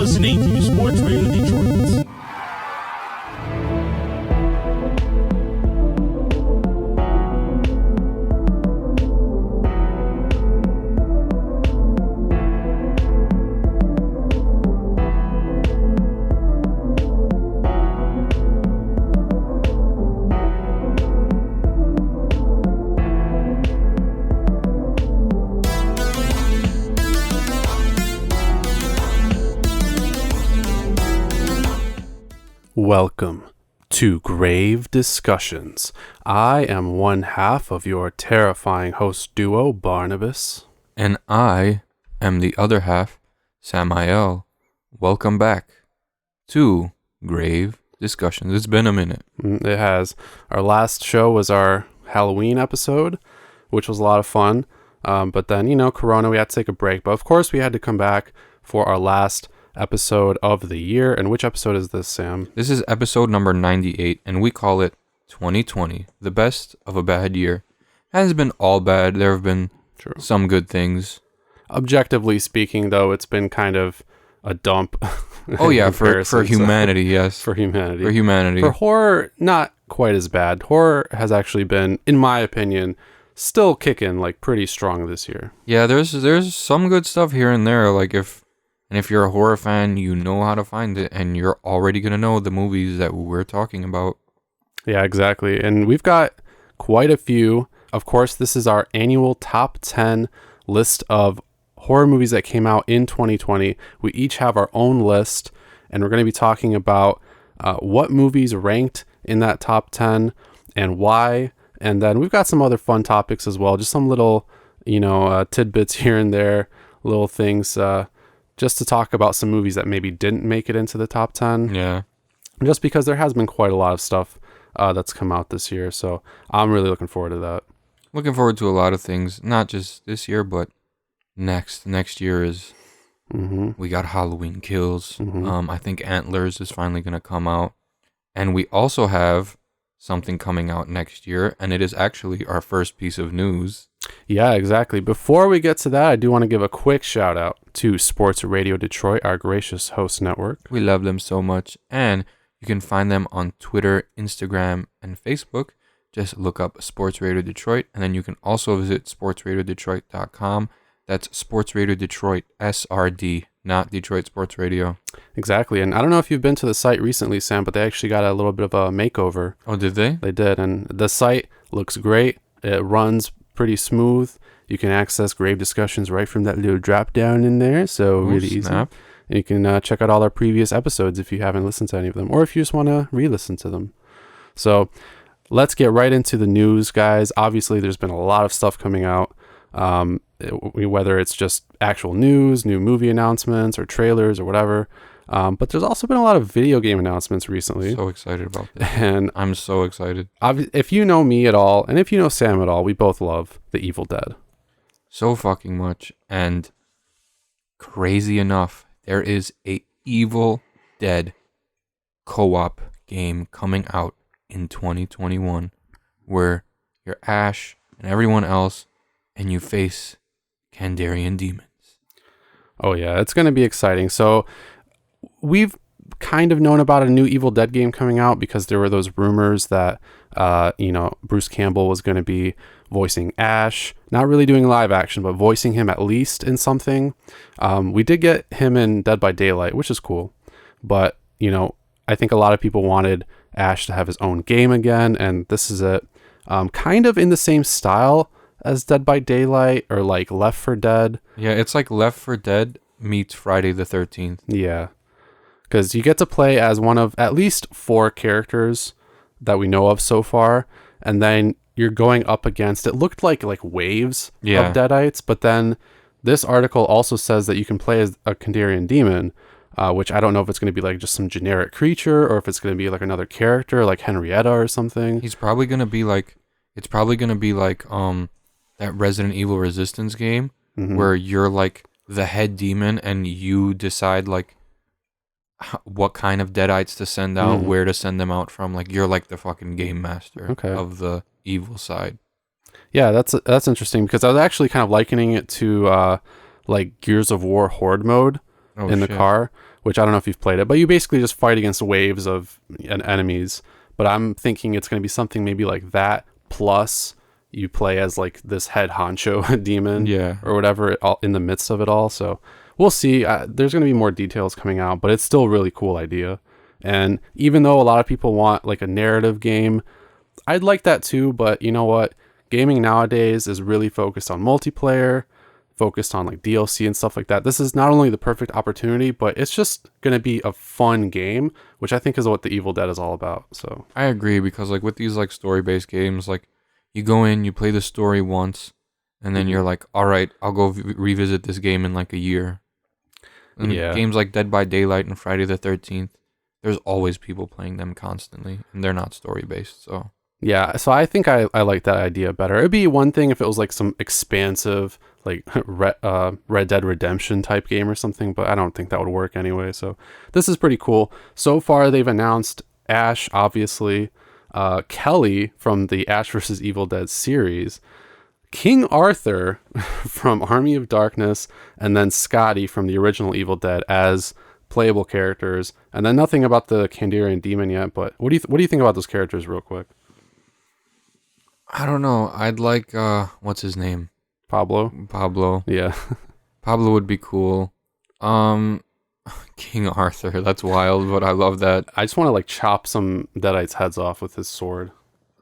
listening to Sports Radio Detroit. Welcome to Grave Discussions. I am one half of your terrifying host duo, Barnabas. And I am the other half, Samael. Welcome back to Grave Discussions. It's been a minute. It has. Our last show was our Halloween episode, which was a lot of fun. But then, Corona, we had to take a break. But of course, we had to come back for our last episode of the year. And which episode is this, Sam? This is episode number 98, and we call it 2020, the best of a bad year. Hasn't been all bad. There have been some good things. Objectively speaking, though, it's been kind of a dump. Oh yeah, for humanity, yes. For humanity. For humanity. For horror, not quite as bad. Horror has actually been, in my opinion, still kicking like pretty strong this year. Yeah, there's some good stuff here and there. Like if you're a horror fan, you know how to find it, and you're already gonna know the movies that we're talking about. Yeah, exactly. And we've got quite a few. Of course, this is our annual top 10 list of horror movies that came out in 2020. We each have our own list, and we're going to be talking about what movies ranked in that top 10 and why. And then we've got some other fun topics as well, just some little, tidbits here and there, little things, just to talk about some movies that maybe didn't make it into the top 10. Yeah. Just because there has been quite a lot of stuff that's come out this year. So I'm really looking forward to that. Looking forward to a lot of things, not just this year, but next year is, we got Halloween Kills. I think Antlers is finally going to come out. And we also have something coming out next year, and it is actually our first piece of news. Yeah, exactly. Before we get to that, I do want to give a quick shout out to Sports Radio Detroit, our gracious host network. We love them so much, and you can find them on Twitter, Instagram, and Facebook. Just look up Sports Radio Detroit, and then you can also visit sportsradiodetroit.com. That's Sports Radio Detroit, SRD, not Detroit Sports Radio. Exactly. And I don't know if you've been to the site recently, Sam, but they actually got a little bit of a makeover. Oh, did they? They did. And the site looks great. It runs pretty smooth. You can access Grave Discussions right from that little drop down in there. So really easy. And you can check out all our previous episodes if you haven't listened to any of them, or if you just want to re-listen to them. So let's get right into the news, guys. Obviously, there's been a lot of stuff coming out. Whether it's just actual news, new movie announcements, or trailers, or whatever. But there's also been a lot of video game announcements recently. So excited about this. And I'm so excited. If you know me at all, and if you know Sam at all, we both love The Evil Dead. So fucking much. And crazy enough, there is a Evil Dead co-op game coming out in 2021 where you're Ash and everyone else, and you face Kandarian demons. Oh yeah, it's going to be exciting. So we've kind of known about a new Evil Dead game coming out because there were those rumors that Bruce Campbell was going to be voicing Ash, not really doing live action, but voicing him at least in something. We did get him in Dead by Daylight, which is cool. But, I think a lot of people wanted Ash to have his own game again, and this is it. Kind of in the same style as Dead by Daylight or like Left 4 Dead. Yeah, it's like Left 4 Dead meets Friday the 13th. Yeah, because you get to play as one of at least 4 characters that we know of so far, and then you're going up against, it looked like waves of Deadites, but then this article also says that you can play as a Kandarian demon, which I don't know if it's going to be like just some generic creature or if it's going to be like another character like Henrietta or something. It's probably going to be like that Resident Evil Resistance game where you're like the head demon and you decide like what kind of deadites to send out, where to send them out from. Like you're like the fucking game master of the evil side. Yeah, that's interesting because I was actually kind of likening it to like Gears of War Horde mode. in the car, which I don't know if you've played it, but you basically just fight against waves of enemies. But I'm thinking it's going to be something maybe like that, plus you play as like this head honcho demon or whatever all in the midst of it all. So we'll see. There's going to be more details coming out, but it's still a really cool idea. And even though a lot of people want like a narrative game, I'd like that too. But you know what? Gaming nowadays is really focused on multiplayer, focused on like DLC and stuff like that. This is not only the perfect opportunity, but it's just going to be a fun game, which I think is what the Evil Dead is all about. So I agree, because like with these like story-based games, like you go in, you play the story once, and then you're like, all right, I'll go revisit this game in like a year. And games like Dead by Daylight and Friday the 13th, there's always people playing them constantly, and they're not story-based. So yeah, so I think I like that idea better. It'd be one thing if it was like some expansive like Red Dead Redemption type game or something, but I don't think that would work anyway. So this is pretty cool. So far they've announced Ash, obviously, Kelly from the Ash vs. Evil Dead series, King Arthur from Army of Darkness, and then Scotty from the original Evil Dead as playable characters, and then nothing about the Kandarian demon yet. But what do you think about those characters real quick? I don't know. I'd like what's his name? Pablo. Yeah. Pablo would be cool. King Arthur, that's wild, but I love that. I just want to like chop some Deadites' heads off with his sword.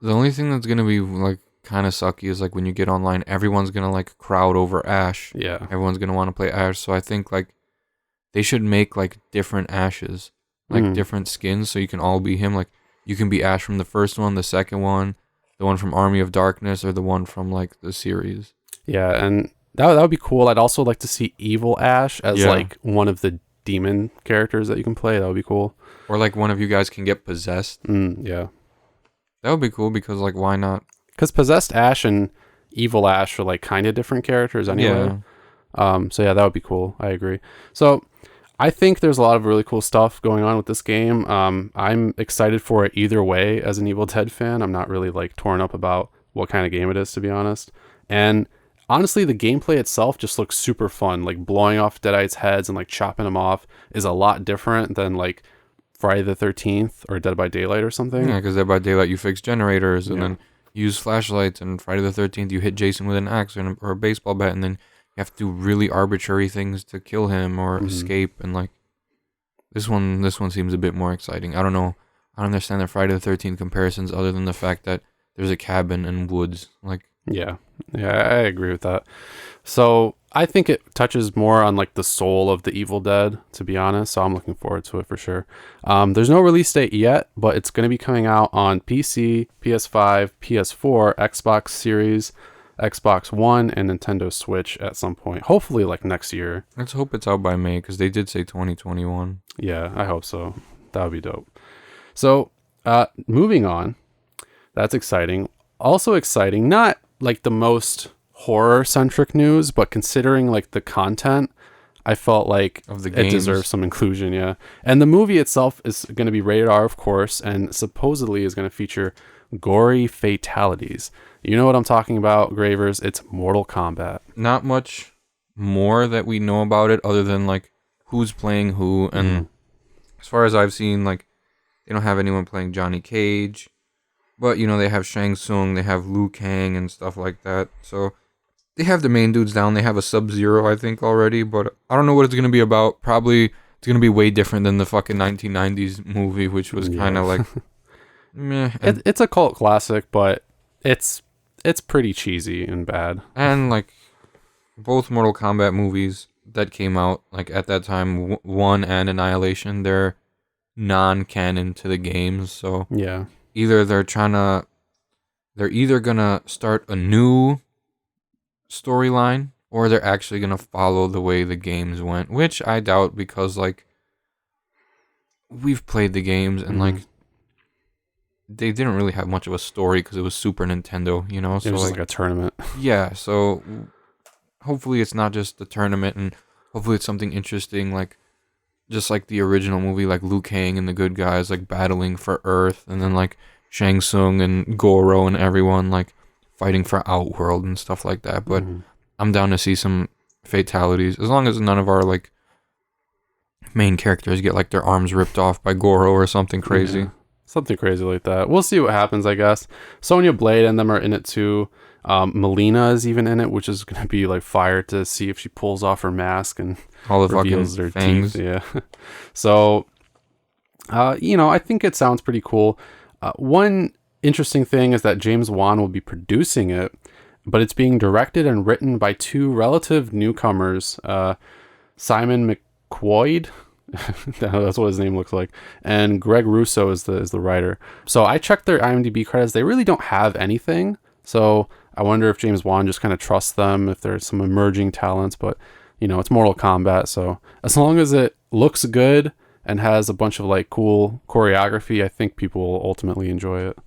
The only thing that's gonna be like kind of sucky is like when you get online, everyone's gonna like crowd over Ash. Yeah. Everyone's gonna want to play Ash, so I think like they should make like different Ashes, like different skins, so you can all be him. Like you can be Ash from the first one, the second one, the one from Army of Darkness, or the one from like the series. Yeah, and that would be cool. I'd also like to see Evil Ash as like one of the demon characters that you can play. That would be cool. Or like one of you guys can get possessed. Yeah. That would be cool, because like why not? Because possessed Ash and Evil Ash are like kind of different characters anyway. So yeah, that would be cool. I agree. So I think there's a lot of really cool stuff going on with this game. I'm excited for it either way as an Evil Dead fan. I'm not really like torn up about what kind of game it is, to be honest. And honestly, the gameplay itself just looks super fun. Like blowing off Deadites' heads and like chopping them off is a lot different than like Friday the 13th or Dead by Daylight or something. Yeah, because Dead by Daylight you fix generators and then use flashlights, and Friday the 13th you hit Jason with an axe or a baseball bat, and then you have to do really arbitrary things to kill him or escape. And like this one seems a bit more exciting. I don't know. I don't understand the Friday the 13th comparisons other than the fact that there's a cabin and woods. Like Yeah, I agree with that. So I think it touches more on like the soul of the Evil Dead, to be honest. So I'm looking forward to it for sure. There's no release date yet, but it's going to be coming out on PC, PS5, PS4, Xbox Series, Xbox One, and Nintendo Switch at some point. Hopefully like next year. Let's hope it's out by May, because they did say 2021. Yeah, I hope so. That would be dope. So moving on. That's exciting. Also exciting, not like the most horror-centric news, but considering like the content, I felt like of the it games deserves some inclusion, yeah. And the movie itself is going to be rated R, of course, and supposedly is going to feature gory fatalities. You know what I'm talking about, Gravers? It's Mortal Kombat. Not much more that we know about it other than like who's playing who, and as far as I've seen, like they don't have anyone playing Johnny Cage, but you know they have Shang Tsung, they have Liu Kang and stuff like that. So they have the main dudes down. They have a Sub-Zero, I think, already, but I don't know what it's gonna be about. Probably it's gonna be way different than the fucking 1990s movie, which was kind of like meh. It's a cult classic, but it's pretty cheesy and bad. And like both Mortal Kombat movies that came out like at that time, 1 and Annihilation, they're non-canon to the games. So yeah, either they're either gonna start a new storyline, or they're actually gonna follow the way the games went, which I doubt, because like we've played the games and like they didn't really have much of a story because it was Super Nintendo, you know. So it was like a tournament. Yeah, so hopefully it's not just the tournament, and hopefully it's something interesting, like just like the original movie, like Liu Kang and the good guys like battling for Earth, and then like Shang Tsung and Goro and everyone like fighting for Outworld and stuff like that. But I'm down to see some fatalities, as long as none of our like main characters get like their arms ripped off by Goro or something crazy. Yeah, something crazy like that. We'll see what happens, I guess. Sonya Blade and them are in it too. Melina is even in it, which is going to be like fire to see if she pulls off her mask and All the reveals fucking their fangs. teeth. Yeah. So, I think it sounds pretty cool. One interesting thing is that James Wan will be producing it, but it's being directed and written by two relative newcomers, Simon McQuoid. That's what his name looks like, and Greg Russo is the writer. So I checked their IMDb credits. They really don't have anything. So I wonder if James Wan just kind of trusts them, if there's some emerging talents. But it's Mortal Kombat, so as long as it looks good and has a bunch of like cool choreography, I think people will ultimately enjoy it.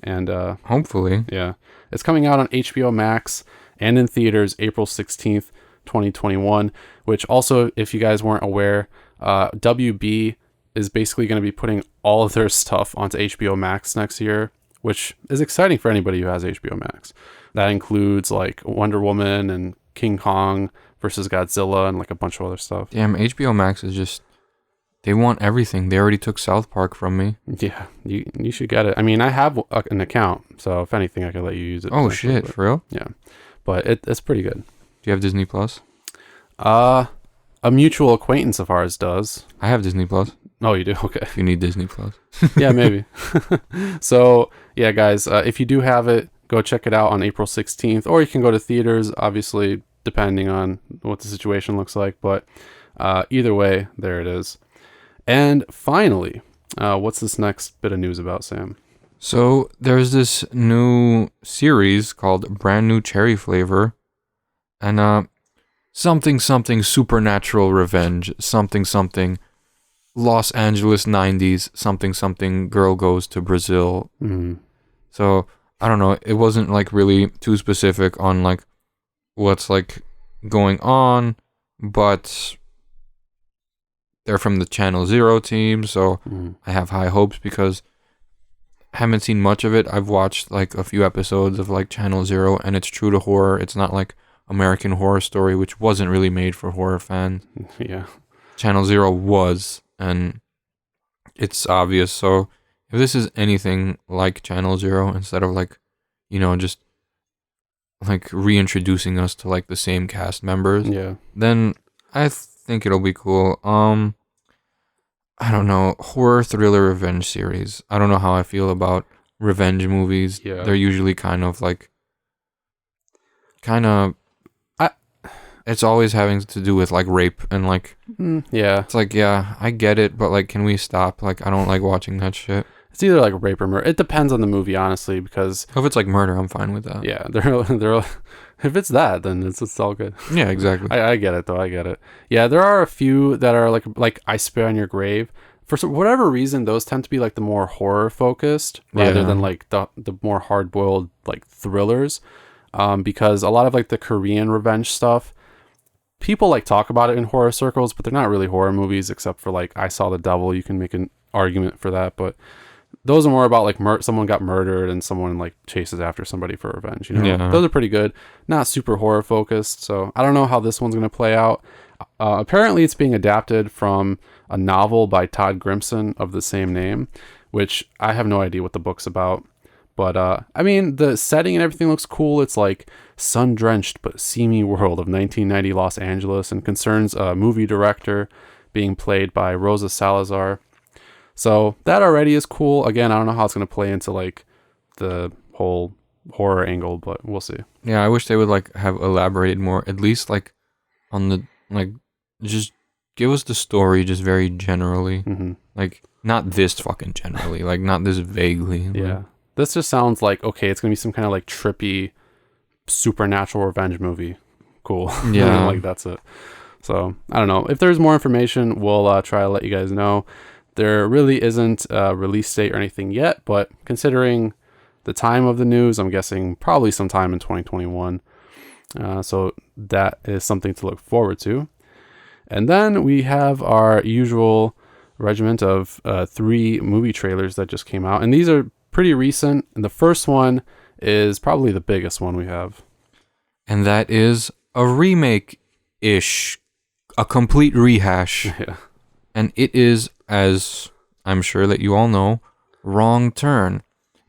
And Hopefully. yeah, it's coming out on HBO Max and in theaters April 16th, 2021, which also, if you guys weren't aware, WB is basically going to be putting all of their stuff onto HBO Max next year, which is exciting for anybody who has HBO Max. That includes like Wonder Woman and King Kong versus Godzilla and like a bunch of other stuff. Damn, HBO Max is just, they want everything. They already took South Park from me. Yeah, you should get it. I mean, I have an account, so if anything, I could let you use it. Oh shit, for real? Yeah, but it's pretty good. Do you have Disney Plus? A mutual acquaintance of ours does. I have Disney Plus. Oh, you do? Okay. If you need Disney Plus. Yeah, maybe. So, yeah, guys, if you do have it, go check it out on April 16th, or you can go to theaters, obviously, depending on what the situation looks like. But either way, there it is. And finally, what's this next bit of news about, Sam? So there's this new series called Brand New Cherry Flavor, and something supernatural revenge, something Los Angeles 90s, something girl goes to Brazil. Mm-hmm. So I don't know, it wasn't like really too specific on like what's like going on, but they're from the Channel Zero team, so I have high hopes because I haven't seen much of it. I've watched like a few episodes of like Channel Zero, and it's true to horror. It's not like American Horror Story, which wasn't really made for horror fans. Yeah. Channel Zero was, and it's obvious. So if this is anything like Channel Zero, instead of like, just like reintroducing us to like the same cast members, Yeah. then I think it'll be cool. I don't know, horror thriller revenge series. I don't know how I feel about revenge movies. Yeah. They're usually kind of it's always having to do with like rape and like yeah. it's like, yeah, I get it, but like, can we stop? Like, I don't like watching that shit. It's either like rape or murder. It depends on the movie, honestly, because If it's like murder, I'm fine with that. yeah, they're if it's that, then it's all good. Yeah, exactly. I get it though. I get it. Yeah, there are a few that are like I Spit on Your Grave. For whatever reason, those tend to be like the more horror focused rather than like the more hard boiled like thrillers. Because a lot of like the Korean revenge stuff, people like talk about it in horror circles, but they're not really horror movies except for like I Saw the Devil. You can make an argument for that, but those are more about like someone got murdered and someone like chases after somebody for revenge. Yeah. Those are pretty good. Not super horror focused. So I don't know how this one's going to play out. Apparently it's being adapted from a novel by Todd Grimson of the same name, which I have no idea what the book's about. But I mean, the setting and everything looks cool. It's like sun-drenched but seamy world of 1990 Los Angeles, and concerns a movie director being played by Rosa Salazar. So that already is cool. Again, I don't know how it's going to play into like the whole horror angle, but we'll see. Yeah, I wish they would like have elaborated more, at least like on the like just give us the story just very generally. Mm-hmm. Like not this fucking generally, like not this vaguely. Yeah. This just sounds like, okay, it's going to be some kind of like trippy supernatural revenge movie. Cool. Yeah. Like that's it. So I don't know. If there's more information, we'll try to let you guys know. There really isn't a release date or anything yet, but considering the time of the news, I'm guessing probably sometime in 2021. So that is something to look forward to. And then we have our usual regiment of 3 movie trailers that just came out. And these are pretty recent. And the first one is probably the biggest one we have. And that is a remake-ish, a complete rehash Yeah. And it is, as I'm sure that you all know, Wrong Turn.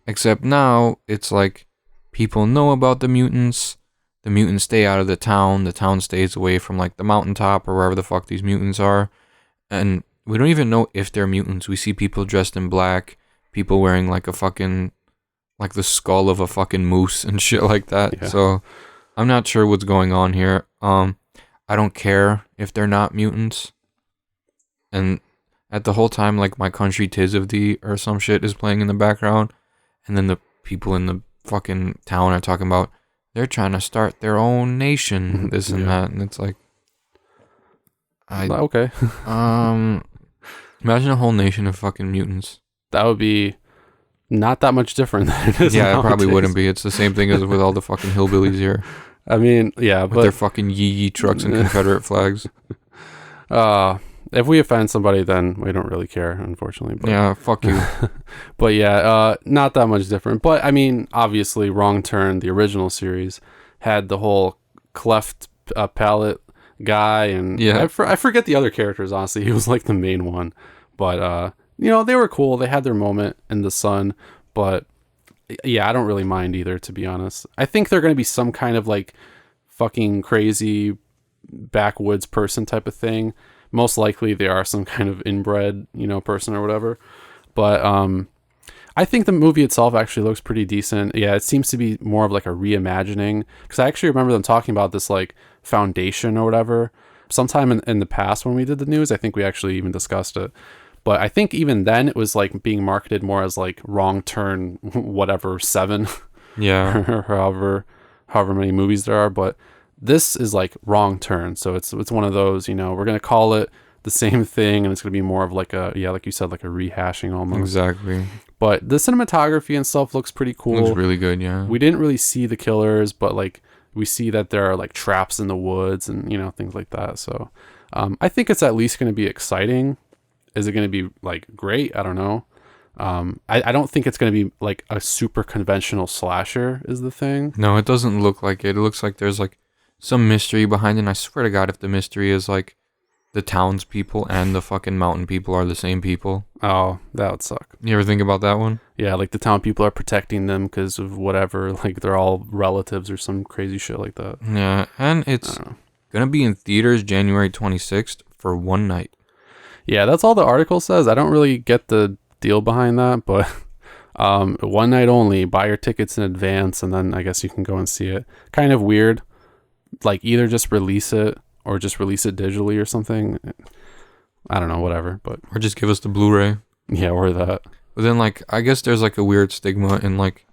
Except now it's like people know about the mutants stay out of the town stays away from like the mountaintop or wherever the fuck these mutants are. And we don't even know if they're mutants. We see people dressed in black, people wearing like a fucking, like the skull of a fucking moose and shit like that. Yeah. So I'm not sure what's going on here. I don't care if they're not mutants. And at the whole time, like My Country 'Tis of Thee or some shit is playing in the background. And then the people in the fucking town are talking about they're trying to start their own nation, this and that. And it's like, okay. Imagine a whole nation of fucking mutants. That would be not that much different than it is Yeah, it nowadays. probably wouldn't be. It's the same thing as with all the fucking hillbillies here. I mean, yeah, With but their fucking yee trucks and Confederate flags. if we offend somebody, then we don't really care, unfortunately. But, Yeah, fuck you. but yeah, not that much different. But I mean, obviously, Wrong Turn, the original series, had the whole cleft palate guy, and Yeah. I forget the other characters. Honestly, he was like the main one. But they were cool. They had their moment in the sun. But yeah, I don't really mind either, to be honest. I think they're going to be some kind of like fucking crazy backwoods person type of thing. Most likely they are some kind of inbred, person or whatever. But I think the movie itself actually looks pretty decent. Yeah, it seems to be more of like a reimagining, because I actually remember them talking about this like foundation or whatever sometime in the past when we did the news. I think we actually even discussed it. But I think even then it was like being marketed more as like Wrong Turn, whatever, 7. Yeah. or however many movies there are. But this is like Wrong Turn. So it's one of those, we're going to call it the same thing, and it's going to be more of like like you said, like a rehashing almost. Exactly. But the cinematography and stuff looks pretty cool. Looks really good, yeah. We didn't really see the killers, but like we see that there are like traps in the woods and, things like that. So I think it's at least going to be exciting. Is it going to be like great? I don't know. I don't think it's going to be like a super conventional slasher is the thing. No, it doesn't look like it. It looks like there's like some mystery behind it. And I swear to God, if the mystery is like the townspeople and the fucking mountain people are the same people. Oh, that would suck. You ever think about that one? Yeah, like the town people are protecting them because of whatever. Like they're all relatives or some crazy shit like that. Yeah, and it's going to be in theaters January 26th for one night. Yeah, that's all the article says. I don't really get the deal behind that, but one night only. Buy your tickets in advance, and then I guess you can go and see it. Kind of weird. Like either just release it or just release it digitally or something. I don't know, whatever. But or just give us the Blu-ray. Yeah, or that. But then, like, I guess there's like a weird stigma in like,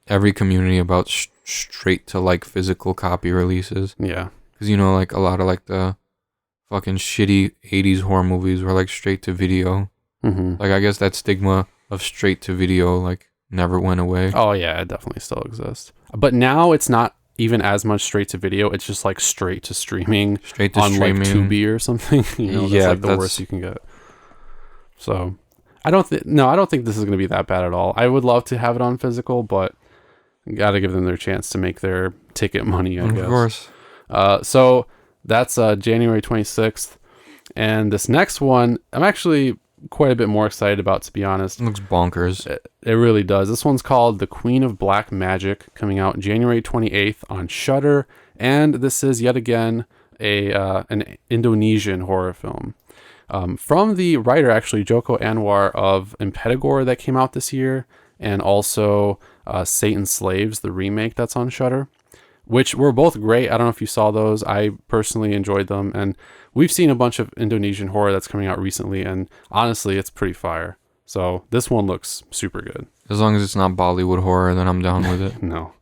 every community about straight to like physical copy releases. Yeah, because like a lot of like the fucking shitty 80s horror movies were like straight to video. Mm-hmm. Like I guess that stigma of straight to video like never went away. Oh yeah, it definitely still exists. But now it's not even as much straight to video. It's just like straight to streaming, straight to on streaming. Like Tubi or something. That's yeah, like the worst you can get. So I don't think this is going to be that bad at all. I would love to have it on physical, but got to give them their chance to make their ticket money, I guess. Of course. So that's January 26th. And this next one, I'm actually quite a bit more excited about, to be honest. It looks bonkers. It really does. This one's called The Queen of Black Magic, coming out January 28th on Shudder. And this is yet again an Indonesian horror film. From the writer, actually, Joko Anwar of Impetigore that came out this year, and also Satan's Slaves, the remake that's on Shudder, which were both great. I don't know if you saw those. I personally enjoyed them, and we've seen a bunch of Indonesian horror that's coming out recently, and honestly, it's pretty fire. So this one looks super good. As long as it's not Bollywood horror, then I'm down with it. No.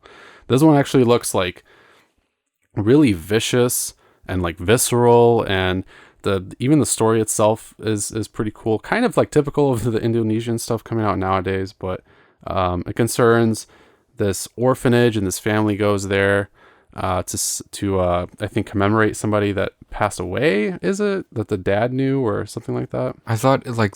This one actually looks like really vicious and like visceral, and even the story itself is pretty cool. Kind of like typical of the Indonesian stuff coming out nowadays, but it concerns this orphanage, and this family goes there to I think commemorate somebody that passed away. Is it that the dad knew or something like that? I thought like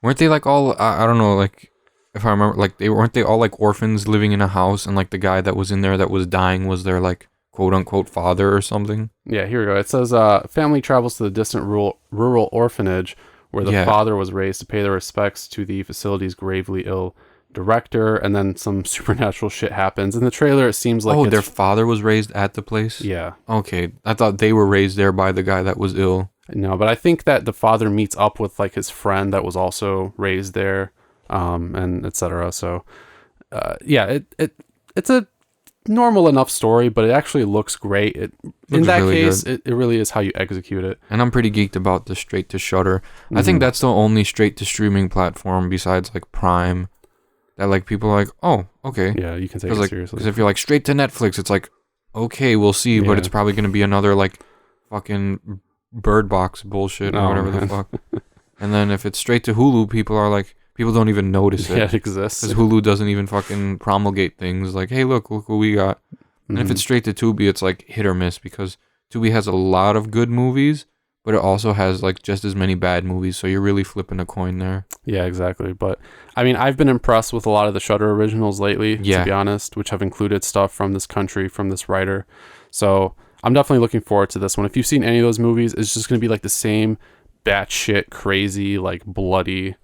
weren't they like all I don't know, like if I remember, like weren't they all like orphans living in a house, and like the guy that was in there that was dying was their like quote-unquote father or something. Yeah, here we go. It says, family travels to the distant rural orphanage where the father was raised to pay their respects to the facility's gravely ill director, and then some supernatural shit happens. In the trailer, it seems like their father was raised at the place? Yeah. Okay, I thought they were raised there by the guy that was ill. No, but I think that the father meets up with like his friend that was also raised there, and etc. So, it's a normal enough story, but it actually looks great. In that really case, it really is how you execute it. And I'm pretty geeked about the straight to Shudder. I think that's the only straight to streaming platform besides like Prime that like people are like, oh, okay. Yeah, you can take it seriously. Because if you're like straight to Netflix, it's like, okay, we'll see, but it's probably gonna be another like fucking Bird Box bullshit or whatever the fuck. And then if it's straight to Hulu, people don't even notice it. Yeah, it exists. Because Hulu doesn't even fucking promulgate things like, hey, look what we got. And if it's straight to Tubi, it's like hit or miss because Tubi has a lot of good movies, but it also has like just as many bad movies. So you're really flipping a coin there. Yeah, exactly. But I mean, I've been impressed with a lot of the Shudder originals lately, to be honest, which have included stuff from this country, from this writer. So I'm definitely looking forward to this one. If you've seen any of those movies, it's just going to be like the same batshit crazy, like bloody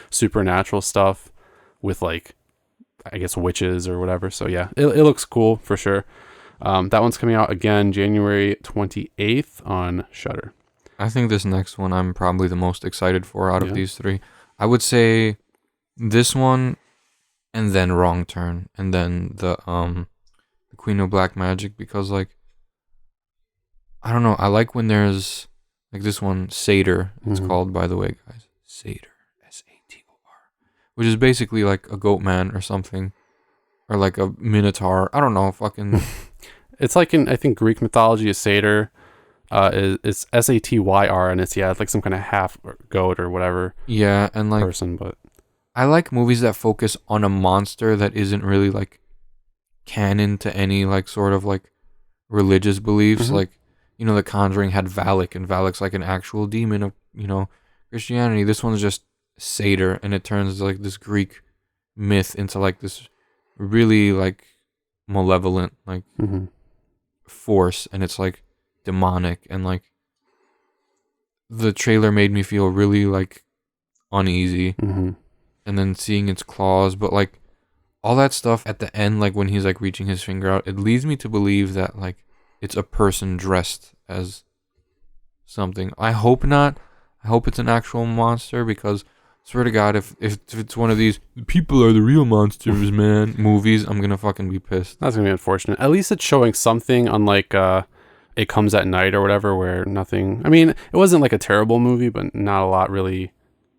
supernatural stuff with like, I guess, witches or whatever. So yeah, it looks cool for sure. That one's coming out again January 28th on Shudder. I think this next one I'm probably the most excited for out of these three. I would say this one, and then Wrong Turn, and then the Queen of Black Magic, because like, I don't know, I like when there's like this one, Satyr, it's called, by the way, guys. Satyr, Sator, which is basically like a goat man or something, or like a minotaur. I don't know, fucking. It's like in, I think, Greek mythology, a satyr is Satyr, and it's like some kind of half goat or whatever. Yeah, and like person, but I like movies that focus on a monster that isn't really like canon to any like sort of like religious beliefs. Like, you know, The Conjuring had Valak, and Valak's like an actual demon of, you know, Christianity. This one's just Satyr, and it turns like this Greek myth into like this really like malevolent like force, and it's like demonic, and like the trailer made me feel really like uneasy, and then seeing its claws, but like all that stuff at the end, like when he's like reaching his finger out, it leads me to believe that like it's a person dressed as something. I hope not. I hope it's an actual monster, because swear to God, if it's one of these people are the real monsters, man, movies, I'm gonna fucking be pissed. That's gonna be unfortunate. At least it's showing something, unlike It Comes at Night or whatever, where nothing. I mean, it wasn't like a terrible movie, but not a lot really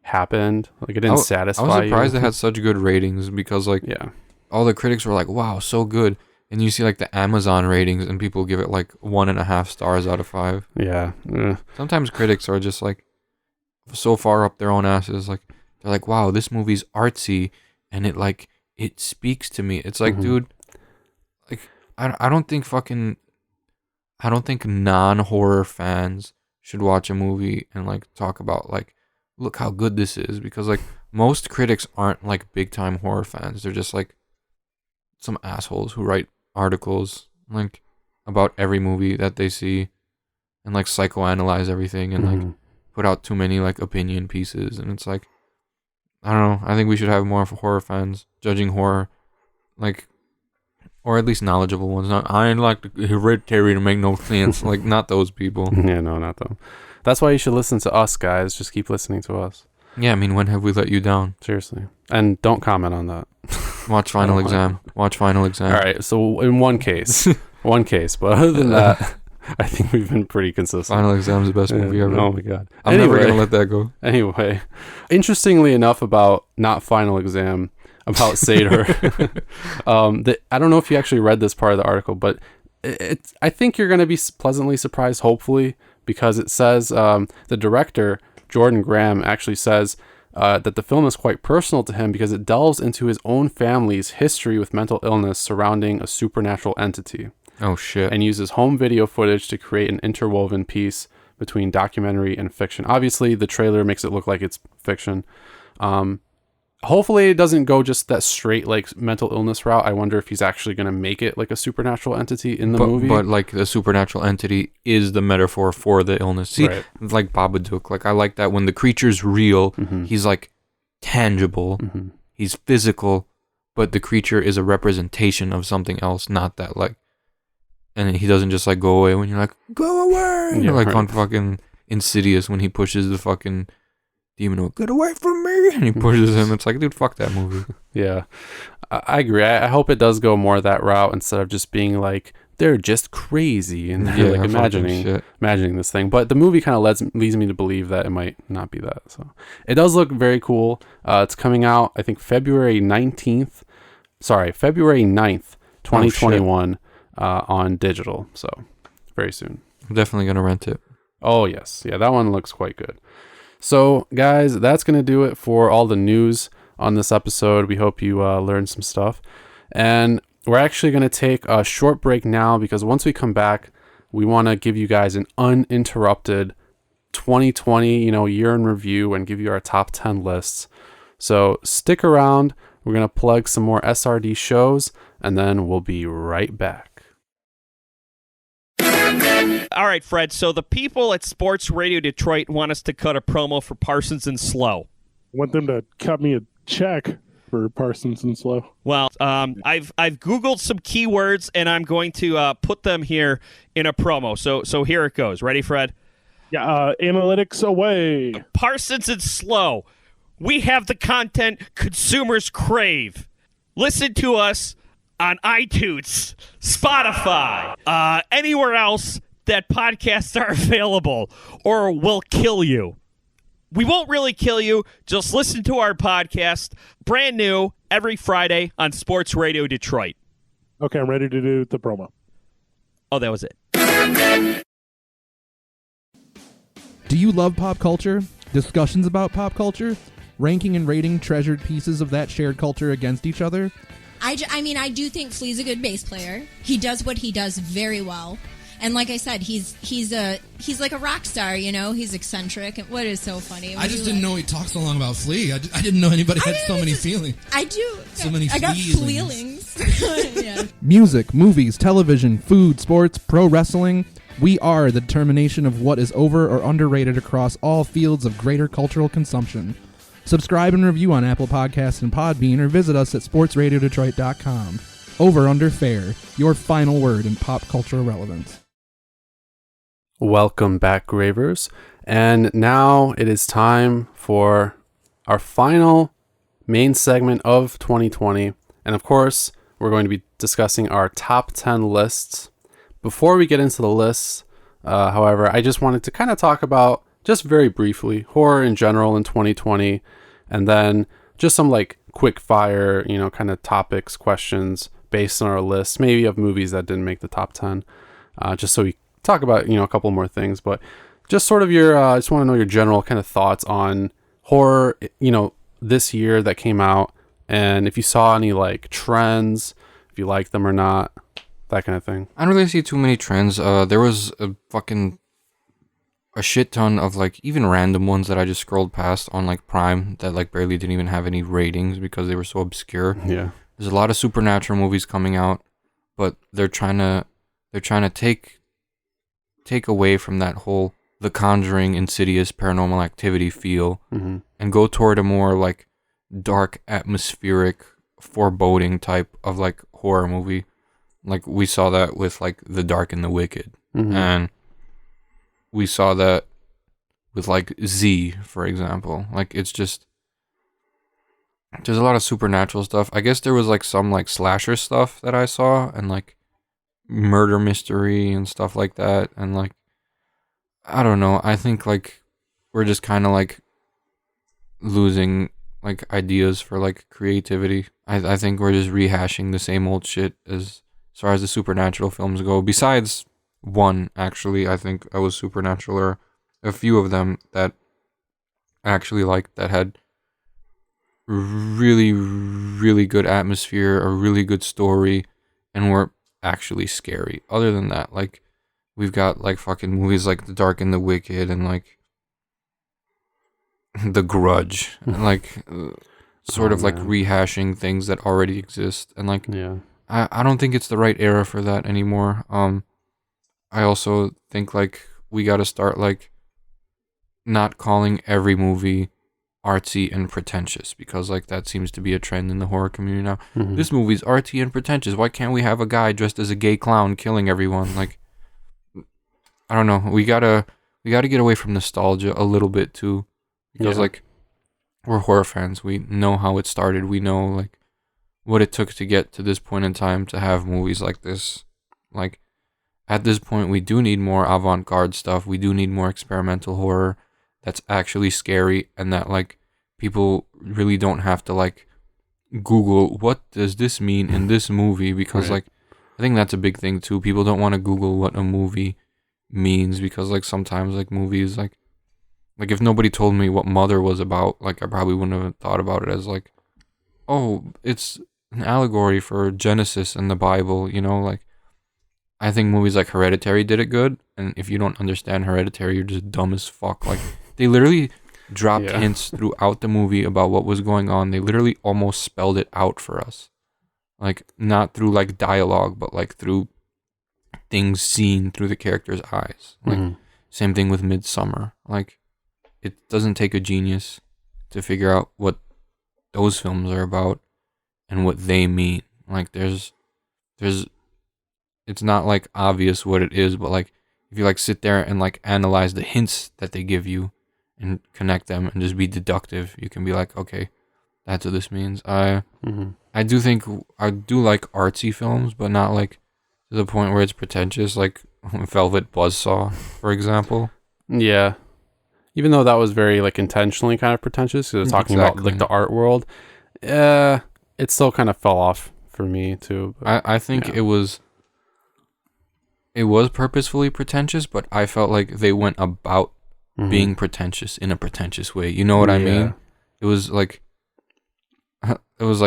happened. Like, it didn't satisfy. I was surprised it had such good ratings, because like all the critics were like, "Wow, so good." And you see like the Amazon ratings, and people give it like 1.5 stars out of 5. Yeah. Sometimes critics are just like so far up their own asses, like they're like, wow, this movie's artsy and it speaks to me. It's like, dude, like I don't think non-horror fans should watch a movie and like talk about like, look how good this is, because like most critics aren't like big time horror fans. They're just like some assholes who write articles like about every movie that they see and like psychoanalyze everything and like put out too many like opinion pieces. And it's like, I don't know, I think we should have more horror fans judging horror, like, or at least knowledgeable ones. Not, I like the Hereditary to make no sense. Like, not those people. Yeah, no, not them. That's why you should listen to us, guys. Just keep listening to us. Yeah, I mean, when have we let you down? Seriously. And don't comment on that. Watch Final Exam. Watch Final Exam. All right, so in one case, but other than that, I think we've been pretty consistent. Final Exam is the best movie ever. Oh my God. I'm never going to let that go. Anyway, interestingly enough about not Final Exam, about Satyr, I don't know if you actually read this part of the article, but I think you're going to be pleasantly surprised, hopefully, because it says the director, Jordan Graham, actually says that the film is quite personal to him because it delves into his own family's history with mental illness surrounding a supernatural entity. Oh, shit. And uses home video footage to create an interwoven piece between documentary and fiction. Obviously, the trailer makes it look like it's fiction. hopefully it doesn't go just that straight like mental illness route. I wonder if he's actually going to make it like a supernatural entity in the movie. But like the supernatural entity is the metaphor for the illness. See, Right. like Babadook, like I like that when the creature's real, he's like tangible, he's physical, but the creature is a representation of something else, not that like, and he doesn't just like go away when you're like, go away. Yeah, Like right. on fucking Insidious when he pushes the fucking demon away, get away from me, and he pushes him. It's like, dude, fuck that movie. Yeah, I agree. I hope it does go more that route instead of just being like, they're just crazy and they're like fucking shit. imagining this thing. But the movie kind of leads me to believe that it might not be that. So it does look very cool. It's coming out, I think, February 9th, 2021 on digital. So very soon. I'm definitely gonna rent it. Oh, yes. Yeah, that one looks quite good. So, guys, that's going to do it for all the news on this episode. We hope you learned some stuff. And we're actually going to take a short break now because once we come back, we want to give you guys an uninterrupted 2020, year in review and give you our top 10 lists. So stick around. We're going to plug some more SRD shows, and then we'll be right back. All right, Fred, so the people at Sports Radio Detroit want us to cut a promo for Parsons and Slow. Want them to cut me a check for Parsons and Slow. Well, I've Googled some keywords, and I'm going to put them here in a promo. So here it goes. Ready, Fred? Yeah, analytics away. Parsons and Slow. We have the content consumers crave. Listen to us on iTunes, Spotify, anywhere else that podcasts are available, or we'll kill you. We won't really kill you. Just listen to our podcast, brand new, every Friday on Sports Radio Detroit. Okay, I'm ready to do the promo. Oh, that was it. Do you love pop culture? Discussions about pop culture? Ranking and rating treasured pieces of that shared culture against each other? I do think Flea's a good bass player. He does what he does very well. And like I said, he's like a rock star, He's eccentric. And what is so funny? I just didn't know he talked so long about Flea. I didn't know anybody had so many feelings. I do. So many I got feelings. feelings. Yeah. Music, movies, television, food, sports, pro wrestling. We are the determination of what is over or underrated across all fields of greater cultural consumption. Subscribe and review on Apple Podcasts and Podbean, or visit us at sportsradiodetroit.com. Over Under Fair, your final word in pop cultural relevance. Welcome back, Ravers. And now it is time for our final main segment of 2020. And of course, we're going to be discussing our top 10 lists. Before we get into the lists, however, I just wanted to kind of talk about, just very briefly, horror in general in 2020. And then just some like quick fire, kind of topics, questions based on our list, maybe of movies that didn't make the top 10. Just so we talk about, a couple more things, but just sort of I just want to know your general kind of thoughts on horror, this year that came out, and if you saw any like trends, if you like them or not, that kind of thing. I don't really see too many trends. There was a shit ton of like even random ones that I just scrolled past on like Prime that like barely didn't even have any ratings because they were so obscure. Yeah. There's a lot of supernatural movies coming out, but they're trying to take away from that whole The Conjuring, Insidious, Paranormal Activity feel, and go toward a more like dark, atmospheric, foreboding type of like horror movie. Like we saw that with like The Dark and the Wicked, and we saw that with like Z, for example. Like it's just there's a lot of supernatural stuff. I guess there was like some like slasher stuff that I saw, and like murder mystery and stuff like that, and like I don't know, I think like we're just kind of like losing like ideas for like creativity. I think we're just rehashing the same old shit as far as the supernatural films go, besides one actually. I think I was supernatural, or a few of them that I actually liked, that had really, really good atmosphere, a really good story, and were actually scary. Other than that, like we've got like fucking movies like The Dark and the Wicked and like The Grudge. Like sort of like man. rehashing things that already exist, and like Yeah. I don't think it's the right era for that anymore. I also think like we got to start like not calling every movie artsy and pretentious, because like that seems to be a trend in the horror community now. Mhm. This movie's artsy and pretentious. Why can't we have a guy dressed as a gay clown killing everyone? Like, I don't know. We gotta get away from nostalgia a little bit too, because Yeah. like we're horror fans. We know how it started. We know like what it took to get to this point in time to have movies like this. Like at this point, we do need more avant-garde stuff. We do need more experimental horror that's actually scary, and that like people really don't have to like Google what does this mean in this movie, because Right. like I think that's a big thing too. People don't want to Google what a movie means, because like sometimes like movies like if nobody told me what Mother was about, like I probably wouldn't have thought about it as like, oh, it's an allegory for Genesis and the Bible, you know. Like I think movies like Hereditary did it good, and if you don't understand Hereditary, you're just dumb as fuck. Like they literally dropped Yeah. hints throughout the movie about what was going on. They literally almost spelled it out for us, like not through like dialogue, but like through things seen through the character's eyes. Like Mhm. same thing with Midsummer. Like it doesn't take a genius to figure out what those films are about and what they mean. Like there's it's not like obvious what it is, but like if you like sit there and like analyze the hints that they give you and connect them and just be deductive, you can be like, okay, that's what this means. Mhm. I do think I do like artsy films, but not like to the point where it's pretentious, like Velvet Buzzsaw, for example. Yeah. Even though that was very like intentionally kind of pretentious, because it's talking about Exactly. like the art world, it still kind of fell off for me too. But, I think yeah. it was purposefully pretentious, but I felt like they went about Mhm. being pretentious in a pretentious way. You know what I Yeah. mean? It was like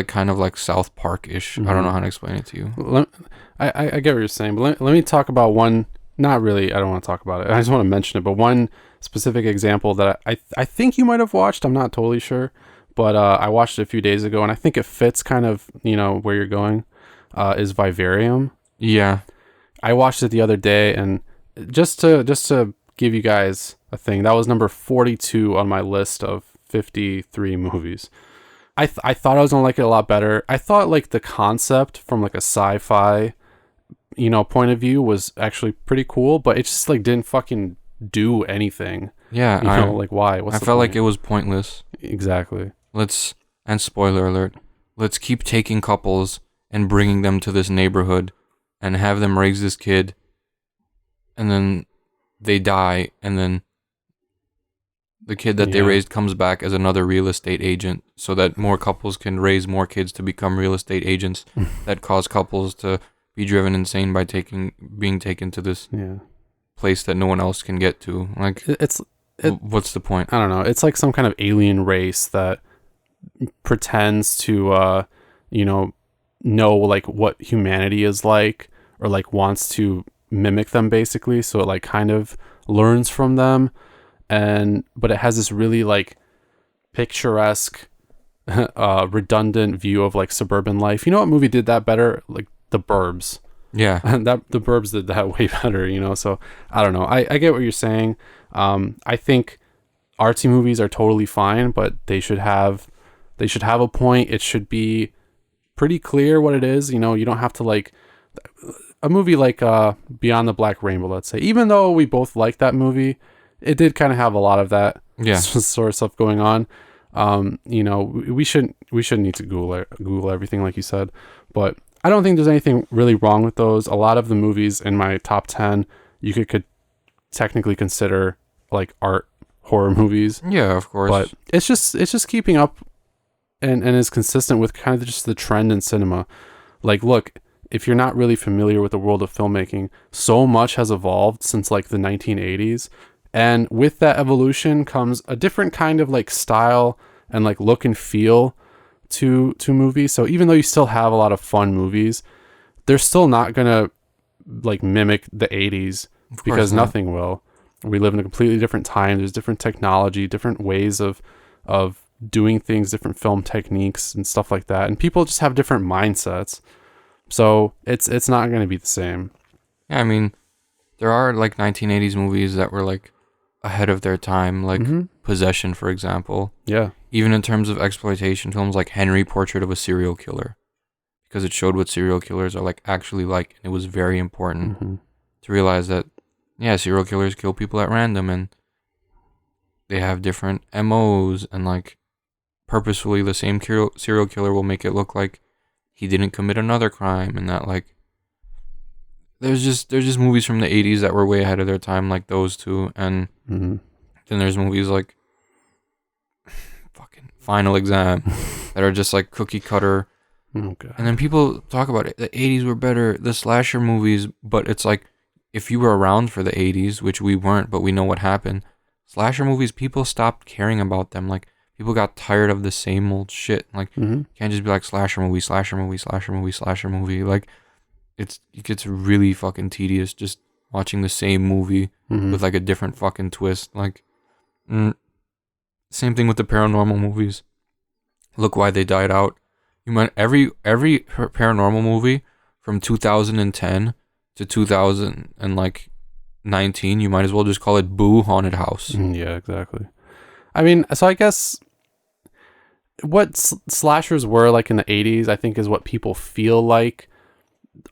kind of like South Park-ish. I don't know how to explain it to you. I get what you're saying, but let me talk about one. Not really. I don't want to talk about it. I just want to mention it. But one specific example that I think you might have watched. I'm not totally sure, but I watched it a few days ago, and I think it fits kind of where you're going. Is Vivarium. Yeah. I watched it the other day, and just to give you guys a thing, that was number 42 on my list of 53 movies. I thought I was gonna like it a lot better. I thought like the concept from like a sci-fi, point of view was actually pretty cool, but it just like didn't fucking do anything. Yeah. Like why? What's I the felt like point? it was pointless. Exactly. And spoiler alert, let's keep taking couples and bringing them to this neighborhood and have them raise this kid, and then they die, and then the kid that they Yeah. raised comes back as another real estate agent, so that more couples can raise more kids to become real estate agents that cause couples to be driven insane by being taken to this Yeah. place that no one else can get to. Like, what's the point? I don't know. It's like some kind of alien race that pretends to, know like what humanity is like, or like wants to mimic them basically. So it like kind of learns from them, but it has this really like picturesque, redundant view of like suburban life. You know what movie did that better? Like The Burbs. Yeah. That The Burbs did that way better, so I don't know. I get what you're saying. I think artsy movies are totally fine, but they should have a point. It should be pretty clear what it is. You don't have to like a movie like Beyond the Black Rainbow, let's say. Even though we both like that movie, it did kind of have a lot of that sort of stuff going on. We shouldn't need to Google everything like you said, but I don't think there's anything really wrong with those. A lot of the movies in my top 10 you could technically consider like art horror movies. Yeah, of course. But it's just keeping up and is consistent with kind of just the trend in cinema. Like, look, if you're not really familiar with the world of filmmaking, so much has evolved since like the 1980s. And with that evolution comes a different kind of like style and like look and feel to movies. So even though you still have a lot of fun movies, they're still not gonna like mimic the 80s, because nothing will. We live in a completely different time. There's different technology, different ways of doing things, different film techniques and stuff like that. And people just have different mindsets. So it's not going to be the same. Yeah, I mean, there are like 1980s movies that were like ahead of their time, like Possession, for example. Yeah. Even in terms of exploitation films like Henry, Portrait of a Serial Killer, because it showed what serial killers are like actually like, and it was very important to realize that, yeah, serial killers kill people at random, and they have different MOs, and like purposefully the same serial killer will make it look like he didn't commit another crime, and that like there's just movies from the 80s that were way ahead of their time, like those two, and then there's movies like fucking Final Exam that are just like cookie cutter. Oh, God. And then people talk about it. The 80s were better, the slasher movies, but it's like, if you were around for the 80s, which we weren't, but we know what happened, slasher movies, people stopped caring about them. Like, people got tired of the same old shit. Like, you can't just be like slasher movie, slasher movie, slasher movie, slasher movie. Like, it gets really fucking tedious just watching the same movie with like a different fucking twist. Like, same thing with the paranormal movies. Look why they died out. You might every paranormal movie from 2010 to 2019, you might as well just call it Boo Haunted House. Yeah, exactly. I mean, so I guess what slashers were like in the 80s, I think, is what people feel like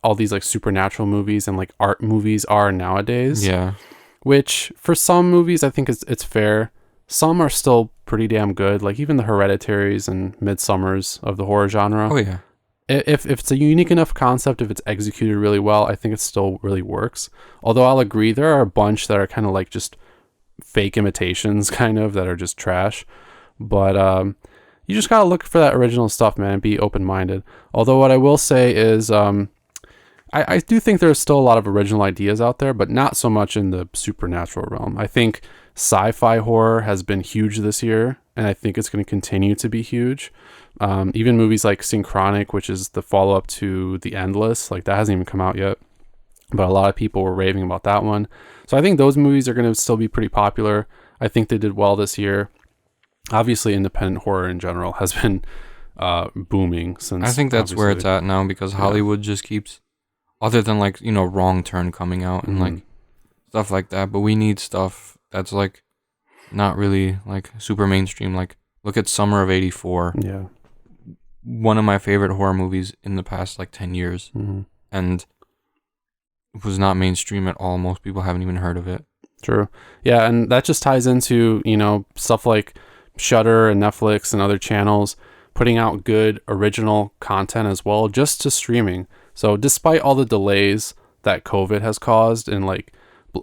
all these like supernatural movies and like art movies are nowadays. Yeah. Which for some movies, I think it's fair. Some are still pretty damn good, like even the Hereditaries and Midsommers of the horror genre. Oh, yeah. If it's a unique enough concept, if it's executed really well, I think it still really works. Although I'll agree, there are a bunch that are kind of like just fake imitations, kind of, that are just trash. But you just gotta look for that original stuff, man, and be open-minded. Although what I will say is, I do think there's still a lot of original ideas out there, but not so much in the supernatural realm. I think sci-fi horror has been huge this year, and I think it's going to continue to be huge. Even movies like Synchronic, which is the follow-up to The Endless, like that hasn't even come out yet, but a lot of people were raving about that one. So I think those movies are going to still be pretty popular. I think they did well this year. Obviously, independent horror in general has been booming since. I think that's where it's at now, because Hollywood just keeps, other than like, you know, Wrong Turn coming out and like stuff like that, but we need stuff that's like not really like super mainstream. Like, look at Summer of '84. Yeah. One of my favorite horror movies in the past like 10 years. And it was not mainstream at all. Most people haven't even heard of it. True. Yeah, and that just ties into, you know, stuff like Shudder and Netflix and other channels putting out good original content as well, just to streaming. So despite all the delays that COVID has caused in like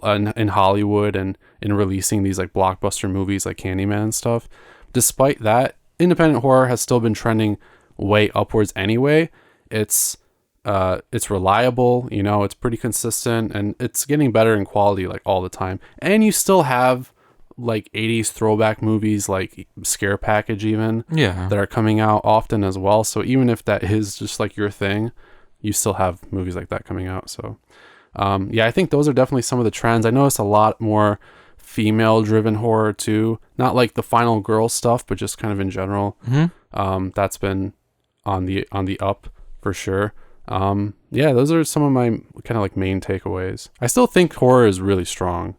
in Hollywood and in releasing these like blockbuster movies like Candyman and stuff, despite that, independent horror has still been trending way upwards anyway. It's reliable, you know, it's pretty consistent, and it's getting better in quality like all the time. And you still have like 80s throwback movies like Scare Package even that are coming out often as well. So even if that is just like your thing, you still have movies like that coming out. So yeah, I think those are definitely some of the trends. I noticed a lot more female driven horror too, not like the Final Girl stuff, but just kind of in general. That's been on the up for sure. Yeah, those are some of my kind of like main takeaways. I still think horror is really strong.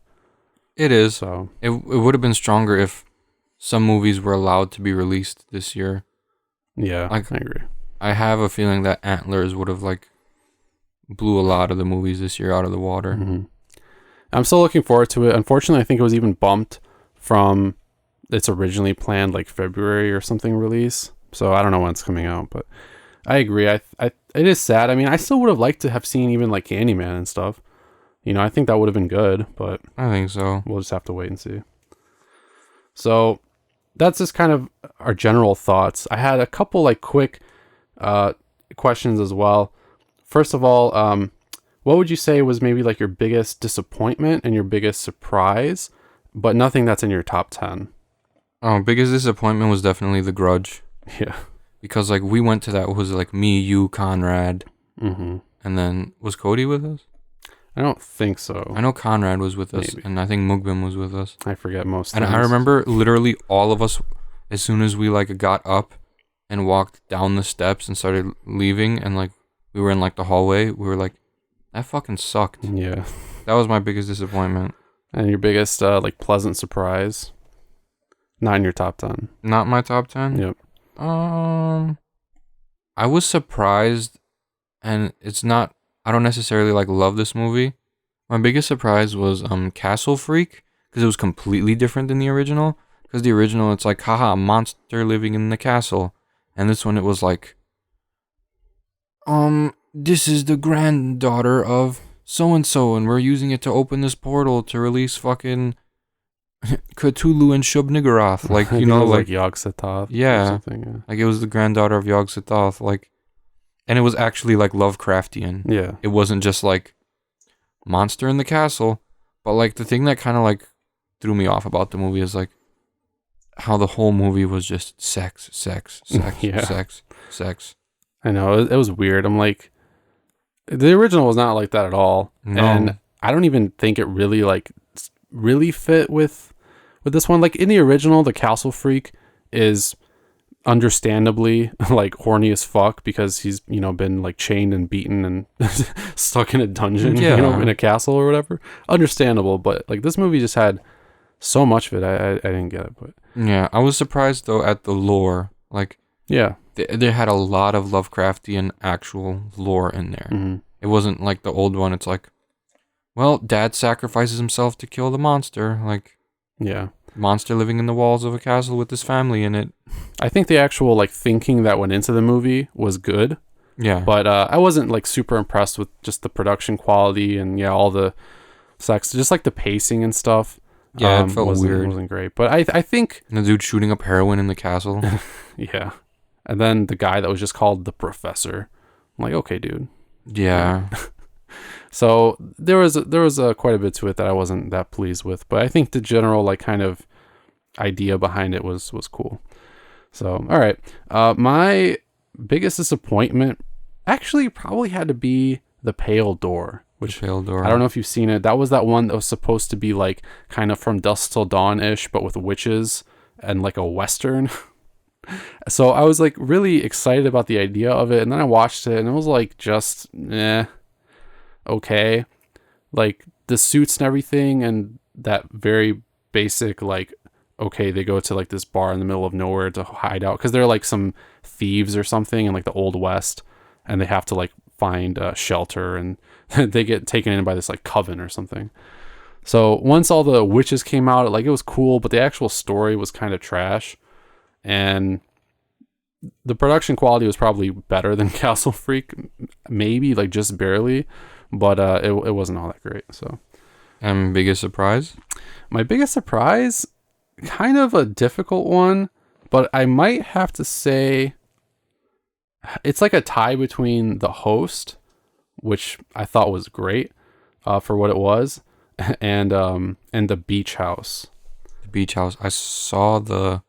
It is. So it would have been stronger if some movies were allowed to be released this year. Yeah, like, I agree. I have a feeling that Antlers would have like blew a lot of the movies this year out of the water. I'm still looking forward to it. Unfortunately, I think it was even bumped from its originally planned like February or something release. So I don't know when it's coming out, but I agree. It is sad. I mean, I still would have liked to have seen even like Candyman and stuff. You know, I think that would have been good, but I think so. We'll just have to wait and see. So that's just kind of our general thoughts. I had a couple like quick questions as well. First of all, what would you say was maybe like your biggest disappointment and your biggest surprise, but nothing that's in your top 10? Biggest disappointment was definitely The Grudge. Yeah. Because like we went to that, was it like me, you, Conrad, and then was Cody with us? I don't think so. I know Conrad was with us, and I think Mugbin was with us. I forget most And things. I remember literally all of us, as soon as we like got up and walked down the steps and started leaving, and like we were in like the hallway, we were like, that fucking sucked. Yeah. That was my biggest disappointment. And your biggest like pleasant surprise? Not in your top 10. Not my top 10? Yep. I was surprised, and it's not, I don't necessarily like love this movie. My biggest surprise was Castle Freak, because it was completely different than the original. Because the original, it's like, haha, a monster living in the castle. And this one, it was like, this is the granddaughter of so-and-so, and we're using it to open this portal to release fucking Cthulhu and Shub-Niggurath. Like, you know, like Yog-Sothoth. Yeah. Or something, yeah. Like, it was the granddaughter of Yog-Sothoth. Like, and it was actually, like, Lovecraftian. Yeah. It wasn't just, like, monster in the castle. But, like, the thing that kind of, like, threw me off about the movie is, like, how the whole movie was just sex, Yeah. sex. I know. It was weird. I'm like, the original was not like that at all. No. And I don't even think it really, like, really fit with this one. Like, in the original, the Castle Freak is understandably like horny as fuck because he's, you know, been like chained and beaten and stuck in a dungeon, Yeah. you know, in a castle or whatever. Understandable, but like this movie just had so much of it. I didn't get it, but Yeah, I was surprised though at the lore. Like, yeah. they had a lot of Lovecraftian actual lore in there. Mm-hmm. It wasn't like the old one. It's like, well, dad sacrifices himself to kill the monster. Like, Yeah. monster living in the walls of a castle with his family in it. I think the actual like thinking that went into the movie was good, Yeah. but I wasn't like super impressed with just the production quality and yeah, all the sex, just like the pacing and stuff. Yeah, it felt weird. Wasn't great, but I think And the dude shooting up heroin in the castle. yeah, and then the guy that was just called the Professor. I'm like, okay, dude. Yeah. So there was quite a bit to it that I wasn't that pleased with, but I think the general like kind of idea behind it was cool. So all right, my biggest disappointment actually probably had to be The Pale Door, which Pale Door. I don't know if you've seen it. That was that one that was supposed to be like kind of From Dusk Till Dawn-ish, but with witches and like a Western. So I was like really excited about the idea of it, and then I watched it and it was like just okay. Like the suits and everything and that very basic like, okay, they go to like this bar in the middle of nowhere to hide out because they're like some thieves or something in like the Old West, and they have to like find shelter, and they get taken in by this like coven or something. So once all the witches came out, like it was cool, but the actual story was kind of trash, and the production quality was probably better than Castle Freak, maybe like just barely, but it wasn't all that great. So Biggest surprise? my biggest surprise, kind of a difficult one, but I might have to say it's like a tie between The Host, which I thought was great for what it was, and The Beach House. The Beach House. I saw the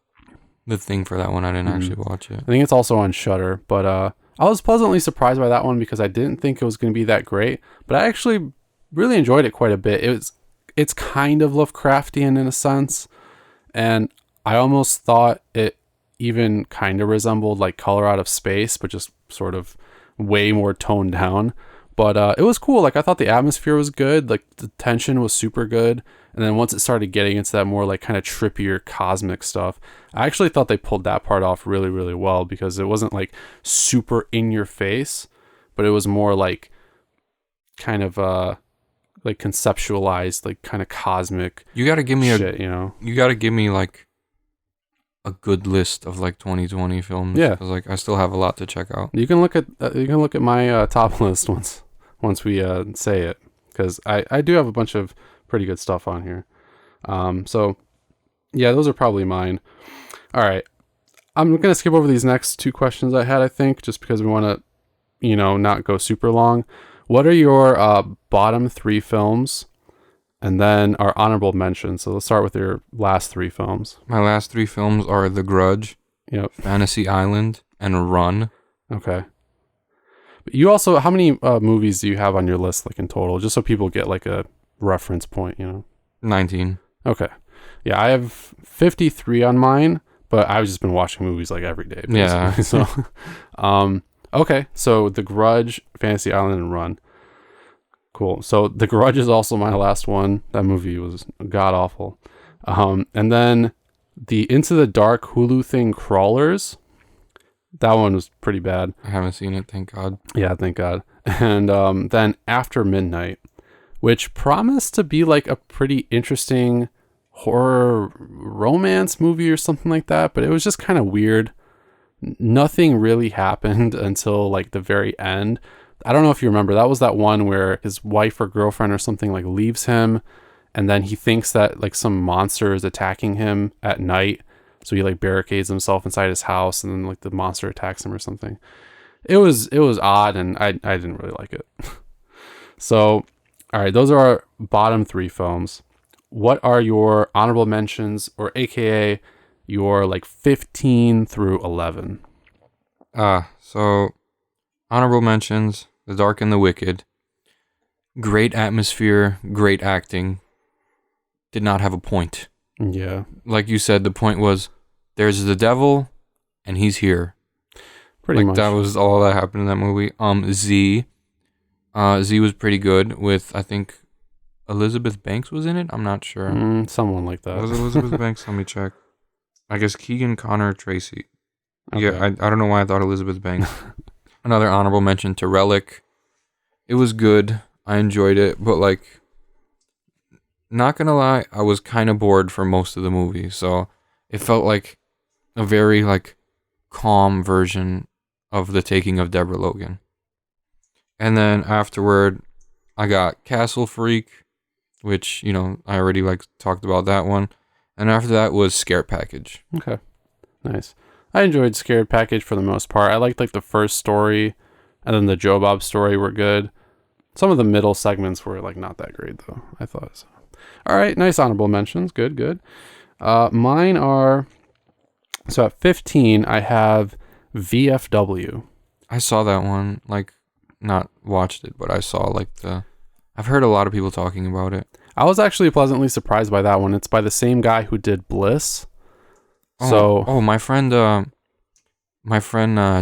thing for that one. I didn't actually watch it. I think it's also on Shudder, but I was pleasantly surprised by that one because I didn't think it was going to be that great, but I actually really enjoyed it quite a bit. It's kind of Lovecraftian in a sense, and I almost thought it even kind of resembled like Color Out of Space, but just sort of way more toned down. But it was cool. Like I thought the atmosphere was good, like the tension was super good, and then once it started getting into that more like kind of trippier cosmic stuff, I actually thought they pulled that part off really, really well because it wasn't like super in your face, but it was more like kind of like conceptualized, like kind of cosmic. You gotta give me shit, you know. You gotta give me like a good list of like 2020 films. Yeah. 'Cause, like I still have a lot to check out. You can look at my top list once we say it, because I do have a bunch of pretty good stuff on here. So yeah, those are probably mine. All right, I'm gonna skip over these next two questions I had, I think, just because we want to, you know, not go super long. What are your bottom three films, and then our honorable mentions? So let's start with your last three films. My last three films are The Grudge, Yep. Fantasy Island, and Run. Okay. But you also, how many movies do you have on your list, like in total, just so people get like a reference point, you know? 19. Okay. Yeah, I have 53 on mine, but I've just been watching movies like every day. Basically. Yeah. So, okay. So The Grudge, Fantasy Island, and Run. Cool. So The Grudge is also my last one. That movie was god awful. And then the Into the Dark Hulu thing, Crawlers. That one was pretty bad. I haven't seen it, thank God. Yeah, thank God. And then After Midnight, which promised to be like a pretty interesting horror romance movie or something like that, but it was just kind of weird. Nothing really happened until like the very end. I don't know if you remember, that was that one where his wife or girlfriend or something like leaves him, and then he thinks that like some monster is attacking him at night, so he like barricades himself inside his house, and then like the monster attacks him or something. It was odd, and I didn't really like it. So, all right, those are our bottom 3 films. What are your honorable mentions, or AKA your like 15 through 11? So honorable mentions: The Dark and the Wicked. Great atmosphere, great acting. Did not have a point. Yeah. Like you said, the point was there's the devil and he's here. Pretty much. That was all that happened in that movie. Z was pretty good with, I think, Elizabeth Banks was in it. I'm not sure. Someone like that. Was it Elizabeth Banks? Let me check. I guess Keegan Connor Tracy. Okay. Yeah, I don't know why I thought Elizabeth Banks. Another honorable mention to Relic. It was good. I enjoyed it, but like, not gonna lie, I was kind of bored for most of the movie. So it felt like a very like calm version of The Taking of Deborah Logan. And then afterward, I got Castle Freak, which, you know, I already like talked about that one. And after that was Scare Package. Okay. Nice. I enjoyed Scared Package for the most part. I liked like the first story, and then the Joe Bob story were good. Some of the middle segments were like not that great though, I thought. So. All right, nice honorable mentions. Good. Mine are, so at 15 I have VFW. I saw that one, like, not watched it, but I saw like I've heard a lot of people talking about it. I was actually pleasantly surprised by that one. It's by the same guy who did Bliss. My friend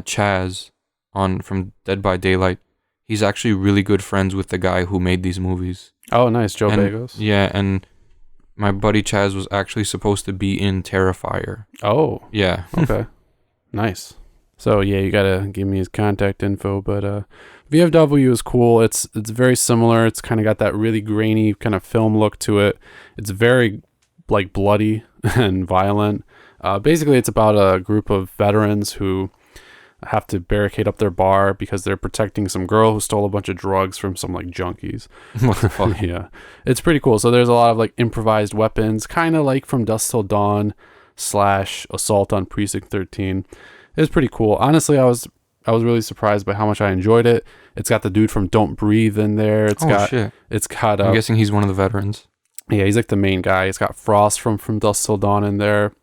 Chaz from Dead by Daylight, he's actually really good friends with the guy who made these movies. Oh, nice. Joe Bagos. Yeah, and my buddy Chaz was actually supposed to be in Terrifier. Oh. Yeah. Okay. Nice. So yeah, you gotta give me his contact info, but VFW is cool. It's very similar. It's kind of got that really grainy kind of film look to it. It's very like bloody and violent. Basically, it's about a group of veterans who have to barricade up their bar because they're protecting some girl who stole a bunch of drugs from some like junkies. What the fuck? Yeah, it's pretty cool. So there's a lot of like improvised weapons, kind of like From Dusk Till Dawn / Assault on Precinct 13. It was pretty cool. Honestly, I was really surprised by how much I enjoyed it. It's got the dude from Don't Breathe in there. It's got. I'm guessing he's one of the veterans. Yeah, he's like the main guy. It's got Frost from Dusk Till Dawn in there.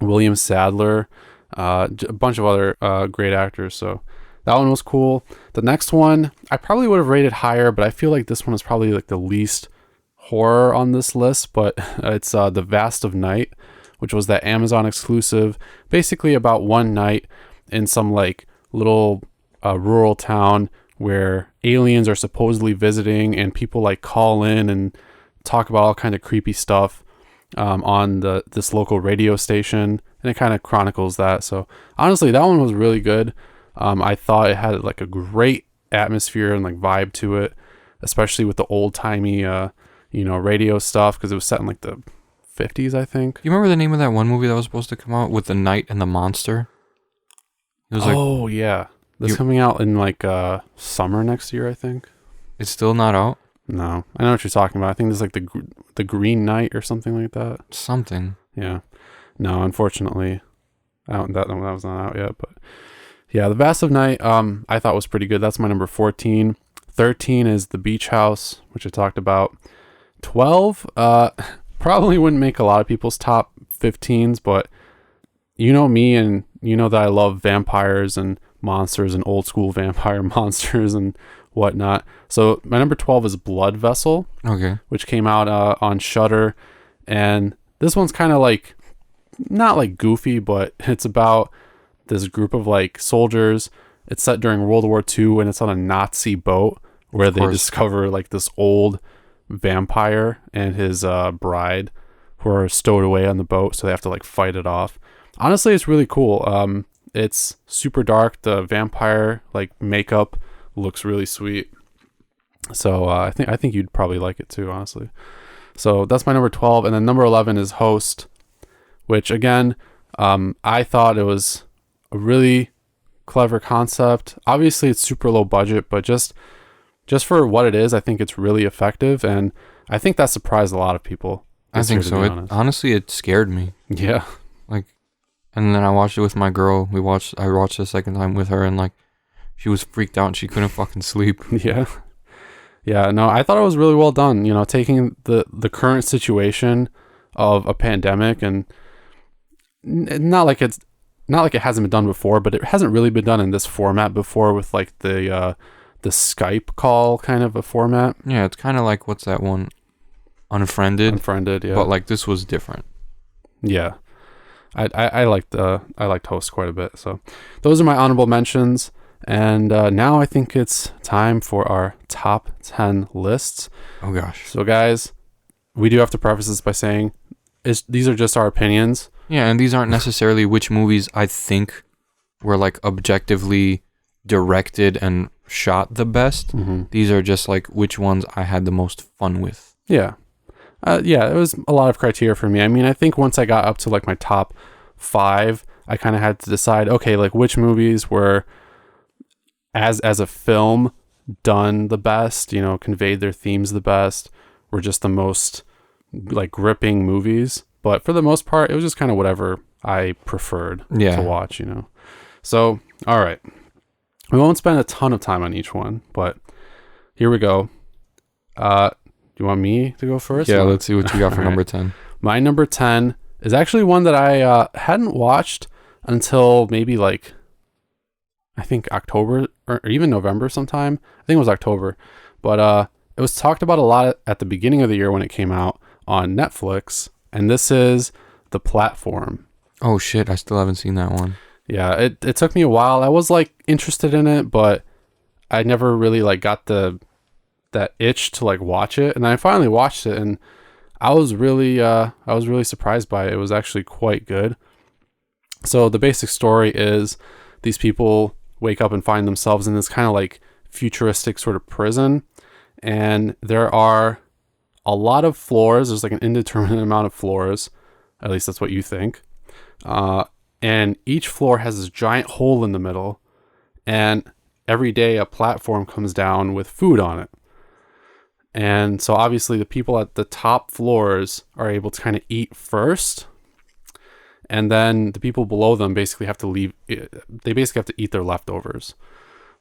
William Sadler, a bunch of other great actors. So that one was cool. The next one I probably would have rated higher, but I feel like this one is probably like the least horror on this list. But it's The Vast of Night, which was that Amazon exclusive, basically about one night in some like little rural town where aliens are supposedly visiting, and people like call in and talk about all kind of creepy stuff on this local radio station, and it kind of chronicles that. So honestly, that one was really good. I thought it had like a great atmosphere and like vibe to it, especially with the old timey radio stuff, because it was set in like the 50s, I think. You remember the name of that one movie that was supposed to come out with the knight and the monster? It was like, yeah, this coming out in like summer next year, I think. It's still not out? No, I know what you're talking about. I think there's like the Green Knight or something like that. Something. Yeah. No, unfortunately, that was not out yet. But yeah, The Vast of Night, I thought was pretty good. That's my number 14. 13 is The Beach House, which I talked about. 12, probably wouldn't make a lot of people's top 15s, but you know me, and you know that I love vampires and monsters and old school vampire monsters and whatnot. So my number 12 is Blood Vessel, okay, which came out on Shudder, and this one's kind of like not like goofy, but it's about this group of like soldiers. It's set during World War II, and it's on a Nazi boat where they discover like this old vampire and his bride who are stowed away on the boat, so they have to like fight it off. Honestly, it's really cool. It's super dark. The vampire like makeup looks really sweet. So I think you'd probably like it too, honestly. So that's my number 12, and then number 11 is Host, which again, I thought it was a really clever concept. Obviously, it's super low budget, but just for what it is, I think it's really effective, and I think that surprised a lot of people. I think so. Honestly, it scared me. Yeah. Like, and then I watched it with my girl. I watched the second time with her, and like, she was freaked out and she couldn't fucking sleep. Yeah. Yeah, no, I thought it was really well done, you know, taking the current situation of a pandemic, and not like it hasn't been done before, but it hasn't really been done in this format before, with like the Skype call kind of a format. Yeah, it's kind of like, what's that one? Unfriended, yeah. But like, this was different. Yeah. I liked Host quite a bit. So those are my honorable mentions. And now I think it's time for our top 10 lists. Oh, gosh. So, guys, we do have to preface this by saying these are just our opinions. Yeah, and these aren't necessarily which movies I think were, like, objectively directed and shot the best. Mm-hmm. These are just, like, which ones I had the most fun with. Yeah. It was a lot of criteria for me. I mean, I think once I got up to, like, my top 5, I kind of had to decide, okay, like, which movies were... as a film done the best, you know, conveyed their themes the best, were just the most like gripping movies. But for the most part, it was just kind of whatever I preferred to watch, you know. So, all right, we won't spend a ton of time on each one, but here we go. Do you want me to go first? Yeah, let's see what you got for number 10. My number 10 is actually one that I hadn't watched until maybe like, I think October or even November sometime. I think it was October. But it was talked about a lot at the beginning of the year when it came out on Netflix. And this is The Platform. Oh, shit. I still haven't seen that one. Yeah, it took me a while. I was like interested in it, but I never really like got that itch to like watch it. And I finally watched it, and I was really surprised by it. It was actually quite good. So the basic story is these people wake up and find themselves in this kind of like futuristic sort of prison, and there are a lot of floors. There's like an indeterminate amount of floors, at least that's what you think, and each floor has this giant hole in the middle, and every day a platform comes down with food on it. And so obviously the people at the top floors are able to kind of eat first, and then the people below them basically have to leave. They basically have to eat their leftovers.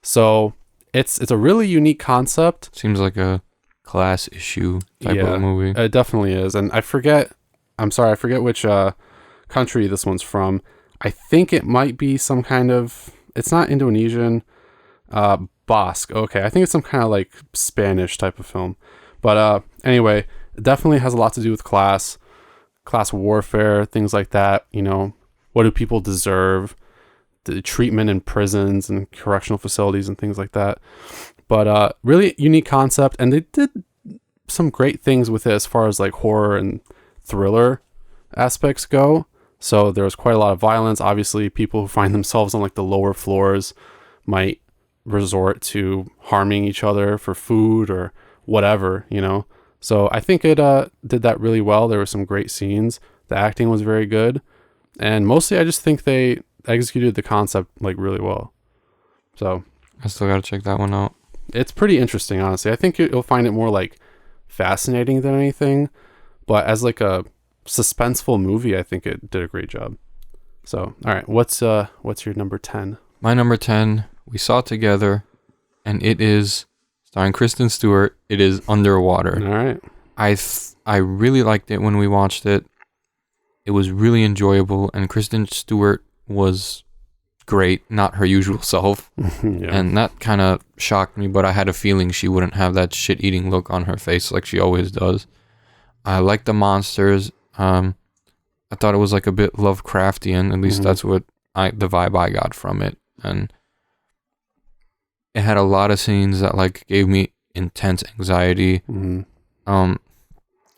So it's a really unique concept. Seems like a class issue type of movie. It definitely is. And I forget which country this one's from. I think it might be some kind of, it's not Indonesian, Basque. Okay, I think it's some kind of like Spanish type of film. But anyway, it definitely has a lot to do with class warfare, things like that. You know, what do people deserve, the treatment in prisons and correctional facilities and things like that. But really unique concept, and they did some great things with it as far as like horror and thriller aspects go. So there was quite a lot of violence. Obviously, people who find themselves on like the lower floors might resort to harming each other for food or whatever, you know. So I think it did that really well. There were some great scenes. The acting was very good. And mostly I just think they executed the concept like really well. So I still got to check that one out. It's pretty interesting, honestly. I think you'll find it more like fascinating than anything. But as like a suspenseful movie, I think it did a great job. So, all right, what's your number 10? My number 10, we saw it together, and it is starring Kristen Stewart. It is Underwater. All right. I really liked it when we watched it. It was really enjoyable, and Kristen Stewart was great, not her usual self. Yeah. And that kind of shocked me, but I had a feeling she wouldn't have that shit-eating look on her face like she always does. I like the monsters. I thought it was like a bit Lovecraftian. At least that's what the vibe I got from it. And it had a lot of scenes that like gave me intense anxiety.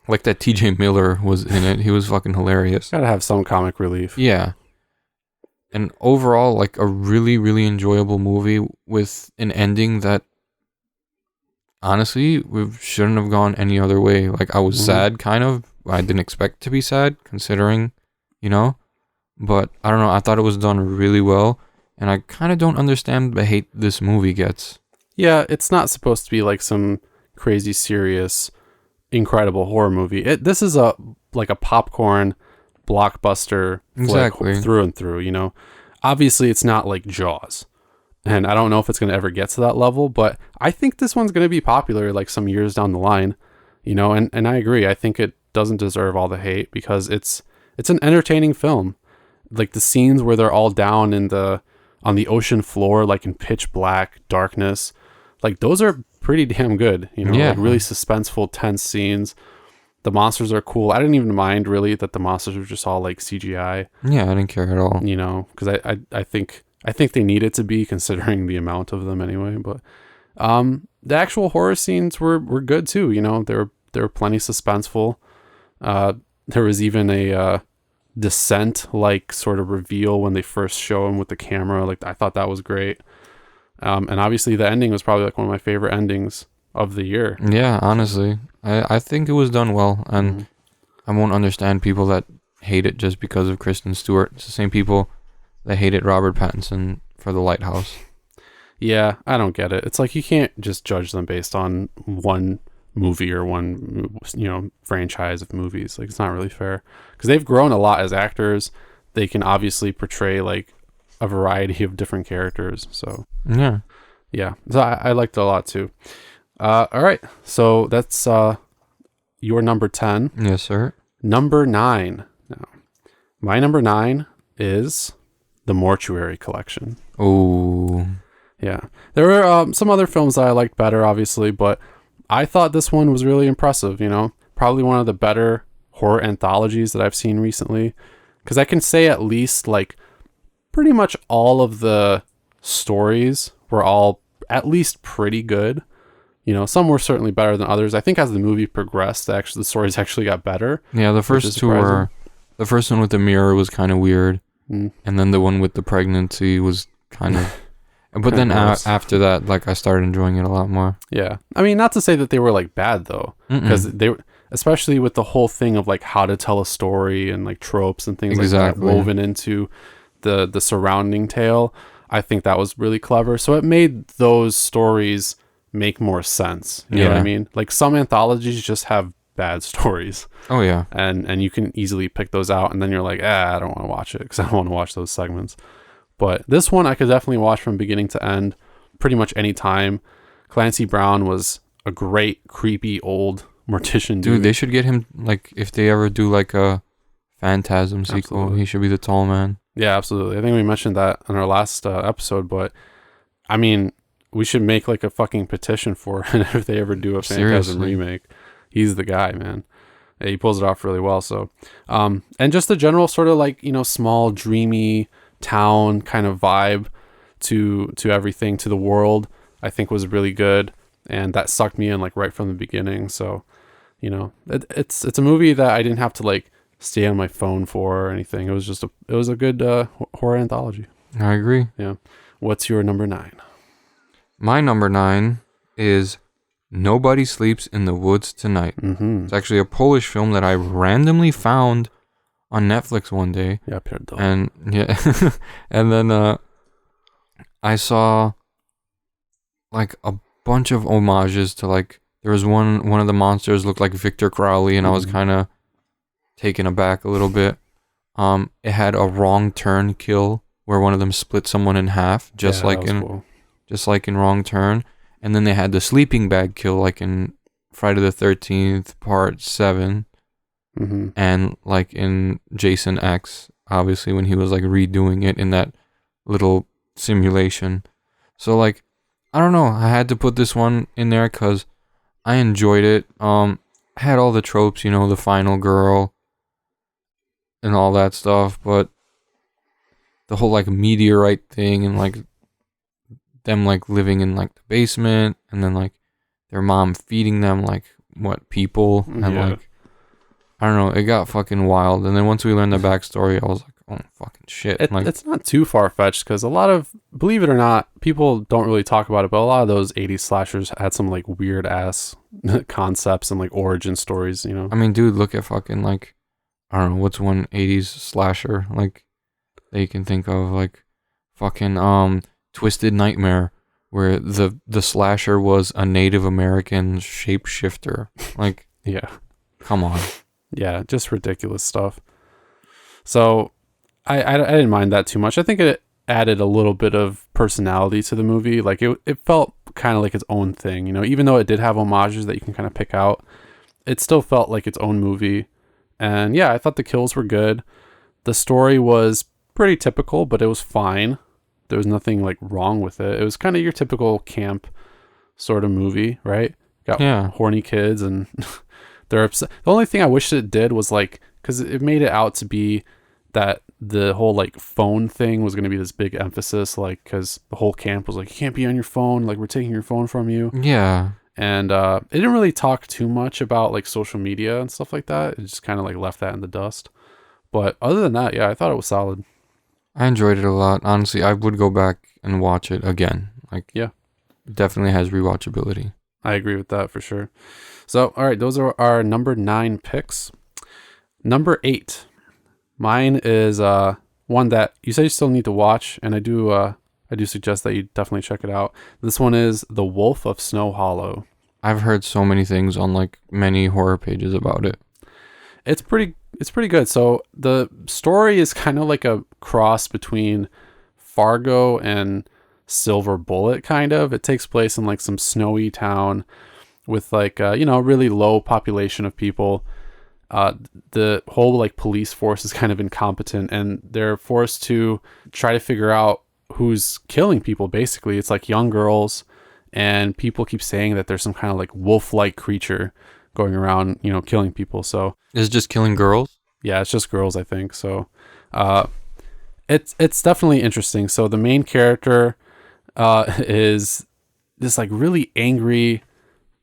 Like that TJ Miller was in it. He was fucking hilarious. Gotta have some comic relief. Yeah. And overall, like a really, really enjoyable movie with an ending that honestly, we shouldn't have gone any other way. Like I was sad, kind of. I didn't expect to be sad, considering, you know. But I don't know. I thought it was done really well. And I kind of don't understand the hate this movie gets. Yeah, it's not supposed to be like some crazy serious, incredible horror movie. This is a popcorn blockbuster flick through and through, you know. Obviously, it's not like Jaws. And I don't know if it's going to ever get to that level, but I think this one's going to be popular like some years down the line, you know, and I agree. I think it doesn't deserve all the hate because it's an entertaining film. Like the scenes where they're all down on the ocean floor, like in pitch black darkness, like those are pretty damn good, you know, like really suspenseful, tense scenes. The monsters are cool. I didn't even mind really that the monsters were just all like CGI. Yeah, I didn't care at all. You know, because I think they need it to be, considering the amount of them anyway. But the actual horror scenes were good too. You know, they were plenty suspenseful. There was even a descent like sort of reveal when they first show him with the camera. Like I thought that was great. And obviously the ending was probably like one of my favorite endings of the year. Yeah, honestly, I think it was done well, and I won't understand people that hate it just because of Kristen Stewart. It's the same people that hated Robert Pattinson for The Lighthouse. Yeah, I don't get it. It's like you can't just judge them based on one movie or one, you know, franchise of movies. Like it's not really fair because they've grown a lot as actors. They can obviously portray like a variety of different characters. So yeah, so I liked it a lot too. All right, so that's your number 10. Yes, sir. Number 9 now. My number 9 is The Mortuary Collection. Oh, yeah. There were some other films that I liked better, obviously, but I thought this one was really impressive. You know, probably one of the better horror anthologies that I've seen recently, because I can say at least like pretty much all of the stories were all at least pretty good. You know, some were certainly better than others. I think as the movie progressed, the stories actually got better. Yeah, the first two were... The first one with the mirror was kind of weird. And then the one with the pregnancy was kind of... But then after that, like, I started enjoying it a lot more. Yeah. I mean, not to say that they were, like, bad, though. Because they were... Especially with the whole thing of, like, how to tell a story and, like, tropes and things like that woven into the surrounding tale. I think that was really clever. So it made those stories make more sense. You know what I mean? Like some anthologies just have bad stories. Oh yeah. And you can easily pick those out, and then you're like, I don't want to watch it because I don't want to watch those segments. But this one I could definitely watch from beginning to end, pretty much any time. Clancy Brown was a great, creepy old mortician dude. They should get him, like, if they ever do like a Phantasm sequel, Absolutely. He should be the tall man. Yeah, absolutely. I think we mentioned that in our last episode, but I mean, we should make like a fucking petition for it if they ever do a Phantasm remake. He's the guy, man. Yeah, he pulls it off really well. So, and just the general sort of like, you know, small, dreamy town kind of vibe to everything, to the world, I think was really good. And that sucked me in like right from the beginning. So, you know, it's a movie that I didn't have to like stay on my phone for or anything. It was just a good horror anthology. I agree. Yeah. What's your number 9? My number 9 is Nobody Sleeps in the Woods Tonight. It's actually a Polish film that I randomly found on Netflix one day. Yeah, pierdolę. And yeah, and then I saw like a bunch of homages to, like, there was one of the monsters looked like Victor Crowley, and I was kind of taken aback a little bit. It had a wrong turn kill where one of them split someone in half, just like in Wrong Turn. And then they had the sleeping bag kill, like in Friday the 13th Part 7, and like in Jason X, obviously when he was like redoing it in that little simulation. So like, I don't know, I had to put this one in there because I enjoyed it. Had all the tropes, you know, the final girl, and all that stuff, but the whole like meteorite thing and like them like living in like the basement and then like their mom feeding them like people and like I don't know, it got fucking wild. And then once we learned the backstory, I was like, oh fucking shit. It's not too far-fetched because a lot of, believe it or not, people don't really talk about it, but a lot of those 80s slashers had some like weird ass concepts and like origin stories, you know. I mean, dude, look at fucking like, I don't know, what's one 80s slasher like that you can think of, like fucking Twisted Nightmare, where the slasher was a Native American shapeshifter. Like, yeah, come on. Yeah, just ridiculous stuff. So I didn't mind that too much. I think it added a little bit of personality to the movie. Like it felt kind of like its own thing, you know, even though it did have homages that you can kind of pick out, it still felt like its own movie. And yeah, I thought the kills were good. The story was pretty typical, but it was fine. There was nothing like wrong with it. It was kind of your typical camp sort of movie, right? Got horny kids and they're upset. The only thing I wish it did was like, because it made it out to be that the whole like phone thing was going to be this big emphasis, like because the whole camp was like, you can't be on your phone, like we're taking your phone from you. Yeah. And it didn't really talk too much about like social media and stuff like that. It just kind of like left that in the dust. But other than that, yeah, I thought it was solid. I enjoyed it a lot. Honestly, I would go back and watch it again. Like, yeah, it definitely has rewatchability. I agree with that for sure. So, all right, those are our number 9 picks. Number 8, mine is one that you said you still need to watch, and I do suggest that you definitely check it out. This one is The Wolf of Snow Hollow. I've heard so many things on like many horror pages about it. It's pretty good. So the story is kind of like a cross between Fargo and Silver Bullet, kind of. It takes place in like some snowy town with like really low population of people. The whole like police force is kind of incompetent, and they're forced to try to figure out who's killing people. Basically, it's like young girls, and people keep saying that there's some kind of like wolf-like creature going around, killing people. So is it just killing girls? Yeah, it's just girls, I think. So it's definitely interesting. So the main character is this like really angry,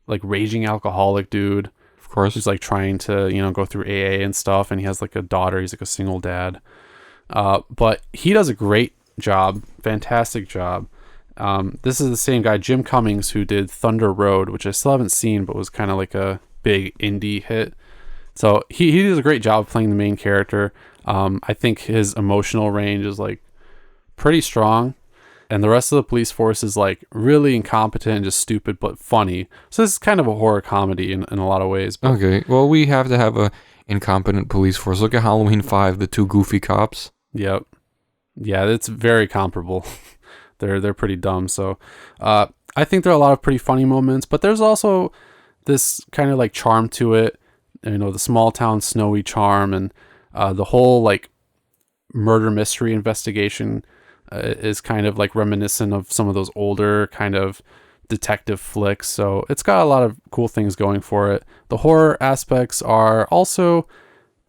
like raging alcoholic dude. Of course. Who's like trying to, go through AA and stuff, and he has like a daughter. He's like a single dad. But he does a great job, fantastic job. This is the same guy, Jim Cummings, who did Thunder Road, which I still haven't seen, but was kind of like a big indie hit. So he does a great job playing the main character. I think his emotional range is like pretty strong, and the rest of the police force is like really incompetent and just stupid but funny. So this is kind of a horror comedy in a lot of ways. But okay, well, we have to have a incompetent police force. Look at Halloween 5, the 2 goofy cops. Yep. Yeah, it's very comparable. They're pretty dumb. So I think there are a lot of pretty funny moments, but there's also this kind of like charm to it. The small town snowy charm, and the whole like murder mystery investigation is kind of like reminiscent of some of those older kind of detective flicks. So it's got a lot of cool things going for it. The horror aspects are also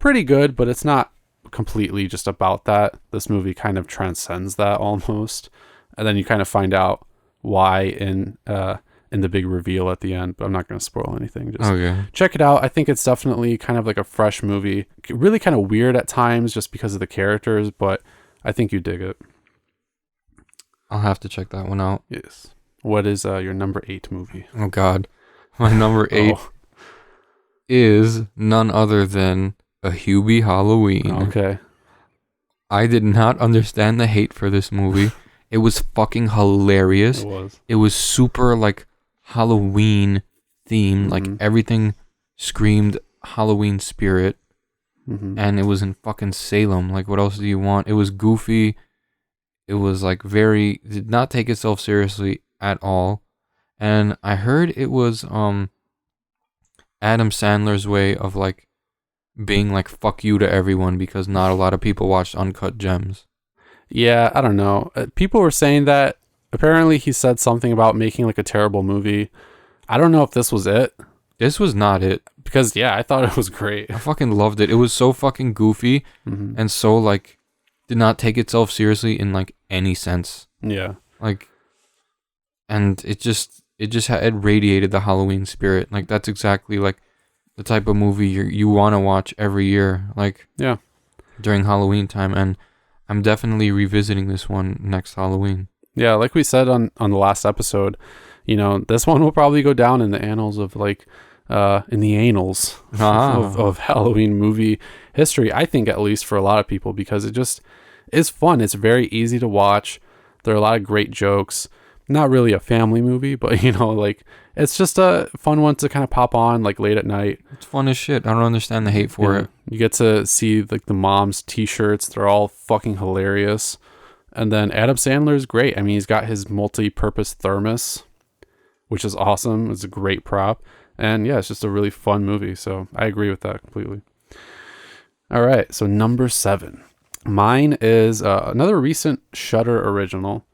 pretty good, but it's not completely just about that. This movie kind of transcends that almost, and then you kind of find out why in the big reveal at the end, but I'm not going to spoil anything. Just check it out. I think it's definitely kind of like a fresh movie. Really kind of weird at times just because of the characters, but I think you dig it. I'll have to check that one out. Yes. What is your number 8 movie? Oh, God. My number 8 is none other than A Hubie Halloween. Okay. I did not understand the hate for this movie. It was fucking hilarious. It was. It was super like Halloween themed. Like everything screamed Halloween spirit. And it was in fucking Salem. Like, what else do you want? It was goofy. It was like did not take itself seriously at all. And I heard it was Adam Sandler's way of like being like fuck you to everyone because not a lot of people watched Uncut Gems. Yeah, I don't know. People were saying that apparently he said something about making like a terrible movie. I don't know if this was it. This was not it. Because I thought it was great. I fucking loved it. It was so fucking goofy and so like did not take itself seriously in like any sense. Yeah. Like, and it radiated the Halloween spirit. Like that's exactly like the type of movie you want to watch every year. Like during Halloween time, and I'm definitely revisiting this one next Halloween. Yeah, like we said on the last episode, this one will probably go down in the annals of like in the annals of Halloween movie history, I think, at least for a lot of people, because it just is fun. It's very easy to watch. There are a lot of great jokes. Not really a family movie, but like it's just a fun one to kind of pop on like late at night. It's fun as shit. I don't understand the hate for it. You get to see like the mom's t-shirts. They're all fucking hilarious. And then Adam Sandler is great. I mean, he's got his multi-purpose thermos, which is awesome. It's a great prop. And it's just a really fun movie. So I agree with that completely. All right. So number 7. Mine is another recent Shudder original.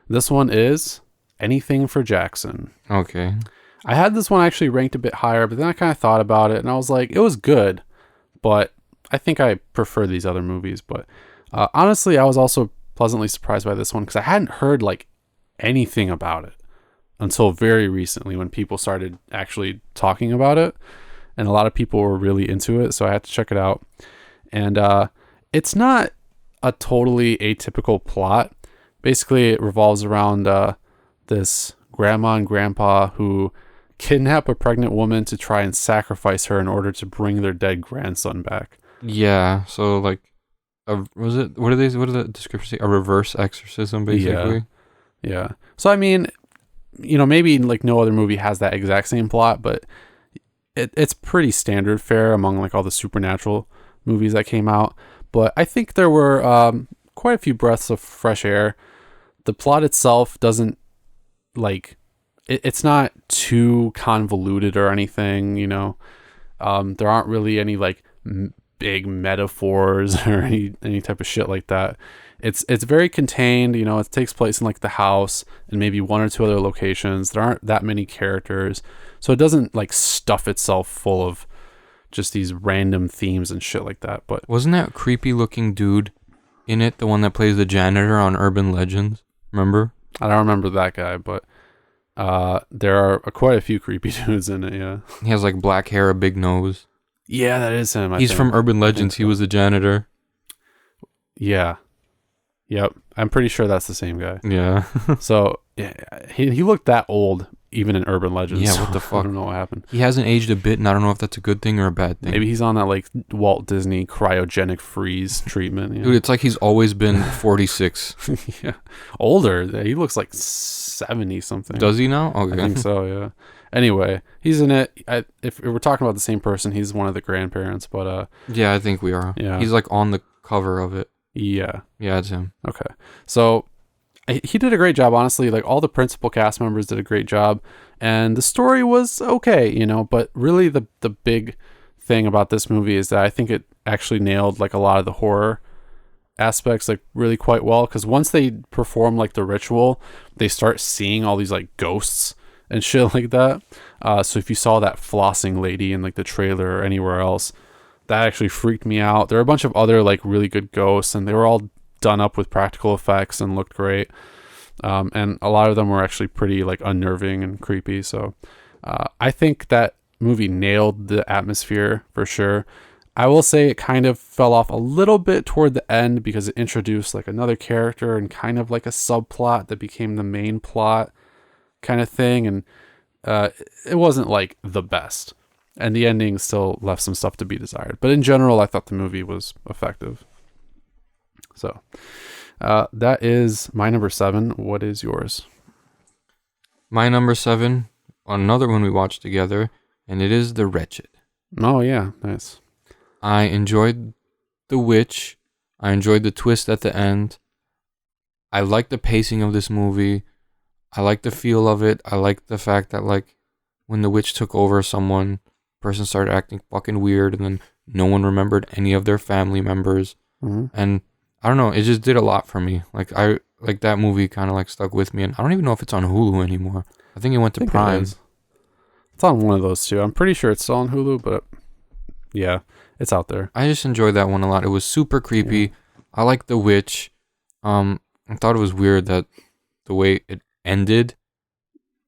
This one is Anything for Jackson. Okay. I had this one actually ranked a bit higher, but then I kind of thought about it and I was like, it was good, but I think I prefer these other movies. But honestly, I was also pleasantly surprised by this one because I hadn't heard like anything about it until very recently when people started actually talking about it, and a lot of people were really into it, so I had to check it out. And it's not a totally atypical plot. Basically, it revolves around this grandma and grandpa who kidnap a pregnant woman to try and sacrifice her in order to bring their dead grandson back. Yeah, so like, what are the descriptions say? A reverse exorcism, basically. Yeah. So I mean, maybe like no other movie has that exact same plot, but it's pretty standard fare among like all the supernatural movies that came out. But I think there were quite a few breaths of fresh air. The plot itself doesn't like it's not too convoluted or anything. There aren't really any like big metaphors or any type of shit like that. It's very contained. It takes place in like the house and maybe one or two other locations. There aren't that many characters, so it doesn't like stuff itself full of just these random themes and shit like that. But wasn't that creepy looking dude in it the one that plays the janitor on Urban Legends? Remember? I don't remember that guy, but there are quite a few creepy dudes in it. Yeah, he has like black hair, a big nose. Yeah, that is him. He's from Urban Legends. He was the janitor. Yeah. Yep. I'm pretty sure that's the same guy. Yeah. So he looked that old even in Urban Legends. Yeah, what the fuck? I don't know what happened. He hasn't aged a bit, and I don't know if that's a good thing or a bad thing. Maybe he's on that like Walt Disney cryogenic freeze treatment. Dude, it's like he's always been 46. Yeah. Older. He looks like 70 something. Does he now? Okay. I think so, yeah. Anyway, he's in it. If we're talking about the same person, he's one of the grandparents, but yeah, I think we are. Yeah. He's like on the cover of it. Yeah. Yeah, it's him. Okay. So he did a great job, honestly. Like all the principal cast members did a great job, and the story was okay, but really the big thing about this movie is that I think it actually nailed like a lot of the horror aspects like really quite well, because once they perform like the ritual, they start seeing all these like ghosts and shit like that. So if you saw that flossing lady in like the trailer or anywhere else, that actually freaked me out. There are a bunch of other like really good ghosts, and they were all done up with practical effects and looked great. And a lot of them were actually pretty like unnerving and creepy. So I think that movie nailed the atmosphere for sure. I will say it kind of fell off a little bit toward the end because it introduced like another character and kind of like a subplot that became the main plot kind of thing. And it wasn't like the best. And the ending still left some stuff to be desired. But in general, I thought the movie was effective. So that is my number 7. What is yours? My number 7, another one we watched together, and it is The Wretched. Oh, yeah. Nice. I enjoyed the witch. I enjoyed the twist at the end. I like the pacing of this movie. I like the feel of it. I like the fact that like when the witch took over someone, person started acting fucking weird, and then no one remembered any of their family members. Mm-hmm. And I don't know, it just did a lot for me. Like that movie kind of like stuck with me, and I don't even know if it's on Hulu anymore. I think it went to Prime. It's on one of those two. I'm pretty sure it's still on Hulu, but yeah, it's out there. I just enjoyed that one a lot. It was super creepy. Yeah. I liked the witch. I thought it was weird that the way it ended,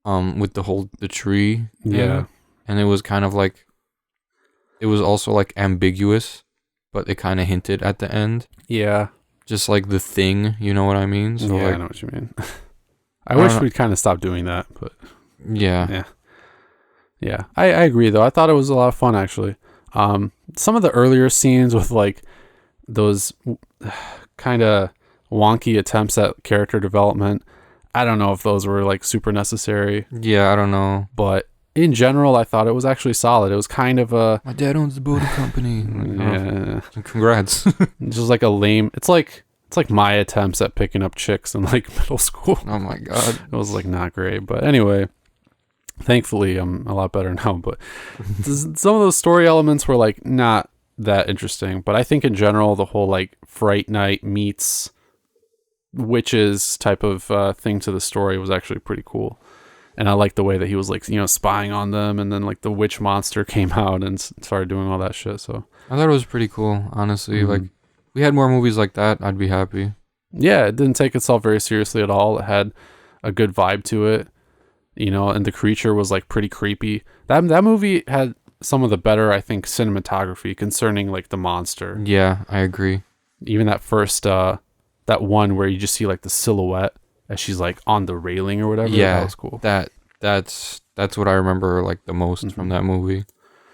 with the tree thing. Yeah. And it was kind of like, it was also like ambiguous, but it kind of hinted at the end. Yeah. Just like the thing, you know what I mean? So Yeah, like, I know what you mean. I wish know. we'd kind of stop doing that, but yeah. yeah. I agree though. I thought it was a lot of fun actually. Some of the earlier scenes with like those kind of wonky attempts at character development, I don't know if those were like super necessary. Yeah, I don't know. But in general, I thought it was actually solid. It was kind of a My dad owns the boating company. yeah, Congrats. just like a lame. It's like my attempts at picking up chicks in like middle school. Oh my god. It was like not great, but anyway, thankfully I'm a lot better now. But some of those story elements were like not that interesting. But I think in general, the whole like Fright Night meets witches type of thing to the story was actually pretty cool. And I like the way that he was like, you know, spying on them, and then like the witch monster came out and started doing all that shit. So I thought it was pretty cool, honestly. Like, we had more movies like that, I'd be happy. yeah, it didn't take itself very seriously at all. It had a good vibe to it, you know, and the creature was like pretty creepy. That movie had some of the better, I think, cinematography concerning like the monster. Yeah, I agree. Even that first that one where you just see like the silhouette as she's like on the railing or whatever. Yeah, that was cool. That's what I remember like the most from that movie.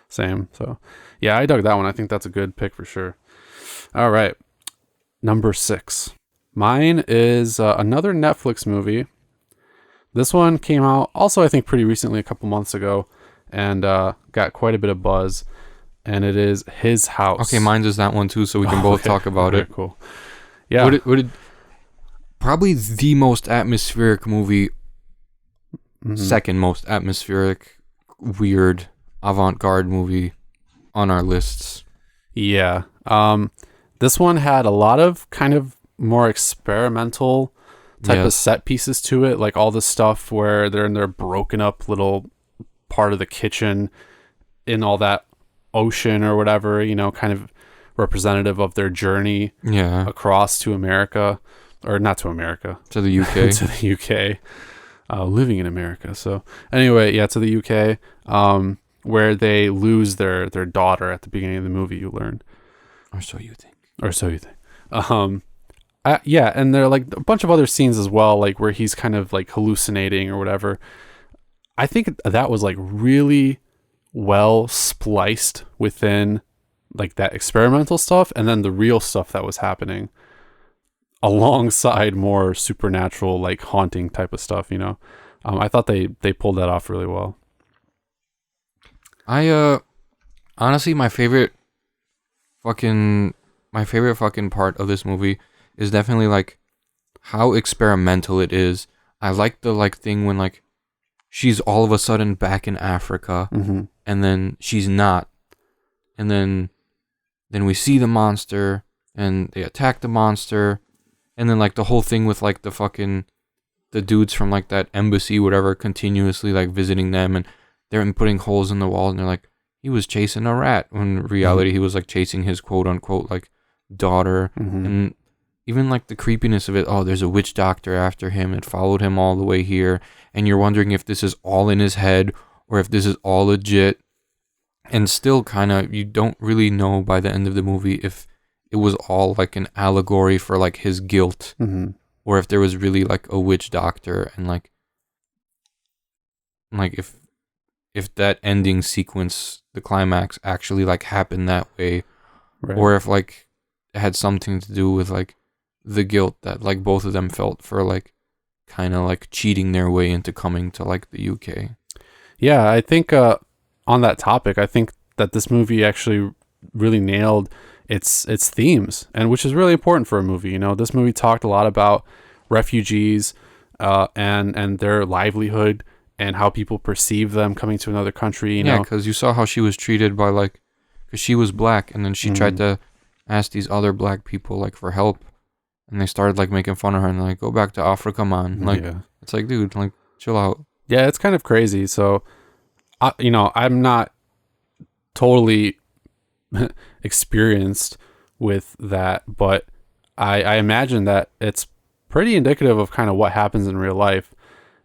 Same. So yeah, I dug that one. I think that's a good pick for sure. All right, number 6. Mine is another Netflix movie. This one came out also, I think, pretty recently, a couple months ago, and got quite a bit of buzz. And it is His House. Okay, mine is that one too, so we can both talk about it. Cool. Yeah. What did probably the most atmospheric movie, second most atmospheric, weird, avant-garde movie on our lists. Yeah. This one had a lot of kind of more experimental type of set pieces to it, like all the stuff where they're in their broken up little part of the kitchen in all that ocean or whatever, you know, kind of representative of their journey across to America, or not to America, to the UK. to the UK, living in America. So anyway, yeah, to the UK, where they lose their daughter at the beginning of the movie, you learn. Or so you think. Yeah, and there are like a bunch of other scenes as well, like where he's kind of like hallucinating or whatever. I think that was like really well spliced within like that experimental stuff and then the real stuff that was happening alongside more supernatural, like haunting type of stuff, you know. I thought they pulled that off really well. Honestly, my favorite fucking part of this movie is definitely like how experimental it is. I like the like thing when like she's all of a sudden back in Africa and then she's not, and then we see the monster and they attack the monster, and then like the whole thing with like the dudes from like that embassy whatever continuously like visiting them, and they're putting holes in the wall, and they're like, he was chasing a rat, when in reality he was like chasing his quote unquote like daughter. And even like the creepiness of it, oh, there's a witch doctor after him, it followed him all the way here, and you're wondering if this is all in his head or if this is all legit, and still kind of you don't really know by the end of the movie if it was all like an allegory for like his guilt, or if there was really like a witch doctor, and like if that ending sequence, the climax, actually like happened that way, right. Or if like it had something to do with like the guilt that like both of them felt for like kind of like cheating their way into coming to like the UK. Yeah, I think on that topic, I think that this movie actually really nailed its themes, and which is really important for a movie. You know, this movie talked a lot about refugees and their livelihood and how people perceive them coming to another country. You know, because you saw how she was treated by like, because she was black, and then she tried to ask these other black people like for help, and they started like making fun of her and like, go back to Africa, man. Like, it's like, dude, like chill out. Yeah, it's kind of crazy. So I'm not totally experienced with that, but I imagine that it's pretty indicative of kind of what happens in real life.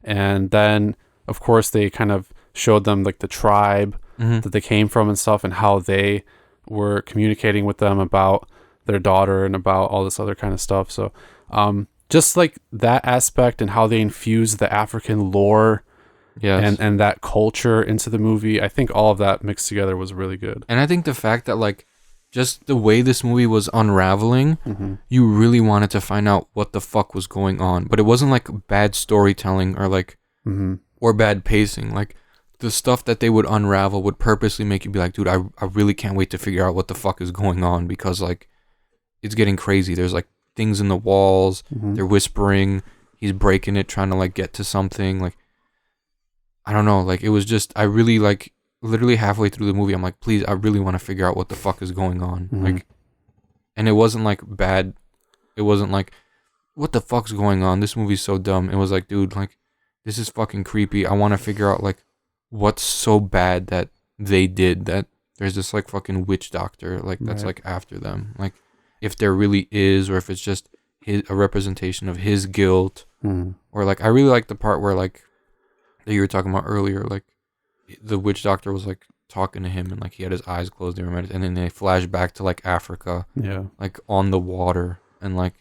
And then, of course, they kind of showed them like the tribe that they came from and stuff, and how they were communicating with them about their daughter and about all this other kind of stuff. So just like that aspect and how they infused the African lore and that culture into the movie, I think all of that mixed together was really good. And I think the fact that like just the way this movie was unraveling, you really wanted to find out what the fuck was going on. But it wasn't like bad storytelling or like or bad pacing. Like the stuff that they would unravel would purposely make you be like, dude, I really can't wait to figure out what the fuck is going on, because like it's getting crazy. There's like things in the walls, they're whispering, he's breaking it, trying to like get to something. Like I don't know, like it was just, I really like literally halfway through the movie, I'm like, please, I really want to figure out what the fuck is going on. Like, and it wasn't like bad. It wasn't like, what the fuck's going on? This movie's so dumb. It was like, dude, like, this is fucking creepy. I want to figure out like what's so bad that they did that there's this like fucking witch doctor like that's like after them. Like if there really is, or if it's just a representation of his guilt. Or like, I really like the part where like that you were talking about earlier, like the witch doctor was like talking to him and like he had his eyes closed and then they flash back to like Africa, like on the water, and like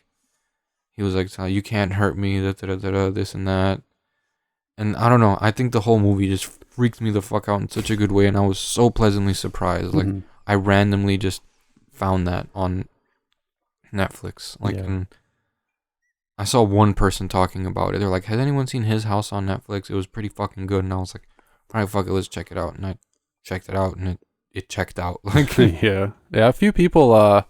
he was like, you can't hurt me, this and that. And I don't know, I think the whole movie just freaked me the fuck out in such a good way, and I was so pleasantly surprised. Like I randomly just found that on Netflix, like and I saw one person talking about it. They're like, has anyone seen His House on Netflix? It was pretty fucking good. And I was like, all right, fuck it, let's check it out. And I checked it out, and it checked out. Like yeah, a few people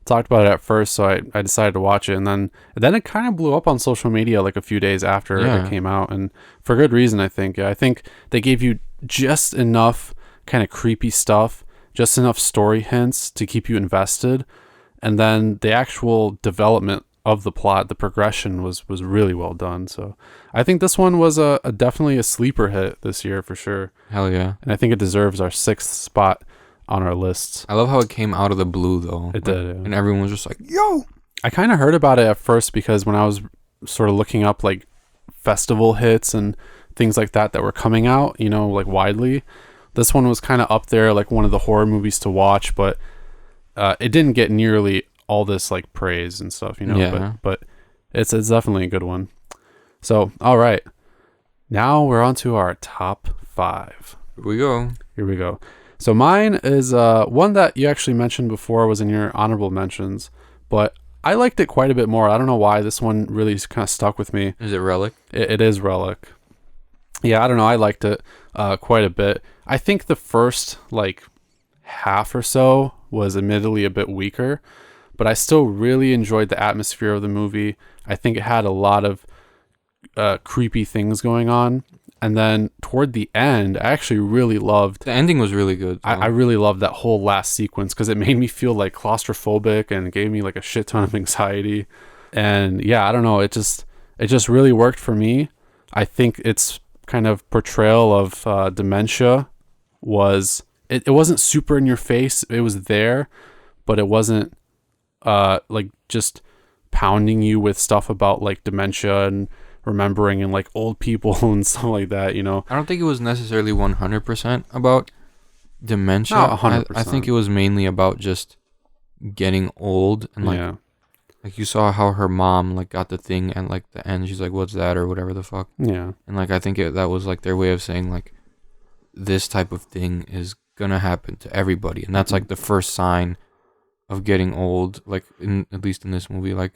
talked about it at first, so I decided to watch it, and then it kind of blew up on social media like a few days after it came out, and for good reason, I think. I think they gave you just enough kind of creepy stuff, just enough story hints to keep you invested, and then the actual development of the plot, the progression was really well done. So I think this one was a definitely a sleeper hit this year for sure. Hell yeah. And I think it deserves our 6th spot on our lists. I love how it came out of the blue though. It did, and everyone was just like, yo. I kind of heard about it at first because when I was sort of looking up like festival hits and things like that were coming out, you know, like widely, this one was kind of up there, like one of the horror movies to watch, but it didn't get nearly all this like praise and stuff, you know. But it's definitely a good one. So all right, now we're on to our top 5. Here we go. So mine is one that you actually mentioned before, was in your honorable mentions, but I liked it quite a bit more. I don't know why this one really kind of stuck with me. Is it Relic? It is Relic. Yeah, I don't know. I liked it quite a bit. I think the first like half or so was admittedly a bit weaker, but I still really enjoyed the atmosphere of the movie. I think it had a lot of creepy things going on. And then toward the end, I actually really loved... The ending was really good. I really loved that whole last sequence because it made me feel like claustrophobic and gave me like a shit ton of anxiety. And yeah, I don't know. It just really worked for me. I think its kind of portrayal of dementia was... It wasn't super in your face. It was there, but it wasn't like just pounding you with stuff about like dementia and remembering and like old people and stuff like that, you know. I don't think it was necessarily 100% about dementia. Not 100%. I think it was mainly about just getting old, and like like you saw how her mom like got the thing and like the end she's like, what's that, or whatever the fuck. And like I think that was like their way of saying like this type of thing is gonna happen to everybody, and that's like the first sign of getting old, like at least in this movie. Like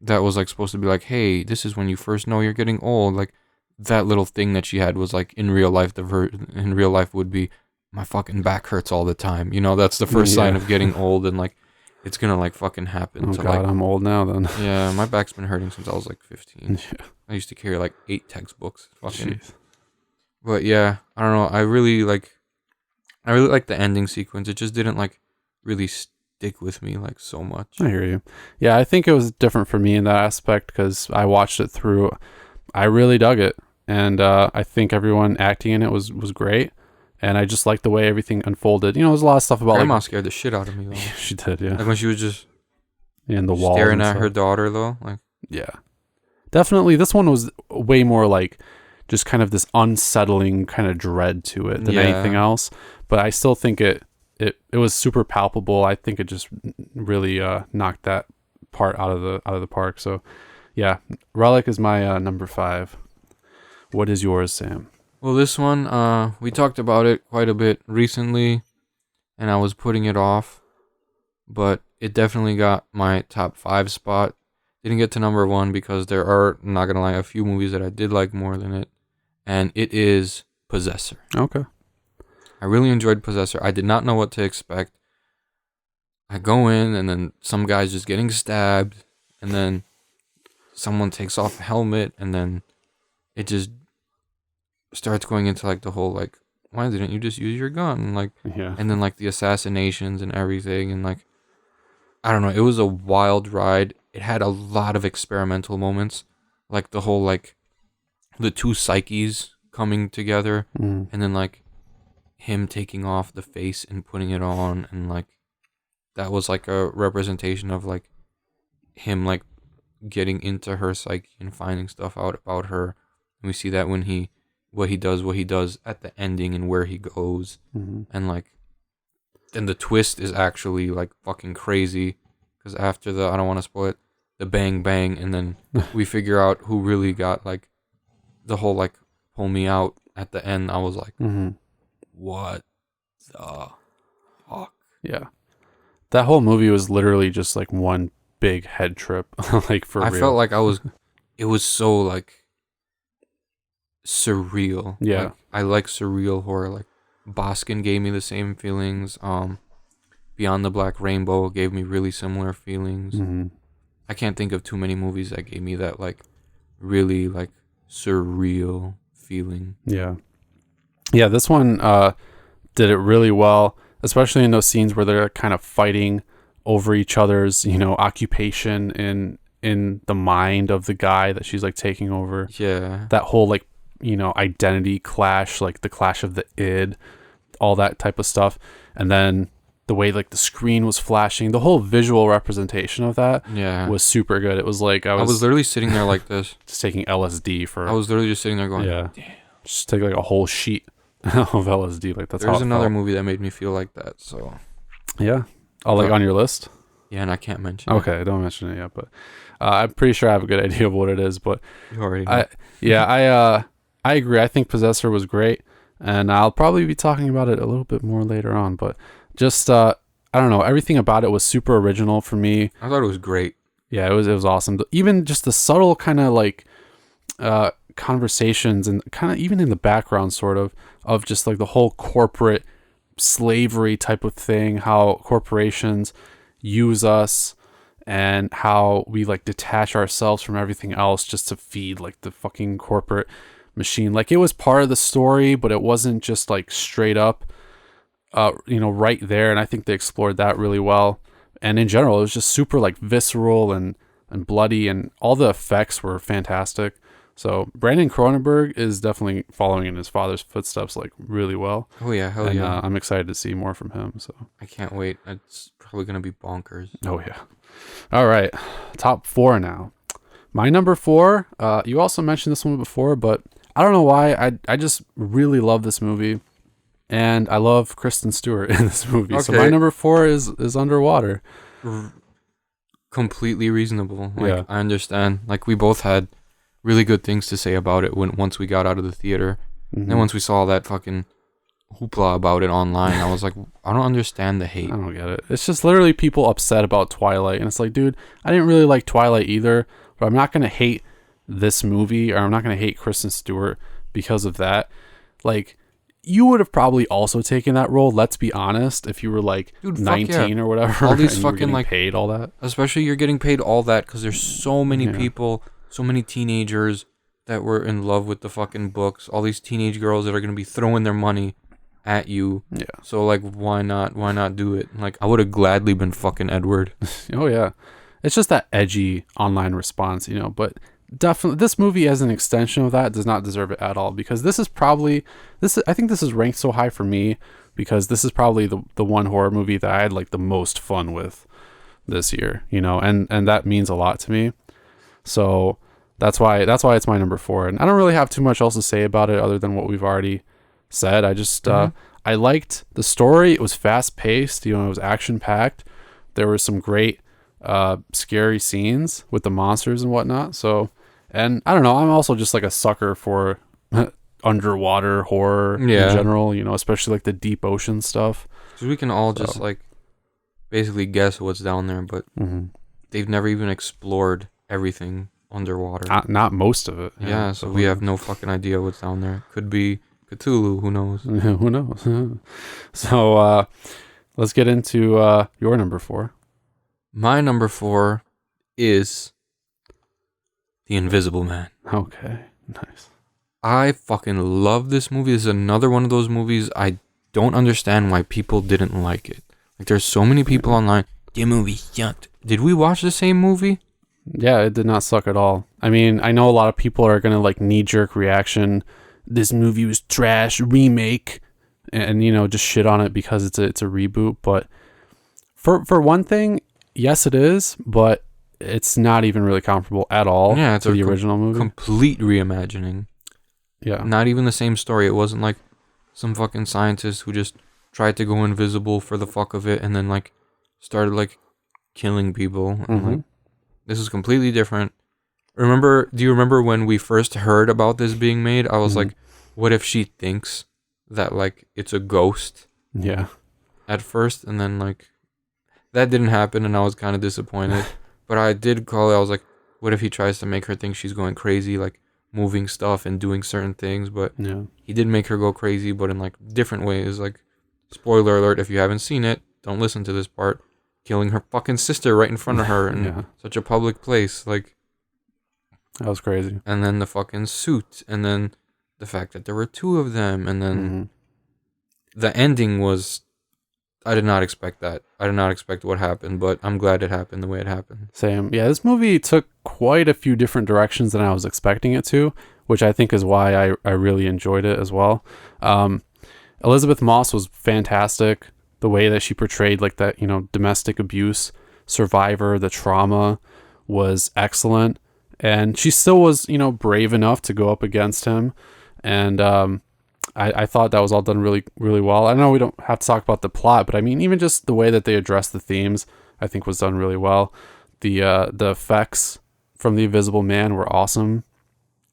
that was like supposed to be like, hey, this is when you first know you're getting old. Like that little thing that she had was like in real life, in real life would be, my fucking back hurts all the time, you know. That's the first sign of getting old, and like it's gonna like fucking happen. Oh so, god, like, I'm old now then. Yeah, my back's been hurting since I was like 15. I used to carry like 8 textbooks. Fucking. Jeez. But yeah, I don't know. I really like the ending sequence. It just didn't like really stick with me like so much. I hear you. Yeah, I think it was different for me in that aspect because I watched it through. I really dug it, and I think everyone acting in it was great. And I just liked the way everything unfolded. There's a lot of stuff about Grandma scared the shit out of me though. She did, yeah. Like when she was just In the walls staring and at stuff. her daughter though. Like Yeah. Definitely, this one was way more like just kind of this unsettling kind of dread to it than anything else. But I still think it was super palpable. I think it just really knocked that part out of the park. So yeah, Relic is my number 5. What is yours, Sam? well, this one, we talked about it quite a bit recently, and I was putting it off, but it definitely got my top 5 spot. Didn't get to number 1 because there are, I'm not gonna lie, a few movies that I did like more than it, and it is Possessor. Okay. I really enjoyed Possessor. I did not know what to expect. I go in, and then some guy's just getting stabbed, and then someone takes off a helmet, and then it just starts going into like the whole like, why didn't you just use your gun? Like, Yeah. and then like the assassinations and everything, and like, I don't know, it was a wild ride. It had a lot of experimental moments, like the whole like the two psyches coming together, Mm. and then like him taking off the face and putting it on, and like that was like a representation of like him like getting into her psyche and finding stuff out about her. And we see that when what he does at the ending and where he goes. Mm-hmm. And like then the twist is actually like fucking crazy, because after the, I don't want to spoil it, the bang bang, and then we figure out who really got like the whole like pull me out at the end. I was like, Mm-hmm. what the fuck? Yeah. That whole movie was literally just like one big head trip, like for I real. felt like it was so like surreal. Yeah. Like, I like surreal horror. Like Boskin gave me the same feelings. Beyond the Black Rainbow gave me really similar feelings. Mm-hmm. I can't think of too many movies that gave me that like really like surreal feeling. Yeah. Yeah, this one did it really well, especially in those scenes where they're kind of fighting over each other's, occupation in the mind of the guy that she's like taking over. Yeah. That whole like, identity clash, like the clash of the id, all that type of stuff. And then the way like the screen was flashing, the whole visual representation of that Yeah. was super good. It was like I was literally sitting there like this. just taking LSD for I was literally just sitting there going, yeah. Just take like a whole sheet of LSD. Like that's there's how it another felt. movie that made me feel like that. So Yeah. Oh, like on your list? yeah, and I can't mention it. Okay, don't mention it yet, but I'm pretty sure I have a good idea of what it is. But You already know. I agree. I think Possessor was great, and I'll probably be talking about it a little bit more later on. But just I don't know, everything about it was super original for me. I thought it was great. Yeah, it was awesome. Even just the subtle kind of like conversations and kind of even in the background sort of just like the whole corporate slavery type of thing, how corporations use us and how we like detach ourselves from everything else just to feed like the fucking corporate machine. Like it was part of the story, but it wasn't just like straight up right there, and I think they explored that really well. And in general, it was just super like visceral and bloody, and all the effects were fantastic. So Brandon Cronenberg is definitely following in his father's footsteps like really well. Oh yeah, hell And yeah. I'm excited to see more from him. So I can't wait. It's probably gonna be bonkers. oh yeah. All right, top 4 now. My number 4. You also mentioned this one before, but I don't know why. I just really love this movie, and I love Kristen Stewart in this movie. So my Okay. number 4 is Underwater. Completely reasonable. Like Yeah. I understand. Like we both had really good things to say about it once we got out of the theater. Mhm. Then once we saw that fucking hoopla about it online, I was like, I don't understand the I hate. don't get it. It's just literally people upset about Twilight, and it's like, dude, I didn't really like Twilight either, but I'm not gonna hate this movie, or I'm not gonna hate Kristen Stewart because of that. Like, you would have probably also taken that role, let's be honest, if you were like Dude, fuck 19 yeah. or whatever. All these and you were fucking, getting like- paid all that. Especially you're getting paid all that because there's so many Yeah. people, so many teenagers that were in love with the fucking books. All these teenage girls that are gonna be throwing their money at you. Yeah. So like, why not? Why not do it? Like, I would have gladly been fucking Edward. Oh yeah. It's just that edgy online response, but definitely this movie as an extension of that does not deserve it at all, because I think this is ranked so high for me because this is probably the one horror movie that I had like the most fun with this year, and that means a lot to me. So that's why it's my number 4. And I don't really have too much else to say about it other than what we've already said. I just I liked the story. It was fast paced, it was action packed. There were some great scary scenes with the monsters and whatnot. So, and I don't know, I'm also just like a sucker for underwater horror in general, especially like the deep ocean stuff. So we can all just like basically guess what's down there, but they've never even explored everything underwater. Not most of it. Yeah, so we have no fucking idea what's down there. Could be Cthulhu, who knows? Who knows? So let's get into your number 4. My number 4 is The Invisible Man. Okay, nice. I fucking love this movie. This is another one of those movies I don't understand why people didn't like it. Like, there's so many people online, the movie sucked. Did we watch the same movie? Yeah, it did not suck at all. I mean, I know a lot of people are gonna like knee-jerk reaction, this movie was trash, remake, and just shit on it because it's a reboot. But for one thing, yes, it is, but it's not even really comparable at all to the original movie. Complete reimagining. Yeah. Not even the same story. It wasn't like some fucking scientist who just tried to go invisible for the fuck of it and then like started like killing people. And like, this is completely different. Do you remember when we first heard about this being made? I was like, what if she thinks that like it's a ghost? Yeah. At first, and then like that didn't happen, and I was kind of disappointed. But I did call it. I was like, what if he tries to make her think she's going crazy, like moving stuff and doing certain things? But he did make her go crazy, but in like different ways. Like, spoiler alert, if you haven't seen it, don't listen to this part. Killing her fucking sister right in front of her in such a public place. Like, that was crazy. And then the fucking suit, and then the fact that there were 2 of them, and then the ending was, I did not expect that. I did not expect what happened, but I'm glad it happened the way it happened. Same. Yeah, this movie took quite a few different directions than I was expecting it to, which I think is why I really enjoyed it as well. Elizabeth Moss was fantastic. The way that she portrayed like that, domestic abuse survivor, the trauma was excellent. And she still was, brave enough to go up against him. And I thought that was all done really, really well. I know we don't have to talk about the plot, but I mean, even just the way that they addressed the themes, I think was done really well. The effects from The Invisible Man were awesome.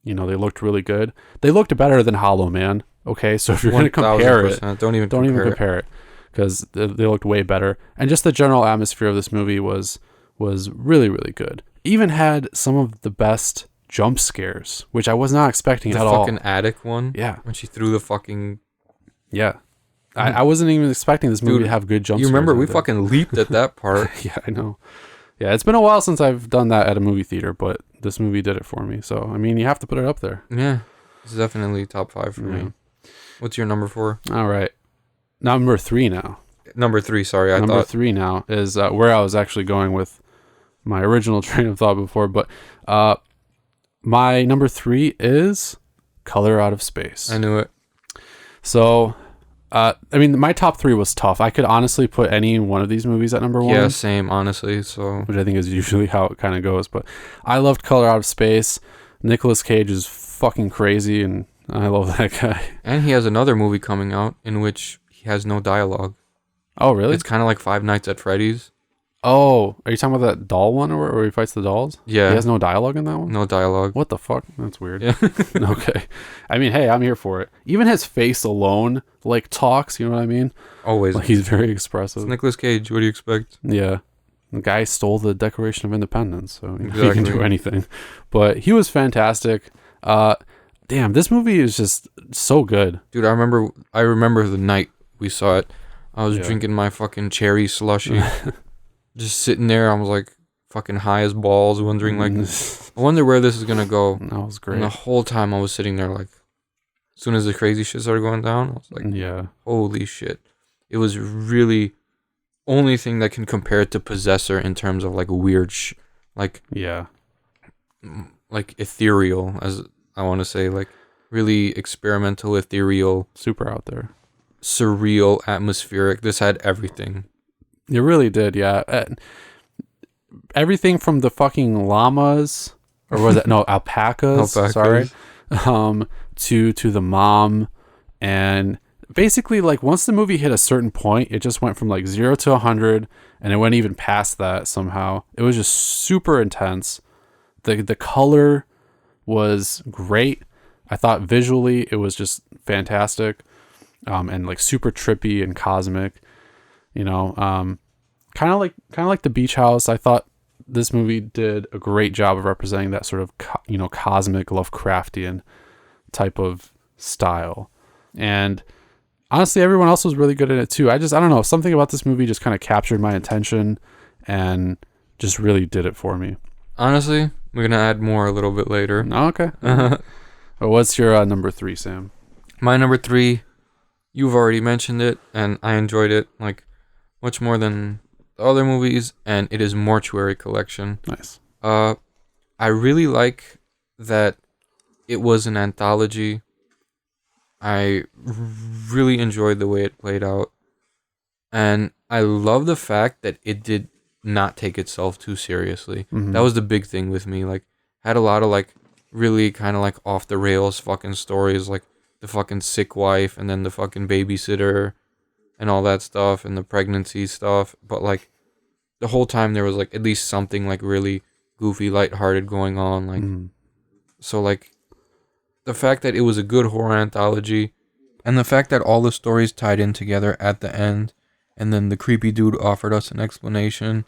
They looked really good. They looked better than Hollow Man. Okay, so if you're going to compare it, don't even compare it. Because they looked way better. And just the general atmosphere of this movie was really, really good. Even had some of the best jump scares, which I was not expecting at all. The fucking attic one? Yeah. When she threw the fucking... Yeah. I wasn't even expecting this movie to have good jump scares. You remember, we fucking leaped at that part. Yeah, I know. Yeah, it's been a while since I've done that at a movie theater, but this movie did it for me. So, I mean, you have to put it up there. Yeah. It's definitely top 5 for me. What's your number 4? All right. Number 3 now. Number 3, sorry. Number 3 now is where I was actually going with my original train of thought before. But my number 3 is Color Out of Space. I knew it. So, I mean, my top 3 was tough. I could honestly put any one of these movies at number 1. Yeah, same, honestly. So, which I think is usually how it kind of goes. But I loved Color Out of Space. Nicolas Cage is fucking crazy, and I love that guy. And he has another movie coming out in which he has no dialogue. Oh, really? It's kind of like Five Nights at Freddy's. Oh, are you talking about that doll one where he fights the dolls? Yeah. He has no dialogue in that one? No dialogue. What the fuck? That's weird. Yeah. Okay. I mean, hey, I'm here for it. Even his face alone, like, talks, you know what I mean? Always. Like, he's very expressive. It's Nicolas Cage. What do you expect? Yeah. The guy stole the Declaration of Independence, so he can do anything. But he was fantastic. Damn, this movie is just so good. Dude, I remember the night we saw it. I was drinking my fucking cherry slushy. Just sitting there, I was like fucking high as balls, wondering like, I wonder where this is gonna go. That was great. And the whole time I was sitting there like, as soon as the crazy shit started going down, I was like, yeah, holy shit. It was really only thing that can compare it to Possessor in terms of like weird like, yeah, like ethereal, as I want to say, like really experimental, ethereal, Super out there. surreal, atmospheric. This had everything. It really did, yeah. Everything from the fucking llamas, or was it no alpacas? Sorry, to the mom, and basically like once the movie hit a certain point, it just went from like 0 to 100, and it went even past that somehow. It was just super intense. The color was great. I thought visually it was just fantastic, and like super trippy and cosmic. You know, kind of like The Beach House. I thought this movie did a great job of representing that sort of cosmic Lovecraftian type of style. And honestly, everyone else was really good in it too. I don't know, something about this movie just kind of captured my attention and just really did it for me. Honestly, we're gonna add more a little bit later. Oh, okay. What's your number 3, Sam? My number 3, you've already mentioned it, and I enjoyed it like much more than the other movies, and it is Mortuary Collection. Nice. I really like that it was an anthology. I really enjoyed the way it played out, and I love the fact that it did not take itself too seriously. Mm-hmm. That was the big thing with me. Like, had a lot of like really kind of like off the rails fucking stories, like the fucking sick wife and then the fucking babysitter and all that stuff and the pregnancy stuff. But like the whole time there was like at least something like really goofy, lighthearted going on. Like, so like the fact that it was a good horror anthology, and the fact that all the stories tied in together at the end, and then the creepy dude offered us an explanation,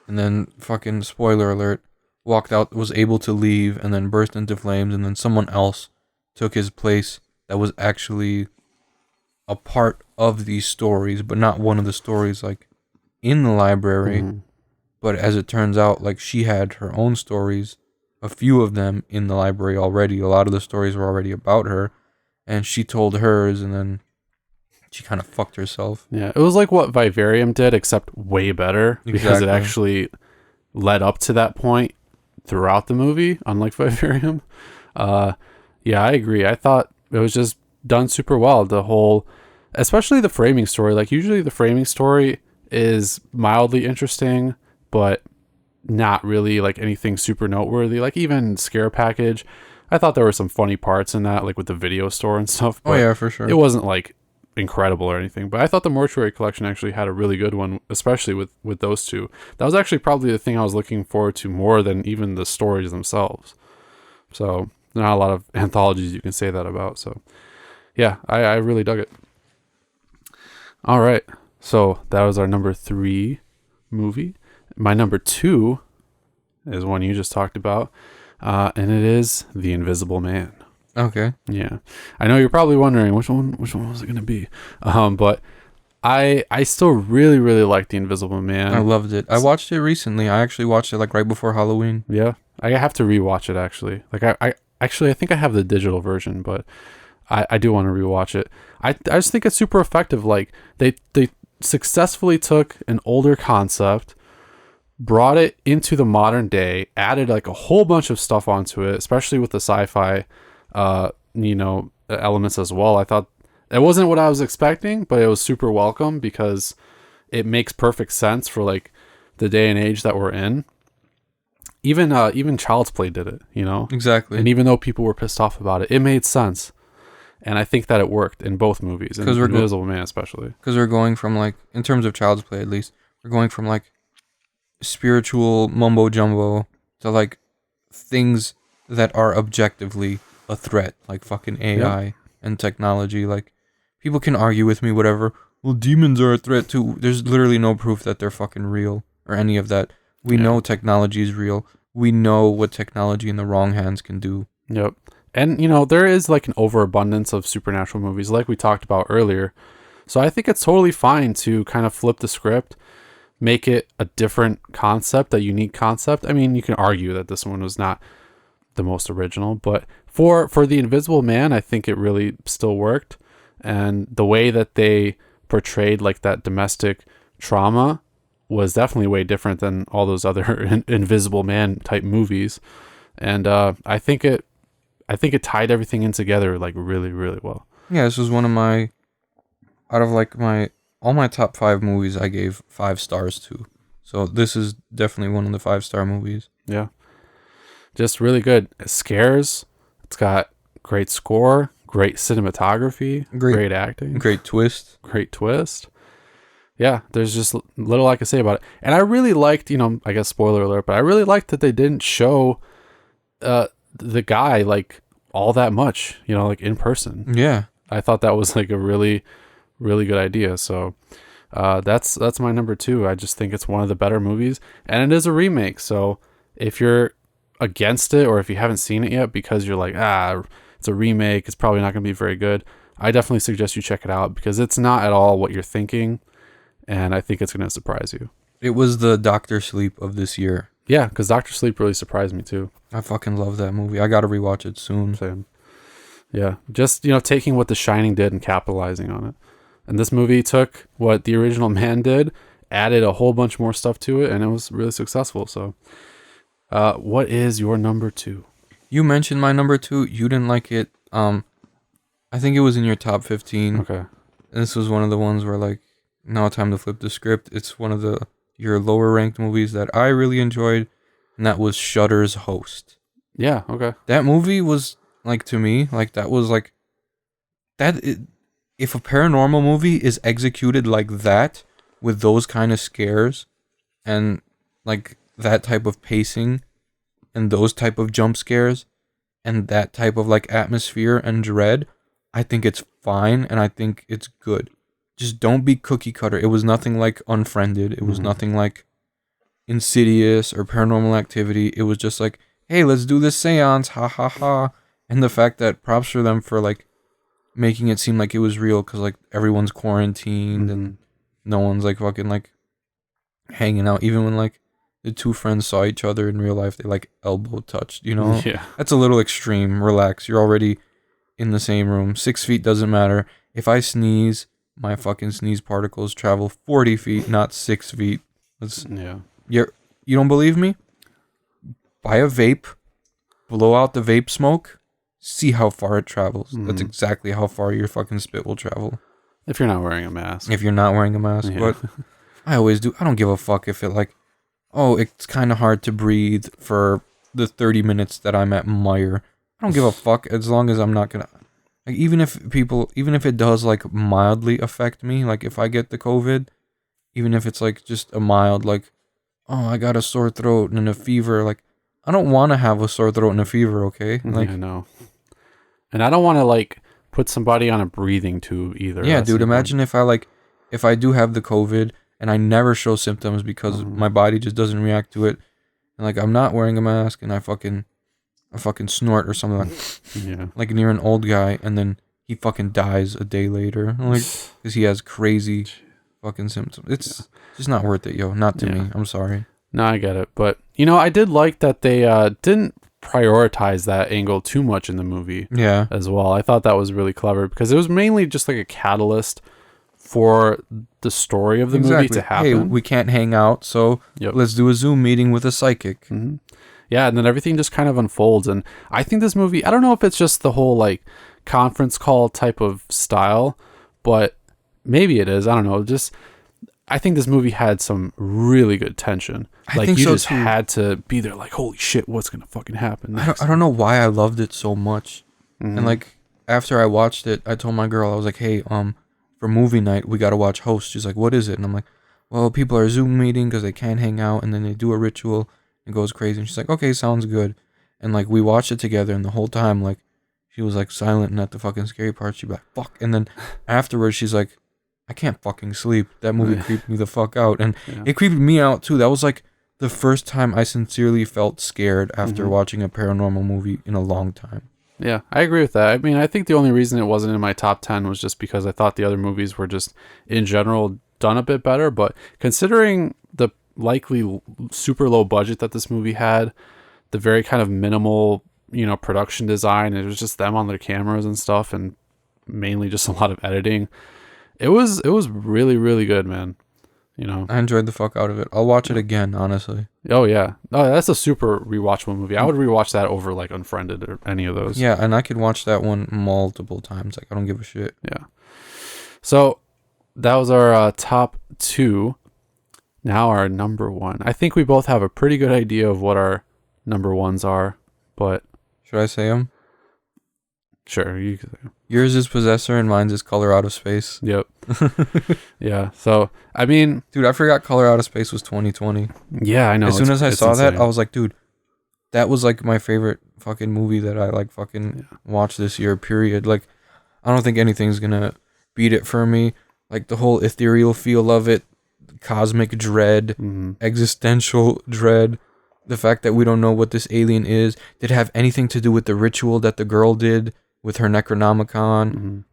and then fucking spoiler alert, walked out, was able to leave, and then burst into flames, and then someone else took his place that was actually a part of these stories, but not one of the stories like in the library. But as it turns out, like she had her own stories, a few of them in the library already. A lot of the stories were already about her, and she told hers, and then she kind of fucked herself. Yeah, it was like what Vivarium did, except way better, because it Exactly. actually led up to that point throughout the movie, unlike Vivarium. Yeah, I agree. I thought it was just done super well. The whole, especially the framing story. Like usually the framing story is mildly interesting, but not really like anything super noteworthy. Like even Scare Package, I thought there were some funny parts in that, like with the video store and stuff. Oh yeah, for sure. It wasn't like incredible or anything, but I thought the Mortuary Collection actually had a really good one, especially with those two. That was actually probably the thing I was looking forward to more than even the stories themselves. So not a lot of anthologies you can say that about. So yeah, I really dug it. All right, so that was our number 3 movie. My number 2 is one you just talked about, and it is The Invisible Man. Okay. Yeah, I know you're probably wondering which one was it gonna be, but I still really like The Invisible Man. I loved it. I watched it recently. I actually watched it like right before Halloween. Yeah, I have to rewatch it actually. Like I think I have the digital version, but I do want to rewatch it. I just think it's super effective. Like they successfully took an older concept, brought it into the modern day, added like a whole bunch of stuff onto it, especially with the sci-fi elements as well. I thought it wasn't what I was expecting, but it was super welcome because it makes perfect sense for like the day and age that we're in. Even Child's Play did it, Exactly. and even though people were pissed off about it, it made sense, and I think that it worked in both movies, and Invisible Man especially. Because we're going from like, in terms of Child's Play at least, we're going from like spiritual mumbo jumbo to like things that are objectively a threat, like fucking AI and technology. Like, people can argue with me, whatever. Well, demons are a threat too. There's literally no proof that they're fucking real or any of that. We know technology is real. We know what technology in the wrong hands can do. Yep. And, there is like an overabundance of supernatural movies like we talked about earlier. So I think it's totally fine to kind of flip the script, make it a different concept, a unique concept. I mean, you can argue that this one was not the most original, but for The Invisible Man, I think it really still worked. And the way that they portrayed like that domestic trauma was definitely way different than all those other Invisible Man type movies. and I think it tied everything in together like really, really well. Yeah, this was one of my, out of like all my top 5 movies, I gave 5 stars to. So this is definitely one of the 5-star movies. Yeah, just really good. It scares. It's got great score, great cinematography, great acting, great twist. Yeah, there's just little I can say about it. And I really liked, I guess spoiler alert, but I really liked that they didn't show the guy like all that much, like in person. Yeah. I thought that was like a really, really good idea. So that's my number 2. I just think it's one of the better movies, and it is a remake. So if you're against it, or if you haven't seen it yet because you're like, it's a remake, it's probably not going to be very good, I definitely suggest you check it out because it's not at all what you're thinking, and I think it's going to surprise you. It was the Dr. Sleep of this year. Yeah, because Dr. Sleep really surprised me too. I fucking love that movie. I got to rewatch it soon. Same. Yeah, just taking what The Shining did and capitalizing on it. And this movie took what the original Man did, added a whole bunch more stuff to it, and it was really successful. So, what is your number 2? You mentioned my number 2. You didn't like it. I think it was in your top 15. Okay. This was one of the ones where like, now time to flip the script. It's one of your lower ranked movies that I really enjoyed, and that was Shudder's Host. Yeah. Okay. That movie was like, to me, like that was like that. If a paranormal movie is executed like that, with those kind of scares and like that type of pacing and those type of jump scares and that type of like atmosphere and dread, I think it's fine and I think it's good. Just don't be cookie cutter. It was nothing like Unfriended. It was nothing like Insidious or Paranormal Activity. It was just like, hey, let's do this seance, ha ha ha. And the fact that props for them for like making it seem like it was real, because like everyone's quarantined and no one's like fucking like hanging out. Even when like the 2 friends saw each other in real life, they like elbow touched, Yeah. That's a little extreme. Relax. You're already in the same room. 6 feet doesn't matter. If I sneeze, my fucking sneeze particles travel 40 feet, not 6 feet. You don't believe me? Buy a vape, blow out the vape smoke, see how far it travels. That's exactly how far your fucking spit will travel. If you're not wearing a mask. Yeah. But I always do. I don't give a fuck if it like, it's kind of hard to breathe for the 30 minutes that I'm at Meijer. I don't give a fuck as long as I'm not gonna. Like, even if it does like mildly affect me, like if I get the COVID, even if it's like just a mild, like, I got a sore throat and a fever, like, I don't want to have a sore throat and a fever, okay? Like, I know. And I don't want to like put somebody on a breathing tube either. Yeah, dude, imagine if I do have the COVID and I never show symptoms because my body just doesn't react to it, and like I'm not wearing a mask and I fucking snort or something like, like near an old guy, and then he fucking dies a day later, like, because he has crazy fucking symptoms. It's just not worth it, yo. Not to me. I'm sorry. No, I get it. But, I did like that they didn't prioritize that angle too much in the movie as well. I thought that was really clever because it was mainly just like a catalyst for the story of the movie to happen. Hey, we can't hang out, so let's do a Zoom meeting with a psychic. Yeah, and then everything just kind of unfolds. And I think this movie, I don't know if it's just the whole like conference call type of style, but maybe it is. I don't know. I think this movie had some really good tension. I think you so just too. had to be there like, holy shit, what's going to fucking happen next? I don't know why I loved it so much. And like after I watched it, I told my girl, I was like, hey, for movie night, we got to watch Host. She's like, what is it? And I'm like, well, people are Zoom meeting because they can't hang out, and then they do a ritual and goes crazy. And she's like, okay, sounds good. And like we watched it together, and the whole time like she was like silent, and at the fucking scary part she'd be like, fuck. And then afterwards she's like, I can't fucking sleep. That movie creeped me the fuck out. And it creeped me out too. That was like the first time I sincerely felt scared after watching a paranormal movie in a long time. Yeah, I agree with that. I mean, I think the only reason it wasn't in my top 10 was just because I thought the other movies were just in general done a bit better. But considering the likely super low budget that this movie had, the very kind of minimal, production design, it was just them on their cameras and stuff, and mainly just a lot of editing. It was really, really good, man. You know. I enjoyed the fuck out of it. I'll watch it again, honestly. Oh yeah. Oh, that's a super rewatchable movie. I would rewatch that over like Unfriended or any of those. Yeah, and I could watch that one multiple times. Like I don't give a shit. Yeah. So that was our top 2. Now our number 1. I think we both have a pretty good idea of what our number 1s are, but Should I say them? sure, Yours is Possessor and mine's is Color Out of Space. Yep. Yeah. So I mean, Dude, I forgot Color Out of Space was 2020. yeah, I know. As soon as I saw that, insane. I was like, dude, that was like my favorite fucking movie that I like fucking watched this year, period. Like, I don't think anything's gonna beat it for me. Like the whole ethereal feel of it, cosmic dread, existential dread, the fact that we don't know what this alien is. Did it have anything to do with the ritual that the girl did with her Necronomicon?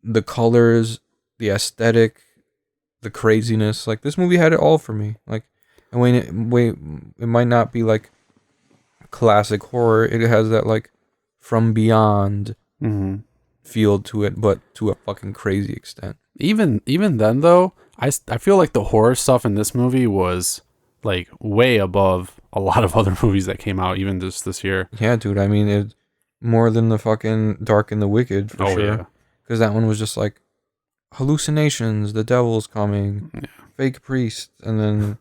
The colors, the aesthetic, the craziness. Like this movie had it all for me. Like, and it might not be like classic horror. It has that like from beyond feel to it, but to a fucking crazy extent. Even then though, I feel like the horror stuff in this movie was like way above a lot of other movies that came out even just this year. Yeah, dude. I mean, it more than the fucking Dark and the Wicked for sure. Yeah. Because that one was just like hallucinations, the devil's coming, fake priest, and then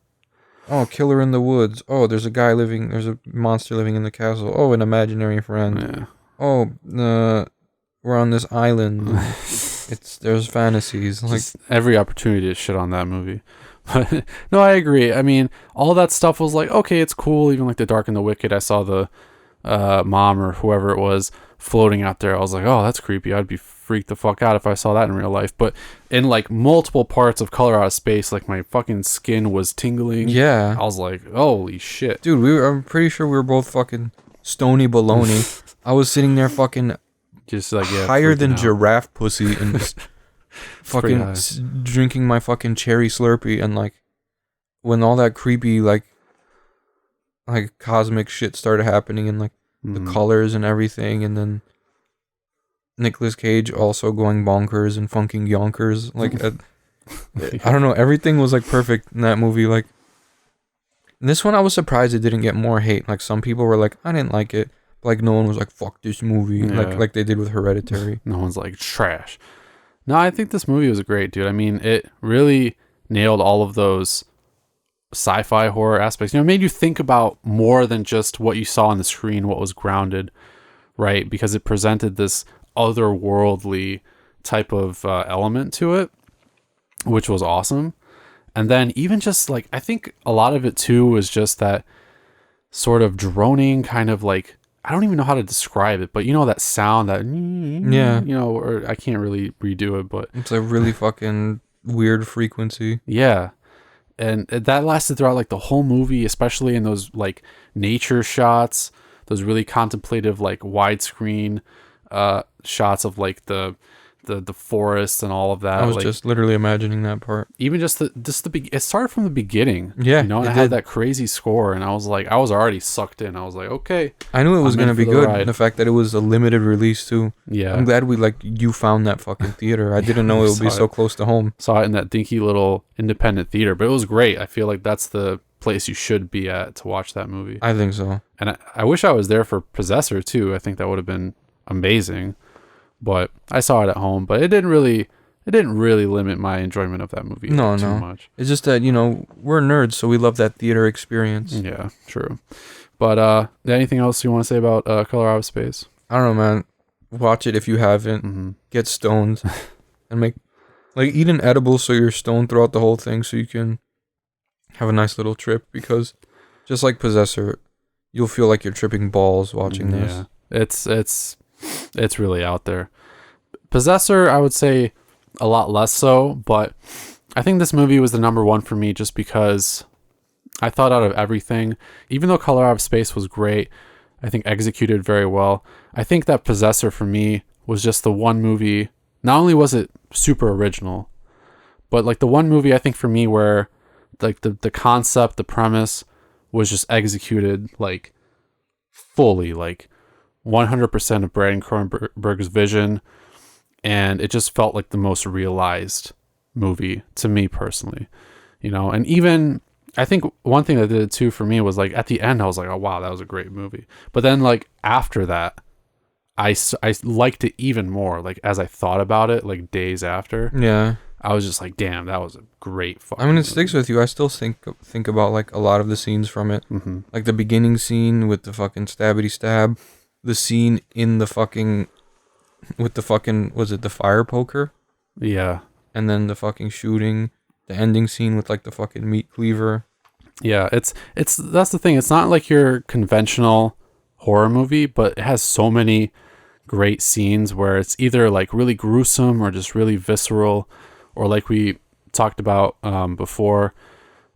killer in the woods. Oh, there's a monster living in the castle. Oh, an imaginary friend. Yeah. Oh, we're on this island. There's fantasies. Like Just every opportunity to shit on that movie. But no, I agree. I mean, all that stuff was like, okay, it's cool. Even like the Dark and the Wicked, I saw the mom or whoever it was floating out there. I was like, oh, that's creepy. I'd be freaked the fuck out if I saw that in real life. But in like multiple parts of Color Out of Space, like my fucking skin was tingling. yeah, I was like, holy shit. dude. I'm pretty sure we were both fucking stony baloney. I was sitting there fucking Just like, yeah, higher freaking than out. giraffe pussy and just pretty fucking high. drinking my fucking cherry Slurpee, and like when all that creepy like cosmic shit started happening and like the colors and everything, and then Nicolas Cage also going bonkers and funking yonkers. Like I don't know, everything was like perfect in that movie. Like this one, I was surprised it didn't get more hate. Like some people were like, I didn't like it. Like no one was like, fuck this movie, Yeah. like they did with Hereditary. No one's like, trash. No, I think this movie was great, dude. I mean, it really nailed all of those sci-fi horror aspects. You know, it made you think about more than just what you saw on the screen, what was grounded, right? Because it presented this otherworldly type of element to it, which was awesome. And then even just like, I think a lot of it too was just that sort of droning kind of like, I don't even know how to describe it, but you know that sound that, Yeah. you know, or I can't really redo it, but It's a really fucking weird frequency. yeah. And that lasted throughout like the whole movie, especially in those like nature shots, those really contemplative like widescreen shots of like the forests and all of that. I was like, just literally imagining that part. even just it started from the beginning. Yeah, you know, and it it had did. that crazy score, and I was already sucked in. I was like, okay, I knew it was I'm gonna in be for the good. ride. The fact that it was a limited release too. yeah. I'm glad you found that fucking theater. I didn't know it would be saw so it. close to home. Saw it in that dinky little independent theater, but it was great. I feel like that's the place you should be at to watch that movie. I think so. And I wish I was there for Possessor too. I think that would have been amazing. But I saw it at home, but it didn't really limit my enjoyment of that movie No, too no. much. It's just that, we're nerds, so we love that theater experience. Yeah, true. But anything else you want to say about Color Out of Space? I don't know, man. Watch it if you haven't. Mm-hmm. Get stoned and eat an edible so you're stoned throughout the whole thing so you can have a nice little trip, because just like Possessor, you'll feel like you're tripping balls watching this. Yeah, it's really out there. Possessor, I would say a lot less so, but I think this movie was the number one for me just because I thought out of everything, even though Color Out of Space was great, I think executed very well. I think that Possessor for me was just the one movie, not only was it super original, but like the one movie I think for me where like the concept, the premise was just executed like fully, like 100% of Brandon Cronenberg's vision, and it just felt like the most realized movie to me personally. And even I think one thing that did it too for me was like at the end I was like, oh wow, that was a great movie. But then like after that, I liked it even more. Like as I thought about it, like days after, Yeah. I was just like, damn, that was a great fucking I mean, it movie. sticks with you. I still think about like a lot of the scenes from it, like the beginning scene with the fucking stabbity stab, the scene in the fucking with the fucking was it the fire poker, Yeah. and then the fucking shooting, the ending scene with like the fucking meat cleaver. Yeah, it's that's the thing. It's not like your conventional horror movie, but it has so many great scenes where it's either like really gruesome or just really visceral, or like we talked about before,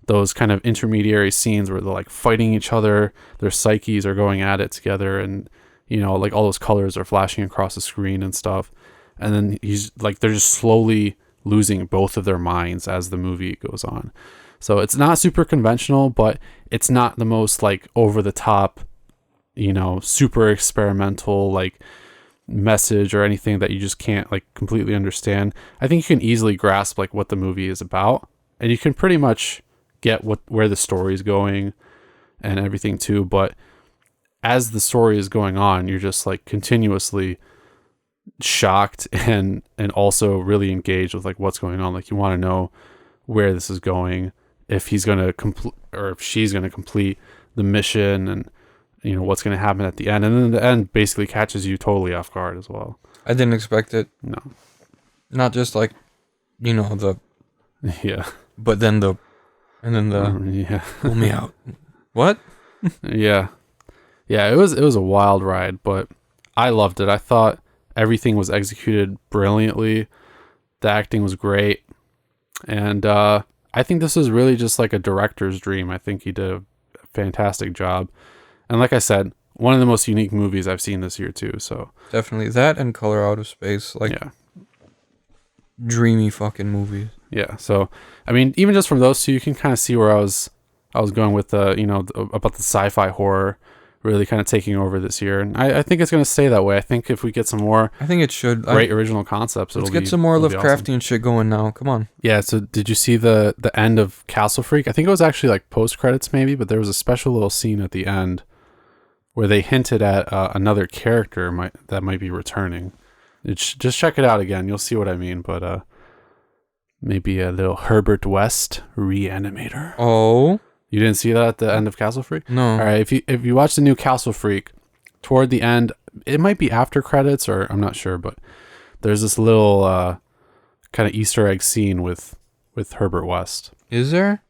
those kind of intermediary scenes where they're like fighting each other, their psyches are going at it together, and like all those colors are flashing across the screen and stuff, and then he's like they're just slowly losing both of their minds as the movie goes on. So it's not super conventional, but it's not the most like over the top, super experimental like message or anything that you just can't like completely understand. I think you can easily grasp like what the movie is about, and you can pretty much get where the story is going and everything too. But as the story is going on, you're just like continuously shocked and also really engaged with like what's going on. Like you want to know where this is going, if he's going to complete or if she's going to complete the mission, and what's going to happen at the end. And then the end basically catches you totally off guard as well. I didn't expect it. No. Not just like, the Yeah. but then the Yeah. pull me out. What? Yeah. Yeah, it was a wild ride, but I loved it. I thought everything was executed brilliantly. The acting was great. And I think this is really just like a director's dream. I think he did a fantastic job. And like I said, one of the most unique movies I've seen this year too. So Definitely that and Color Out of Space, like yeah. dreamy fucking movies. Yeah. So I mean, even just from those two, you can kind of see where I was going with about the sci-fi horror really kind of taking over this year. And I think it's going to stay that way. I think if we get some more I think it should. great original concepts, Let's get some more it'll be Lovecraftian awesome. shit going now. Come on. Yeah, so did you see the end of Castle Freak? I think it was actually like post-credits maybe, but there was a special little scene at the end where they hinted at another character that might be returning. Just check it out again. You'll see what I mean, but maybe a little Herbert West Reanimator. Oh. You didn't see that at the end of Castle Freak? No. All right, if you watch the new Castle Freak, toward the end, it might be after credits or I'm not sure, but there's this little kind of Easter egg scene with Herbert West. Is there?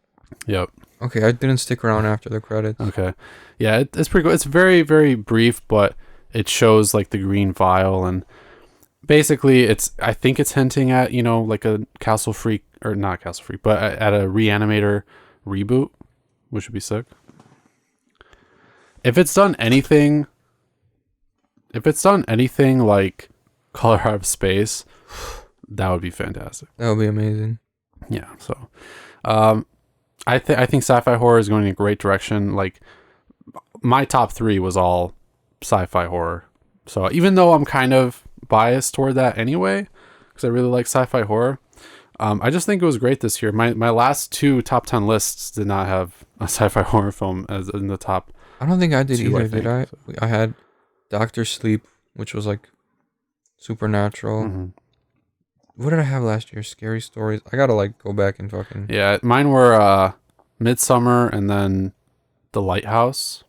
Yep. Okay, I didn't stick around after the credits. Okay. Yeah, it's pretty cool. It's very, very brief, but it shows like the green vial, and basically I think it's hinting at, like a Castle Freak, or not Castle Freak, but at a Reanimator reboot, which would be sick. If it's done anything like Color Out of Space, that would be fantastic. That would be amazing. Yeah, so I think sci-fi horror is going in a great direction. Like my top 3 was all sci-fi horror. So even though I'm kind of biased toward that anyway, because I really like sci-fi horror, I just think it was great this year. My last 2 top 10 lists did not have a sci-fi horror film as in the top. I don't think I did 2, either, did I? I had Doctor Sleep, which was like supernatural. Mm-hmm. What did I have last year? Scary Stories. I gotta like go back and fucking. Yeah, mine were Midsummer and then The Lighthouse.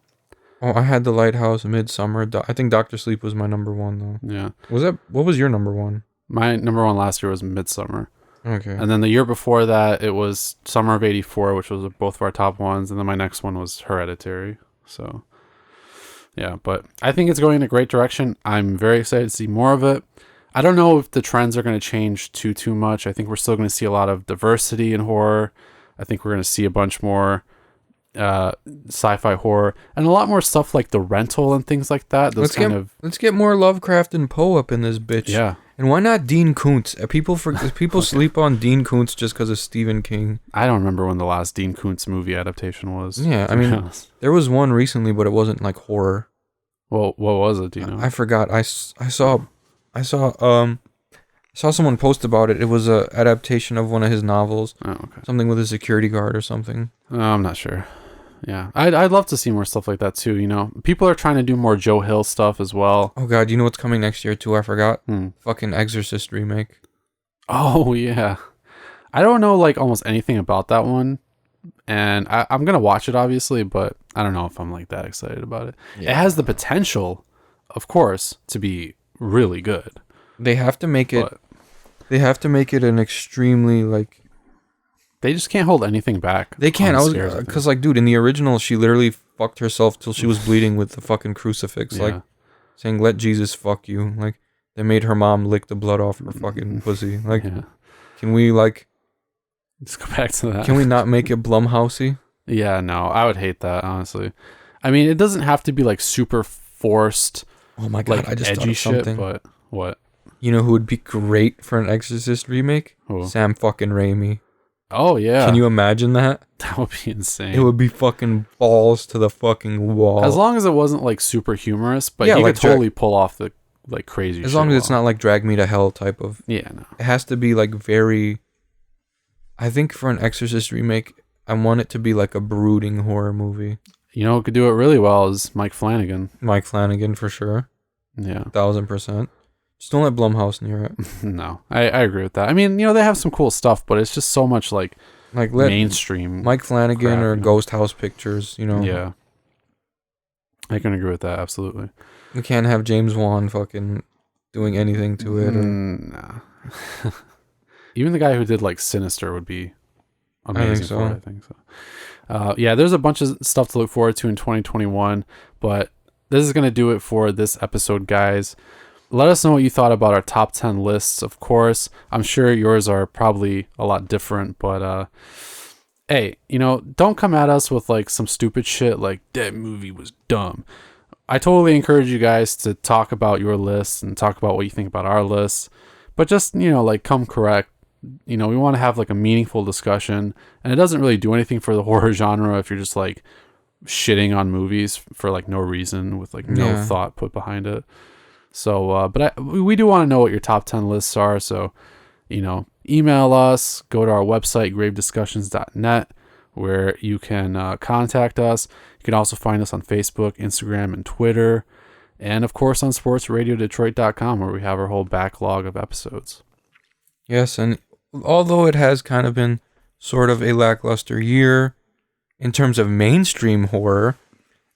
Oh, I had The Lighthouse, Midsummer. I think Doctor Sleep was my number 1 though. Yeah. What was your number 1? My number 1 last year was Midsummer. Okay. And then the year before that, it was Summer of '84, which was both of our top ones. And then my next one was Hereditary. So, yeah. But I think it's going in a great direction. I'm very excited to see more of it. I don't know if the trends are going to change too much. I think we're still going to see a lot of diversity in horror. I think we're going to see a bunch more sci-fi horror and a lot more stuff like The Rental and things like that. Let's get more Lovecraft and Poe up in this bitch. Yeah. And why not Dean Koontz? People sleep on Dean Koontz just because of Stephen King. I don't remember when the last Dean Koontz movie adaptation was. Yeah, I mean, there was one recently, but it wasn't like horror. Well, what was it? Do you know? I forgot. I saw saw someone post about it. It was a adaptation of one of his novels. Oh, okay. Something with a security guard or something. I'm not sure. Yeah, I'd love to see more stuff like that too. You know, people are trying to do more Joe Hill stuff as well. Oh God, you know what's coming next year too? I forgot. Hmm. Fucking Exorcist remake. Oh yeah, I don't know like almost anything about that one, and I'm gonna watch it obviously, but I don't know if I'm like that excited about it. Yeah. It has the potential, of course, to be really good. They have to make it. But They have to make it an extremely like. they just can't hold anything back. They can't. on I the was scares, think. because like, dude, in the original, she literally fucked herself till she was bleeding with the fucking crucifix, Yeah. like saying "Let Jesus fuck you." Like they made her mom lick the blood off her fucking pussy. Like, Yeah. can we like? Let's go back to that. Can we not make it Blumhousey? Yeah, no, I would hate that honestly. I mean, it doesn't have to be like super forced, Oh my God! like I just thought edgy of shit. something. But what? You know who would be great for an Exorcist remake? Who? Sam fucking Raimi. Oh yeah, Can you imagine that? That would be insane. It would be fucking balls to the fucking wall. As long as it wasn't like super humorous, but Yeah, he like could totally pull off the like crazy. as shit long as it's well. not like Drag Me to Hell type of. Yeah, no. It has to be like very. I think for an Exorcist remake, I want it to be like a brooding horror movie. You know who could do it really well is Mike Flanagan. Mike Flanagan for sure, Yeah. 1000%. Just don't let Blumhouse near it. No, I agree with that. I mean, you know, they have some cool stuff, but it's just so much like Like let mainstream. Mike Flanagan crap, or you know? Ghost House Pictures. You know. Yeah. I can agree with that, absolutely. We can't have James Wan fucking doing anything to it. Or, Nah. Even the guy who did like Sinister would be amazing so. for it, I think so. Yeah, there's a bunch of stuff to look forward to in 2021, but this is going to do it for this episode, guys. Let us know what you thought about our top 10 lists, of course. I'm sure yours are probably a lot different, but hey, you know, don't come at us with like some stupid shit like that movie was dumb. I totally encourage you guys to talk about your lists and talk about what you think about our lists, but just, you know, like come correct. You know, we want to have like a meaningful discussion, and it doesn't really do anything for the horror genre if you're just like shitting on movies for like no reason with like no Yeah. thought put behind it. So, we do want to know what your top 10 lists are. So, you know, email us, go to our website, gravediscussions.net, where you can contact us. You can also find us on Facebook, Instagram, and Twitter. And of course on sportsradiodetroit.com, where we have our whole backlog of episodes. Yes, and although it has kind of been sort of a lackluster year in terms of mainstream horror,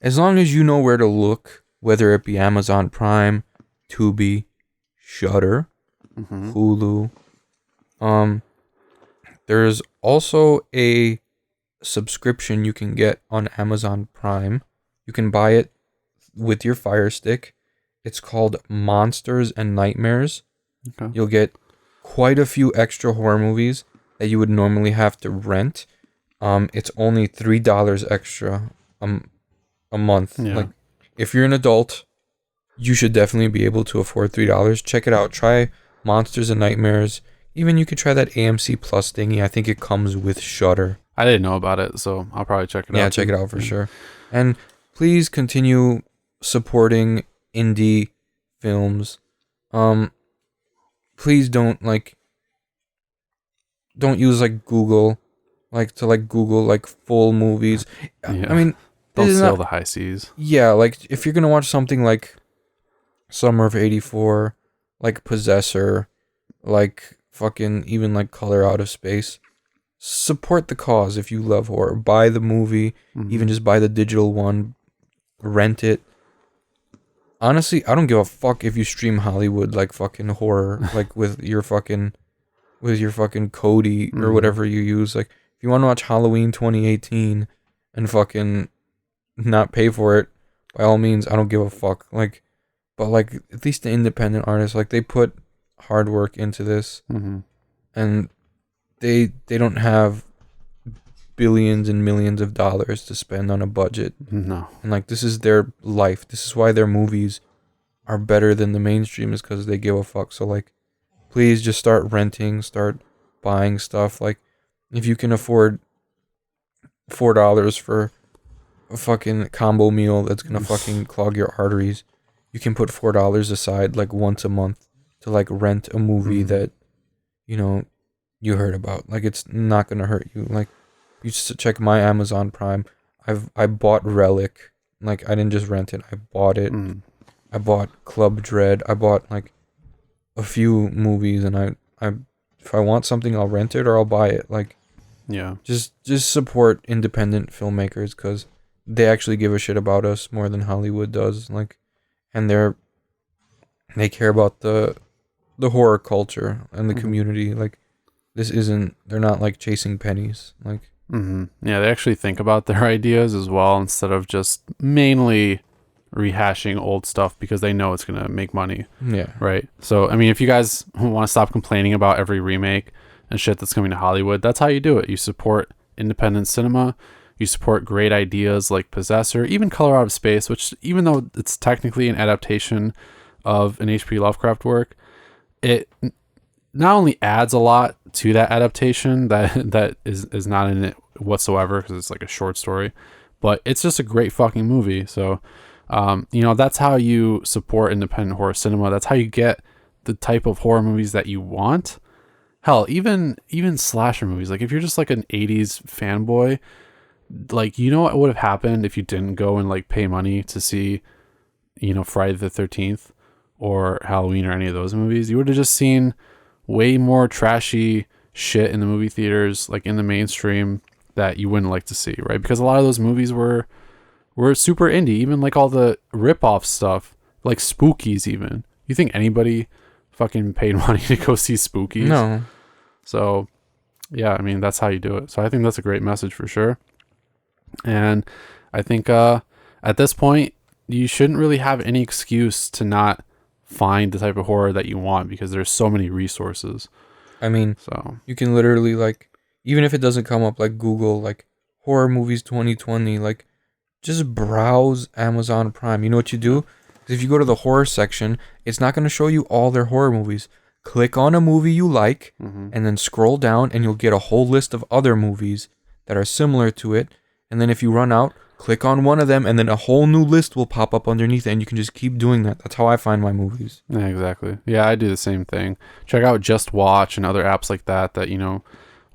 as long as you know where to look, whether it be Amazon Prime, Tubi, Shudder, Hulu, there's also a subscription you can get on Amazon Prime. You can buy it with your Fire Stick. It's called Monsters and Nightmares. Okay. You'll get quite a few extra horror movies that you would normally have to rent. It's only $3 extra a month. Yeah. Like, if you're an adult, you should definitely be able to afford $3. Check it out. Try Monsters and Nightmares. Even you could try that AMC Plus thingy. I think it comes with Shudder. I didn't know about it, so I'll probably check it out. Yeah, check it out for sure. And please continue supporting indie films. Please don't use like Google, to Google like full movies. Yeah. I mean, Don't this is sail not- the high seas. Yeah, like if you're gonna watch something like Summer of '84, like Possessor, like fucking even like Color Out of Space, support the cause if you love horror. Buy the movie, even just buy the digital one, rent it. Honestly, I don't give a fuck if you stream Hollywood like fucking horror, like with your fucking Kodi or whatever you use. Like if you want to watch Halloween 2018 and fucking not pay for it, by all means, I don't give a fuck. Like, but like at least the independent artists, like they put hard work into this, and they don't have billions and millions of dollars to spend on a budget. No. And like this is their life. This is why their movies are better than the mainstream, is because they give a fuck. So like, please just start renting, start buying stuff. Like if you can afford $4 for a fucking combo meal that's gonna fucking clog your arteries, you can put $4 aside like once a month to like rent a movie that, you know, you heard about. Like, it's not gonna hurt you. Like, you just check my Amazon Prime. I bought Relic. Like, I didn't just rent it. I bought it. I bought Club Dread. I bought like a few movies, and I if I want something, I'll rent it or I'll buy it. Like, Yeah. just support independent filmmakers, because they actually give a shit about us more than Hollywood does. Like, and they care about the horror culture and the community. Like, they're not like chasing pennies. Like, Yeah, they actually think about their ideas as well, instead of just mainly rehashing old stuff because they know it's going to make money. yeah. Right. So, I mean, if you guys want to stop complaining about every remake and shit that's coming to Hollywood, that's how you do it. You support independent cinema. You support great ideas like Possessor, even Color Out of Space, which, even though it's technically an adaptation of an H.P. Lovecraft work, it not only adds a lot to that adaptation that is not in it whatsoever, because it's like a short story, but it's just a great fucking movie. So, you know, that's how you support independent horror cinema. That's how you get the type of horror movies that you want. Hell, even slasher movies. Like, if you're just like an 80s fanboy, like, you know what would have happened if you didn't go and like pay money to see, you know, Friday the 13th or Halloween or any of those movies? You would have just seen way more trashy shit in the movie theaters, like in the mainstream, that you wouldn't like to see, right? Because a lot of those movies were super indie. Even like all the rip-off stuff, like Spookies even. You think anybody fucking paid money to go see Spookies? No. So, yeah, I mean, that's how you do it. So I think that's a great message for sure. And I think at this point, you shouldn't really have any excuse to not find the type of horror that you want, because there's so many resources. I mean, So you can literally, like, even if it doesn't come up, like, Google, like, horror movies 2020, like, just browse Amazon Prime. You know what you do? 'Cause if you go to the horror section, it's not going to show you all their horror movies. Click on a movie you like, and then scroll down, and you'll get a whole list of other movies that are similar to it. And then if you run out, click on one of them, and then a whole new list will pop up underneath it, and you can just keep doing that. That's how I find my movies. yeah, exactly. Yeah, I do the same thing. Check out Just Watch and other apps like that, you know,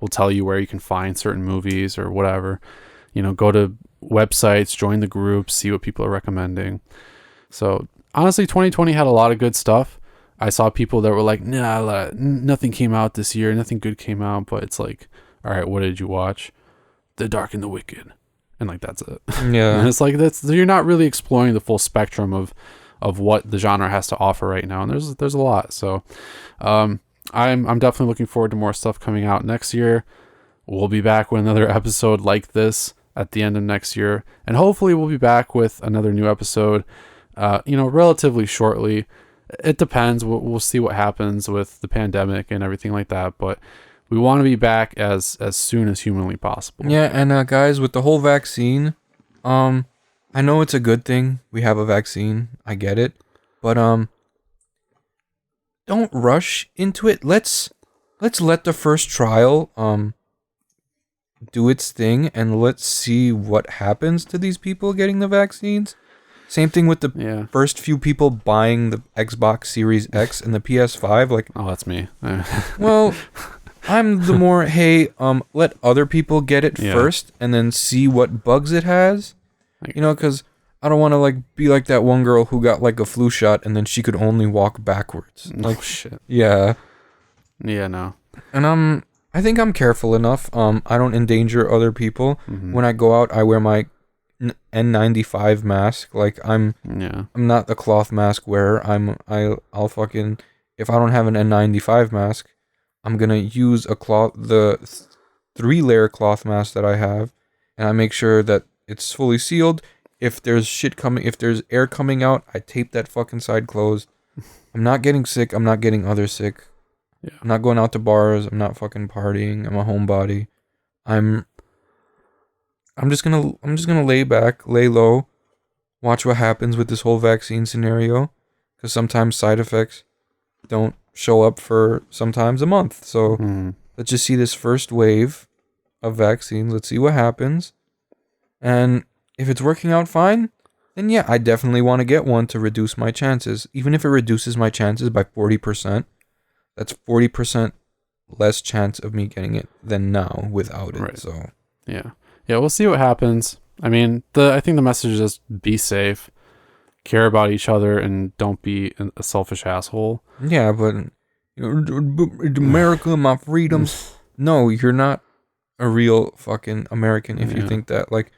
will tell you where you can find certain movies or whatever. You know, go to websites, join the groups, see what people are recommending. So honestly, 2020 had a lot of good stuff. I saw people that were like, nah, nothing came out this year, nothing good came out. But it's like, all right, what did you watch? The Dark and the Wicked. And like, that's it. Yeah. And it's like, you're not really exploring the full spectrum of what the genre has to offer right now. And there's a lot. So I'm definitely looking forward to more stuff coming out next year. We'll be back with another episode like this at the end of next year. And hopefully we'll be back with another new episode, you know, relatively shortly. It depends. We'll see what happens with the pandemic and everything like that. But we want to be back as soon as humanly possible. Yeah, and guys, with the whole vaccine, I know it's a good thing we have a vaccine. I get it. But don't rush into it. Let's let the first trial do its thing, and let's see what happens to these people getting the vaccines. Same thing with the first few people buying the Xbox Series X and the PS5. Like, oh, that's me. well, I'm the more, hey, let other people get it first, and then see what bugs it has. You know, because I don't want to like be like that one girl who got like a flu shot and then she could only walk backwards. Like, oh, shit. Yeah. Yeah, no. And I think I'm careful enough. I don't endanger other people. When I go out, I wear my N95 mask. Like, I'm not the cloth mask wearer. I'll fucking, if I don't have an N95 mask, I'm gonna use the 3-layer cloth mask that I have, and I make sure that it's fully sealed. If there's air coming out, I tape that fucking side closed. I'm not getting sick. I'm not getting others sick. Yeah. I'm not going out to bars. I'm not fucking partying. I'm a homebody. I'm just gonna lay back, lay low, watch what happens with this whole vaccine scenario, because sometimes side effects don't show up for sometimes a month. So let's just see this first wave of vaccine. Let's see what happens, and if it's working out fine, then yeah, I definitely want to get one to reduce my chances. Even if it reduces my chances by 40%, that's 40% less chance of me getting it than now without it. Right. So Yeah, we'll see what happens. I mean, I think the message is just be safe, care about each other, and don't be a selfish asshole. yeah, but America, my freedoms. No, you're not a real fucking American if you think that. Like,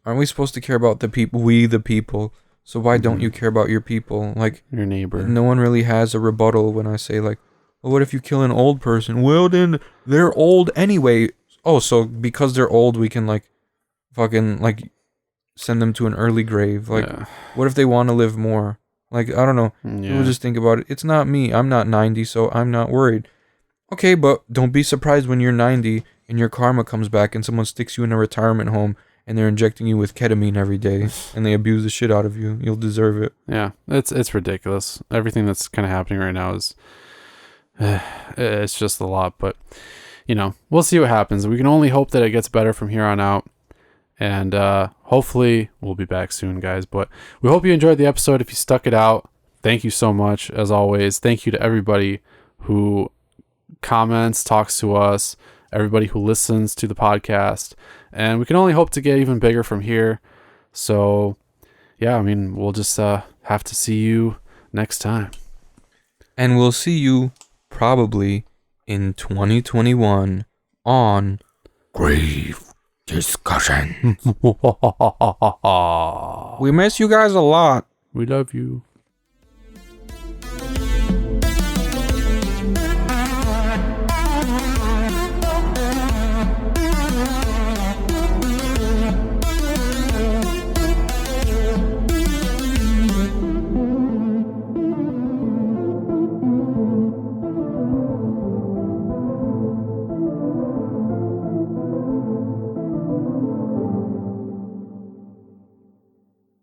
aren't we supposed to care about the people? We the people. So why don't you care about your people? Like, Your neighbor. no one really has a rebuttal when I say, like, well, what if you kill an old person? Well, then they're old anyway. Oh, so because they're old, we can, like, fucking, like, send them to an early grave. Like, what if they want to live more? Like, I don't know. People just think about it. It's not me. I'm not 90, so I'm not worried. Okay, but don't be surprised when you're 90 and your karma comes back and someone sticks you in a retirement home and they're injecting you with ketamine every day and they abuse the shit out of you. You'll deserve it. Yeah, it's ridiculous. Everything that's kind of happening right now is it's just a lot, but you know, we'll see what happens. We can only hope that it gets better from here on out. And hopefully we'll be back soon, guys. But we hope you enjoyed the episode. If you stuck it out, thank you so much. As always, thank you to everybody who comments, talks to us, everybody who listens to the podcast. And we can only hope to get even bigger from here. So, yeah, I mean, we'll just have to see you next time. And we'll see you probably in 2021 on Grave Discussion. We miss you guys a lot. We love you.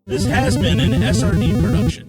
This has been an SRD production.